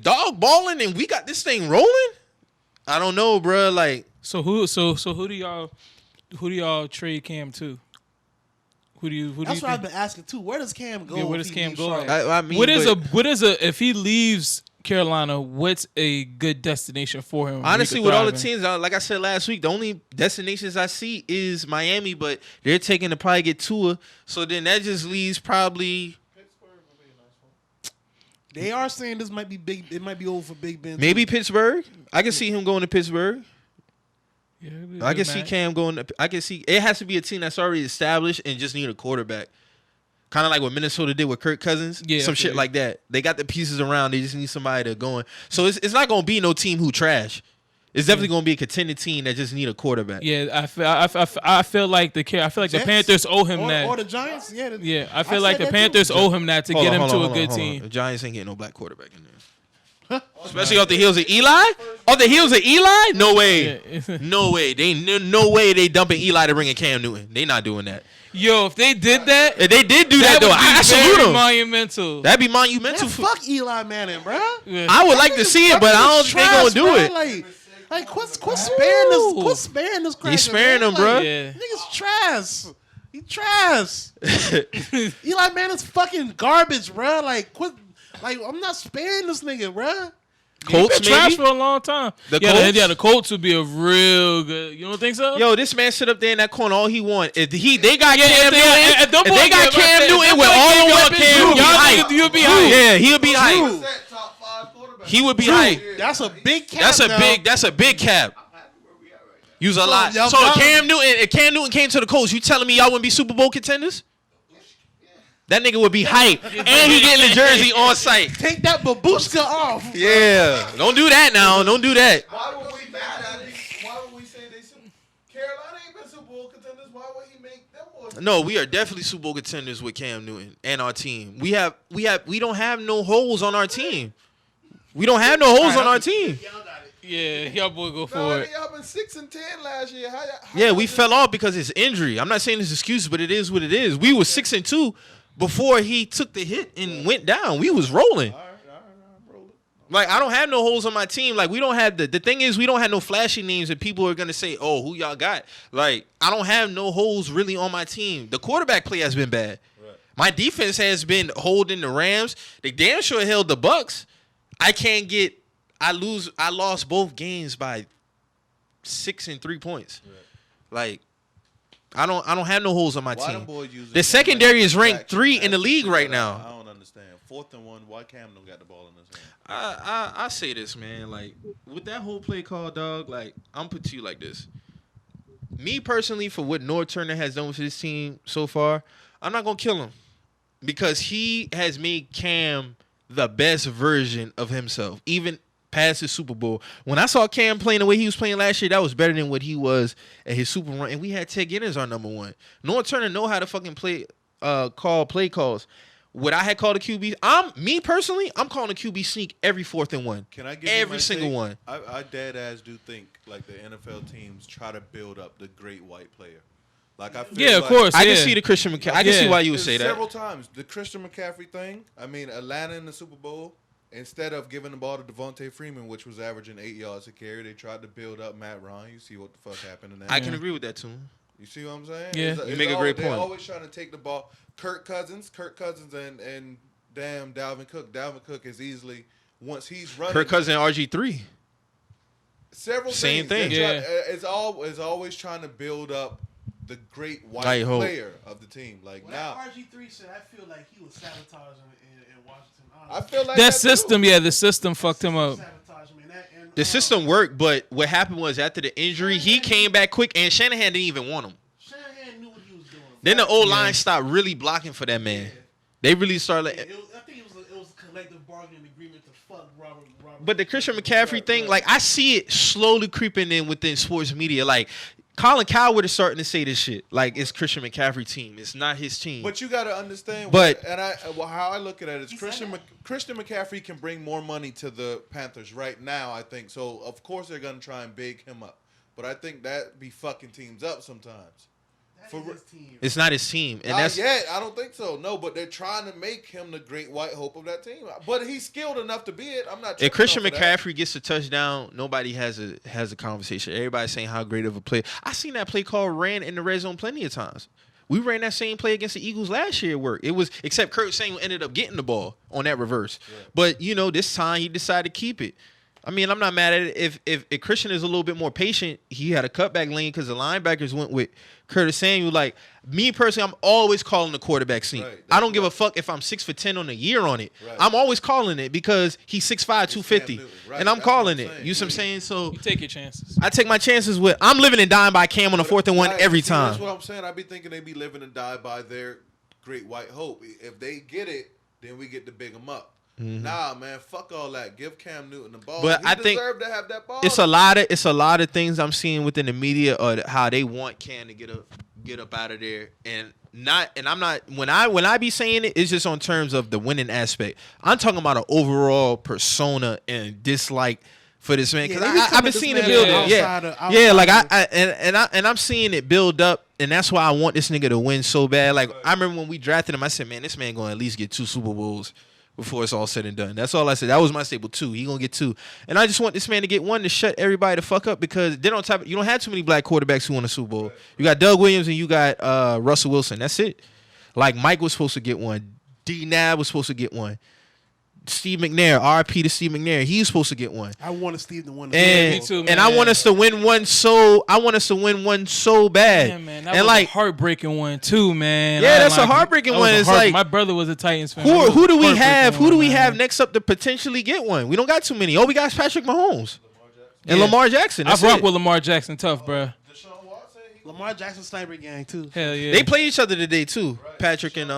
dog balling and we got this thing rolling, I don't know, bro. Like, so who do y'all trade Cam to? That's what I've been asking too. Where does Cam go? Yeah, where does Cam go? I mean, what is if he leaves Carolina, what's a good destination for him? Honestly, with all the teams, like I said last week, the only destinations I see is Miami, but they're taking to probably get Tua. So then that just leaves probably Pittsburgh would be a nice one. They are saying this might be big. It might be over for Big Ben. Maybe Pittsburgh. I can see him going to Pittsburgh. Yeah, I can see Cam going. I can see it has to be a team that's already established and just need a quarterback. Kind of like what Minnesota did with Kirk Cousins. Yeah, some shit like that. They got the pieces around. They just need somebody to go in. So it's not going to be no team who trash. It's definitely going to be a contending team that just need a quarterback. Yeah, I feel like the Panthers owe him that. Or the Giants. Yeah, I feel like the Panthers owe him that to get him to a good team. The Giants ain't getting no black quarterback in there. Especially off the heels of Eli? Off the heels of Eli? No way. Yeah. No way. No way they dumping Eli to bring in Cam Newton. They not doing that. Yo, if they did that, If they did do that, though, would be I salute very them. monumental. That'd be monumental. Man, fuck Eli Manning, bro. Yeah. I would like to see it, but I don't think they gonna do it. Like, quit sparing this. Quit sparing this. He's sparing man. him, bro. Like, Yeah. Niggas trash. He trash. Eli Manning's fucking garbage, bro. Like, quit. Like, I'm not sparing this nigga, bro. Colts, Been trash maybe? for a long time. The yeah, Colts? the Colts would be a real good. You don't think so? Yo, this man sit up there in that corner. All he want is they got Yeah, Cam if they- Newton. at them If they point, got yeah, Cam if Newton them with point all gave the y'all weapons, Cam he'll be Newton, y'all hype. niggas- you'll be hype. Yeah, he'll be hype. Set top 5 quarterback. He would be True. hype. That's a big cap. That's a now. big. That's a big cap. I'm happy where we at right now. Use a lot. y'all So got- if Cam Newton came to the Colts, you telling me y'all wouldn't be Super Bowl contenders? That nigga would be hype, and he getting the jersey on site. Take that babushka off. Yeah, don't do that now. Don't do that. Why would we make that? Why would we say they Super? Carolina ain't been Super Bowl contenders. Why would he make them boys? No, we are definitely Super Bowl contenders with Cam Newton and our team. We don't have no holes on our team. We don't have no holes on our team. Yeah, y'all boy go No, for it. y'all been 6-10 last year. How Yeah, we y'all fell off because it's injury. I'm not saying it's excuses, but it is what it is. We were 6-2 before he took the hit and went down. We was rolling. All right, I'm rolling. Like, I don't have no holes on my team. Like, we don't have the thing is we don't have no flashy names that people are gonna say, oh, who y'all got? Like, I don't have no holes really on my team. The quarterback play has been bad. Right. My defense has been holding the Rams. They damn sure held the Bucks. I lost both games by 6 and 3 points. Right. Like, I don't have no holes on my Why them team. boys using The secondary is ranked Jackson 3 in the as league shit right that now. I don't understand. 4th and 1. Why Cam don't got the ball in his hand? I say this, man. Like, with that whole play call, dog, like, I'm put to you like this. Me personally, for what North Turner has done with his team so far, I'm not gonna kill him. Because he has made Cam the best version of himself, even past his Super Bowl. When I saw Cam playing the way he was playing last year, that was better than what he was at his Super run. And we had Ted Ginners our number one. North Turner know how to fucking call play calls. What I had called a QB, I'm calling a QB sneak every 4th and 1. Can I give every you my single take? one? I dead ass do think like the NFL teams try to build up the great white player. Like I feel Yeah, of like course. I yeah. can see the Christian McCaffrey. I can see Yeah. why you would say that. Several times the Christian McCaffrey thing. I mean, Atlanta in the Super Bowl. Instead of giving the ball to Devontae Freeman, which was averaging 8 yards a carry, they tried to build up Matt Ryan. You see what the fuck happened in that? I can agree with that too. You see what I'm saying? Yeah. You make a great They're point. always trying to take the ball. Kirk Cousins, and damn Dalvin Cook. Dalvin Cook is easily once he's running. Kirk Cousins and RG3. Several Same things. thing. They're Yeah. It's always trying to build up the great white White hope. player of the team. Like When now, that RG3 said, I feel like he was sabotaging in Washington. I feel like That too. system, yeah, the system fucked him up. Sabotage him, and The system worked, but what happened was after the injury, he came back quick, and Shanahan didn't even want him. Shanahan knew what he was doing. Then the old line stopped really blocking for that man. They really started. Like, I think it was a collective bargaining agreement to fuck Robert. but the Christian McCaffrey thing, like I see it slowly creeping in within sports media. Like Colin Cowherd is starting to say this shit. Like it's Christian McCaffrey team. It's not his team. But you got to understand. But- how I look at it is He said Christian McCaffrey can bring more money to the Panthers right now. I think so. Of course they're gonna try and big him up, but I think that be fucking teams up sometimes. That For- is his team. it's not his team, and Not that's yet. I don't think so. No, but they're trying to make him the great white hope of that team. But he's skilled enough to be it. I'm not. if tripping Christian off of that. McCaffrey gets a touchdown, nobody has a conversation. Everybody's saying how great of a play. I seen that play call ran in the red zone plenty of times. We ran that same play against the Eagles last year at work. It was except Kurt Samuel ended up getting the ball on that reverse. Right. But this time he decided to keep it. I mean, I'm not mad at it. If Christian is a little bit more patient, he had a cutback lane because the linebackers went with Curtis Samuel. Like me personally, I'm always calling the quarterback sneak. Right, I don't give a fuck if I'm 6 for 10 on the year on it. Right. I'm always calling it because he's 6'5", 250, Newton, right. and I'm That's calling what it. I'm saying. You see what I'm saying? So You take your chances. I take my chances with. I'm living and dying by Cam on a 4th and 1 Right, every see, time. That's what I'm saying. I be thinking they be living and die by their great white hope. If they get it, then we get to big them up. Nah, man, fuck all that. Give Cam Newton the ball. But he I think deserved to have that ball. It's a lot of things I'm seeing within the media or how they want Cam to get a get up out of there and I'm not when I be saying it, it's just on terms of the winning aspect. I'm talking about an overall persona and dislike for this man because I've been seeing it build up. And I'm seeing it build up, and that's why I want this nigga to win so bad. Like I remember when we drafted him, I said, man, this man gonna at least get 2 Super Bowls before it's all said and done. That's all I said. That was my staple, 2. He gonna get 2. And I just want this man to get 1 to shut everybody the fuck up because then on top of, you don't have too many black quarterbacks who won a Super Bowl. You got Doug Williams and you got Russell Wilson. That's it. Like Mike was supposed to get 1. D Nab was supposed to get 1. Steve McNair, RP to Steve McNair, he's supposed to get 1. I want Steve to win. And, me too, man. and I want us to win one so bad. Yeah, man, that and was like a heartbreaking one too, man. Yeah, that's a heartbreaking one. It's like my brother was a Titans fan. who do we have? Who do we have man. next up to potentially get one? We don't got too many. All we got is Patrick Mahomes and Lamar Jackson. I That's rock it. with Lamar Jackson, tough, bro. Lamar Jackson sniper gang too. Hell yeah. They play each other today too. Patrick and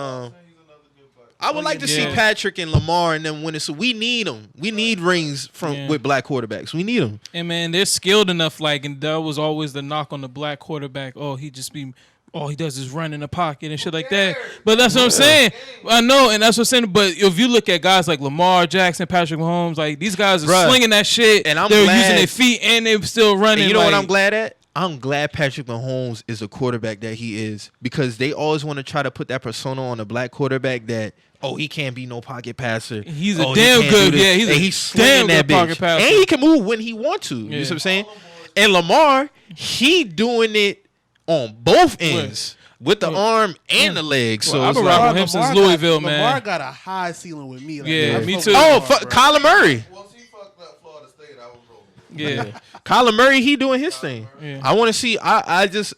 I would like to see Patrick and Lamar and them win it. So we need them. We need rings with black quarterbacks. We need them. And man, they're skilled enough. Like, and that was always the knock on the black quarterback. Oh, he does is run in the pocket and shit like that. But that's what I'm saying. I know, and that's what I'm saying. But if you look at guys like Lamar Jackson, Patrick Mahomes, like these guys are slinging that shit. And they're using their feet and they're still running. And you know what I'm glad at? I'm glad Patrick Mahomes is a quarterback that he is because they always want to try to put that persona on a black quarterback that, oh, he can't be no pocket passer. He's a damn good, he's damn good pocket passer. And he can move when he wants to. You know what I'm saying? And Lamar, he doing it on both ends with the arm and the leg. So I've been rocking with him since Louisville, man. Lamar got a high ceiling with me. Like, yeah, me too. Oh, Kyler Murray. Once he fucked up Florida State, I was rolling. Yeah. Kyler Murray, he doing his thing. Yeah. I want to see. I just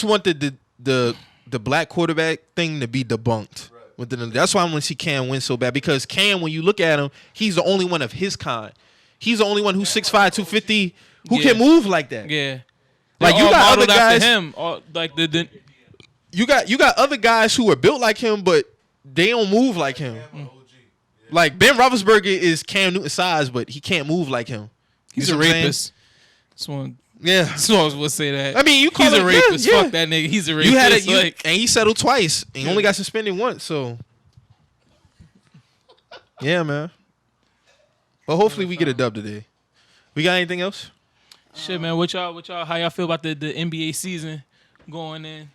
want the black quarterback thing to be debunked. That's why I want to see Cam win so bad because Cam, when you look at him, he's the only one of his kind. He's the only one who's 6'5", 250, who can move like that. Yeah. Like you got other guys. Him, like you got other guys who are built like him, but they don't move like him. Like Ben Roethlisberger is Cam Newton's size, but he can't move like him. He's a rapist. Yeah, Swans would say that. I mean, he's a rapist. Yeah. Fuck that nigga. He's a rapist. You had and he settled twice. And he only got suspended once. So, yeah, man. But hopefully we get a dub today. We got anything else? Shit, man. What y'all? How y'all feel about the NBA season going in?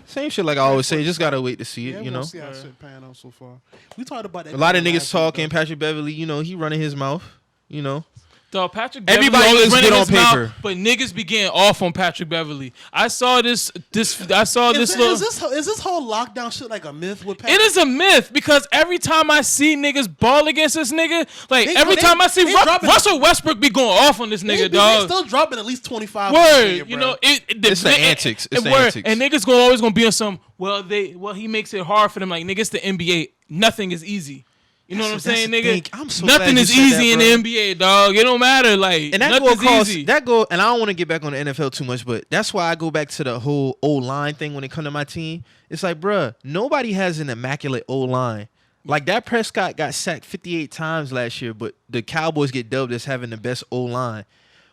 Same shit like I always say. Just gotta wait to see it. You know. See how shit pan out so far. We talked about that. A lot of niggas talking. Patrick Beverly, you know, he running his mouth. You know. Dog, Patrick Beverly Everybody looks good on paper, but niggas be getting off on Patrick Beverly. I saw this. Is this whole lockdown shit like a myth with Patrick? It is a myth because every time I see niggas ball against this nigga, like every time I see Russell Westbrook be going off on this nigga, dog. They still dropping at least 25. Word, you know it's the antics. It's the antics. And niggas always gonna be on some. Well, he makes it hard for them. Like niggas, the NBA, nothing is easy. You know what I'm saying, nigga? Nothing is easy in the NBA, dog. It don't matter. Like, and nothing's easy. And I don't want to get back on the NFL too much, but that's why I go back to the whole O-line thing when it comes to my team. It's like, bruh, nobody has an immaculate O-line. Like, Dak Prescott got sacked 58 times last year, but the Cowboys get dubbed as having the best O-line.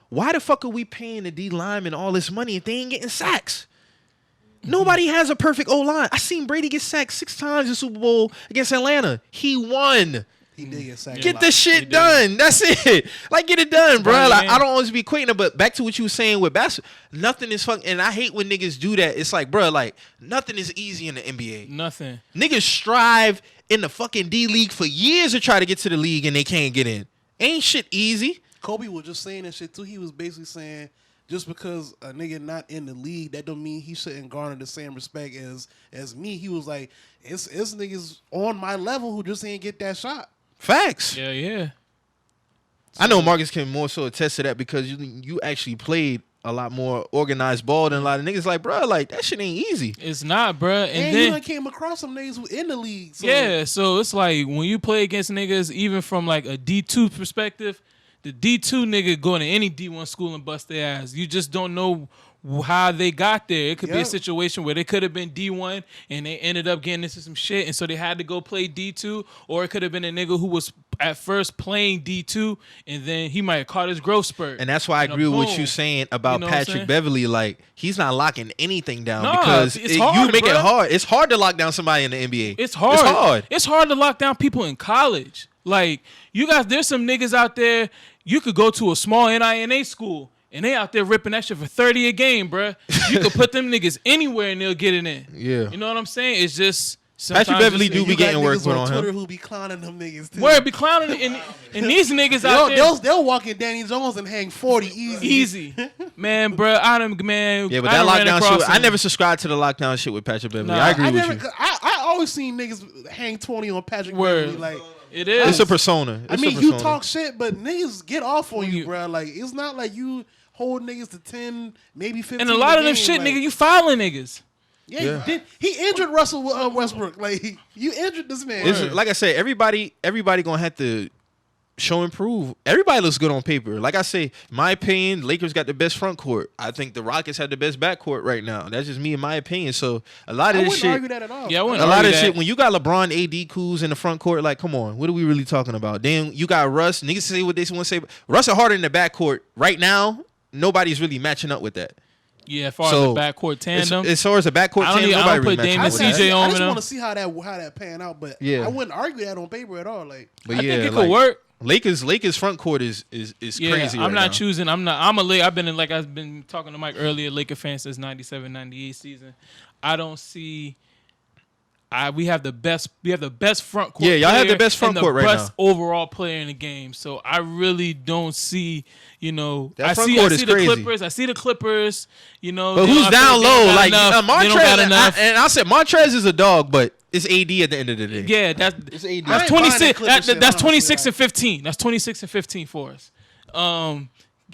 Why the fuck are we paying the D linemen all this money if they ain't getting sacks? Nobody has a perfect O-line. I seen Brady get sacked 6 times in Super Bowl against Atlanta. He won. He did get sacked. Get this shit done. That's it. Like, get it done, bro. Like, I don't always be equating it, but back to what you were saying with basketball, nothing is fucking. And I hate when niggas do that. It's like, bro, like, nothing is easy in the NBA. Nothing. Niggas strive in the fucking D League for years to try to get to the league and they can't get in. Ain't shit easy. Kobe was just saying that shit too. He was basically saying, just because a nigga not in the league, that don't mean he shouldn't garner the same respect as me. He was like, it's niggas on my level who just ain't get that shot. Facts. Yeah. I know Marcus can more so attest to that because you actually played a lot more organized ball than a lot of niggas. Like, bro, like, that shit ain't easy. It's not, bro. And then you came across some niggas who in the league. So. Yeah, so it's like when you play against niggas, even from like a D2 perspective, the D2 nigga going to any D1 school and bust their ass. You just don't know how they got there. It could be a situation where they could have been D1 and they ended up getting into some shit, and so they had to go play D2, or it could have been a nigga who was at first playing D2, and then he might have caught his growth spurt. And that's why I And agree with what boom. you're saying about You know what I'm Patrick saying? Beverly. Like, he's not locking anything down Nah, because it's you hard, make it bruh. hard. It's hard to lock down somebody in the NBA. It's hard. It's hard. It's hard to lock down people in college. Like, you guys, there's some niggas out there, you could go to a small NINA school, and they out there ripping that shit for 30 a game, bruh. You could put them niggas anywhere, and they'll get it in. Yeah. You know what I'm saying? It's just... Patrick Beverly it's- do be You got getting work niggas put on on Twitter him. who be clowning them niggas too. Where be clowning, and these niggas out there... They'll walk in Danny Jones and hang 40 easy. Easy. Man, bruh, man... Yeah, but I that done ran lockdown across shit, I some- never subscribed to the lockdown shit with Patrick Beverly. Nah, I agree I with never, you. I always seen niggas hang 20 on Patrick Word. Beverly. Like, It is. It's a persona. I It's a mean, you persona. talk shit, but niggas get off on you, You- bro. Like, it's not like you hold niggas to 10, maybe 15. And a lot of them game, shit, like, nigga, you fouling niggas. Yeah, Yeah. he injured Russell Westbrook. Like, you injured this man. It's, like I said, everybody gonna have to show and prove. Everybody looks good on paper. Like I say, my opinion, Lakers got the best front court. I think the Rockets have the best back court right now. That's just me in my opinion. So a lot I of this wouldn't shit, argue that at all. Yeah, I wouldn't a lot argue of that. shit. When you got LeBron, AD, Kuz in the front court, like, come on, what are we really talking about? Then you got Russ. Niggas say what they want to say. Russ and Harden in the back court right now. Nobody's really matching up with that. Yeah, as far So, as the backcourt tandem. As far as the backcourt I don't tandem, need- I nobody don't really put matching Dame up and with CJ that. on I just them. want to see how that pan out, but Yeah. I wouldn't argue that on paper at all. Like, But I yeah, think it like, could work. Lakers front court is Yeah, crazy. I'm right not now. choosing. I'm a Laker. I've been talking to Mike earlier, Laker fan since 97-98 season. I don't see. We have the best front court. Yeah, y'all have the player best front and court right the best now. overall player in the game. So I really don't see. You know, That I front see court I is see crazy. the Clippers. I see the Clippers. You know, But they who's don't- down they don't low? got Like enough. They don't got Montrez, enough. and I said Montrez is a dog, but it's AD at the end of the day. Yeah, It's AD. I that's ain't buying 26. that Clippers shit, That's honestly, 26 like- and 15. That's 26 and 15 for us. And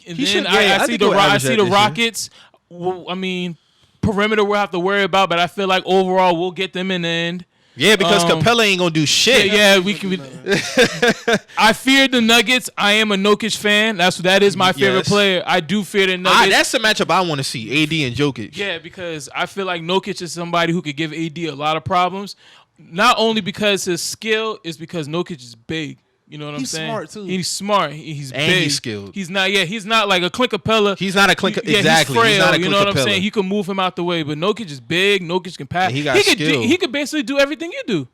He then should- I yeah, I see think the he'll I average see that the this year. Rockets. Well, I mean, perimeter we'll have to worry about, but I feel like overall we'll get them in the end. Yeah, because Capella ain't gonna do shit. Yeah, we can. I fear the Nuggets. I am a Jokic fan. That is my favorite Yes. player. I do fear the Nuggets. That's the matchup I want to see: AD and Jokic. Yeah, because I feel like Jokic is somebody who could give AD a lot of problems. Not only because his skill, is because Jokic is big. You know what I'm He's saying? smart, too. He's smart. He's And big. he's skilled. He's not. Yeah, he's not like a Clint Capella. He's not a Clint. Yeah, Exactly. He's frail. He's not a You Clint know what I'm Capella. saying? You can move him out the way, but Jokic is big. Jokic can pass. And he got could skill. he could basically do everything you do.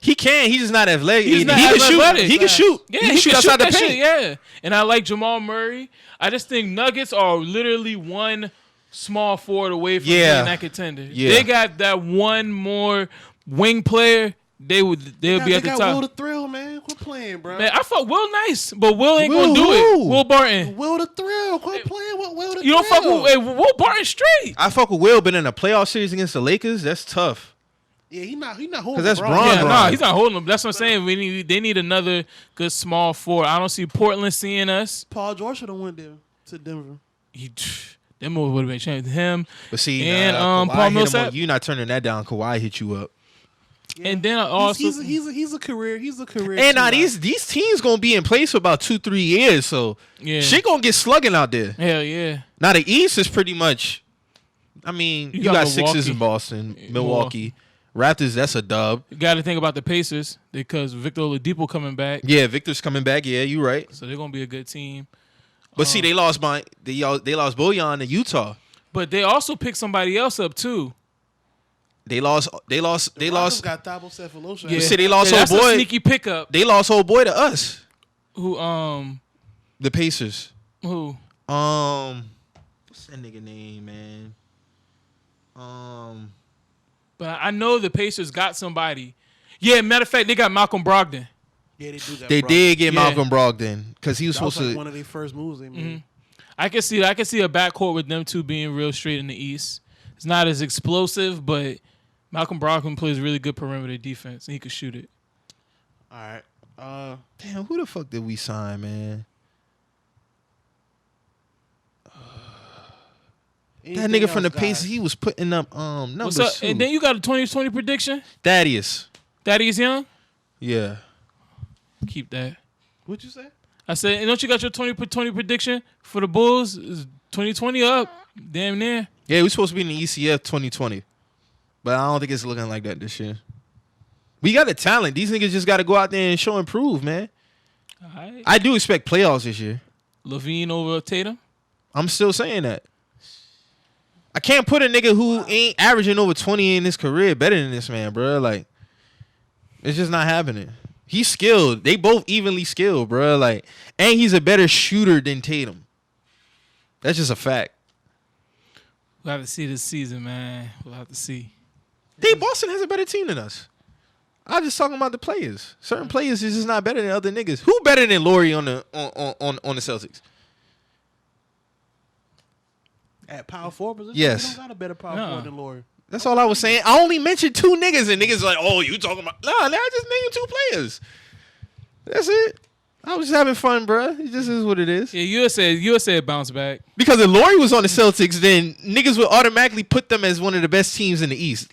He can. He's just not athletic. He's he not can as shoot. athletic. He can shoot. Yeah, he can shoot outside the that paint. shit, yeah, and I like Jamal Murray. I just think Nuggets are literally one small forward away from Yeah. being that contender. Yeah. They got that one more wing player. They'll be they at the got top. Will the Thrill, man. Quit playing, bro. Man, I thought Will nice, but Will ain't Will gonna do who? it. Will Barton. Will the Thrill. Quit playing with Will the Thrill. You don't fuck with Will Barton straight. I fuck with Will, but in a playoff series against the Lakers, that's tough. Yeah, he's not holding 'Cause that's LeBron. Bron. Yeah, Bron. no, he's not holding them. That's what I'm saying. They need another good small forward. I don't see Portland seeing us. Paul George should have went there to Denver. Them moves would have been changed. Him But see, and Kawhi Paul hit him Millsap. up. You not turning that down. Kawhi hit you up. Yeah. And then I also he's a career. He's a career. And now shooter. these teams gonna be in place for about 2-3 years, so Yeah. shit gonna get slugging out there. hell yeah. Now the East is pretty much. I mean, you got Sixers Milwaukee. in Boston, Milwaukee, Raptors. That's a dub. You got to think about the Pacers because Victor Oladipo coming back, Yeah, Victor's coming back. Yeah, you right. so they're gonna be a good team. But see, they lost Bojan to Utah. But they also picked somebody else up too. They lost. Rockets got Thabo Sefolosha. Yeah, see, they lost that's old a boy. sneaky pickup. They lost old boy to us. Who The Pacers. who? What's that nigga name, man? But I know the Pacers got somebody. Yeah, matter of fact, they got Malcolm Brogdon. Yeah, they do. Got They Brogdon. did get Yeah. Malcolm Brogdon because he was That was supposed like to. one of their first moves they made. I can see a backcourt with them two being real straight in the East. It's not as explosive, but Malcolm Brogdon plays really good perimeter defense and he could shoot it. All right. Damn, who the fuck did we sign, man? That nigga from the Pacers, he was putting up numbers What's up? too. And then you got a 2020 prediction? Thaddeus. Thaddeus Young? Yeah. Keep that. What'd you say? I said, and don't you got your 2020 prediction for the Bulls? Is 2020 up? Damn near. Yeah, we're supposed to be in the ECF 2020. But I don't think it's looking like that this year. We got the talent. These niggas just got to go out there and show and prove, man. All right. I do expect playoffs this year. Levine over Tatum. I'm still saying that. I can't put a nigga who ain't averaging over 20 in his career better than this man, bro. Like, it's just not happening. He's skilled. They both evenly skilled, bro. Like, and he's a better shooter than Tatum. That's just a fact. We'll have to see this season, man. We'll have to see. Boston has a better team than us. I'm just talking about the players. Certain players is just not better than other niggas. Who better than Laurie on the Celtics? At power forward position, Yes. you don't got a better power No. forward than Laurie. That's all I was saying. I only mentioned 2 niggas, and niggas like, oh, you talking about? Nah, I just named 2 players. That's it. I was just having fun, bro. It just is what it is. Yeah, USA bounce back. Because if Laurie was on the Celtics, then niggas would automatically put them as one of the best teams in the East.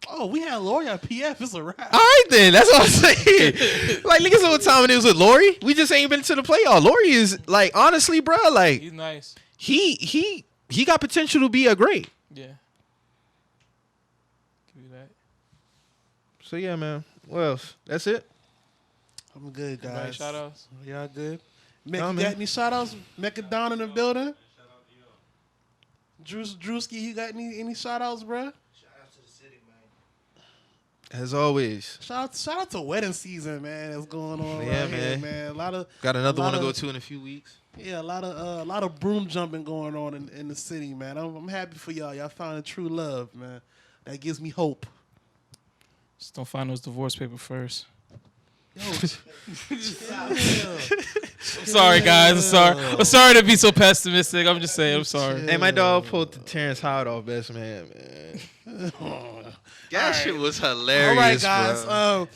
Oh, we had Laurie at PF. It's a wrap. All right, then. That's what I'm saying. Like, niggas know what time it is with Laurie. We just ain't been to the playoff. Laurie is, like, honestly, bro, like, He's nice. he got potential to be a great. Yeah. Give you that. So, yeah, man. What else? That's it? I'm good, Everybody guys. shout outs. Y'all good? Mick, No, you man. got any shout outs? Mecca Don in the building? Drewski, you got any shout outs, bro? As always. Shout out to wedding season, man. That's going on Yeah, right here, man. man. A lot of Got another one to of- go to in a few weeks. yeah, a lot of broom jumping going on in the city, man. I'm happy for y'all. Y'all found a true love, man. That gives me hope. Just don't find those divorce papers first. Yo, I'm sorry, guys. I'm sorry to be so pessimistic. I'm just saying. I'm sorry. Hey, my dog pulled the Terrence Howard off Best Man, man. That shit was hilarious, all right, guys. bro.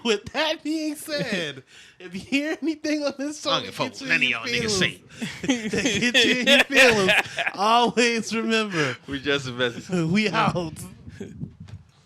With that being said, if you hear anything on this song, I don't give a fuck what none of y'all niggas say. that get you in your feelings, always remember, We just invested. we out.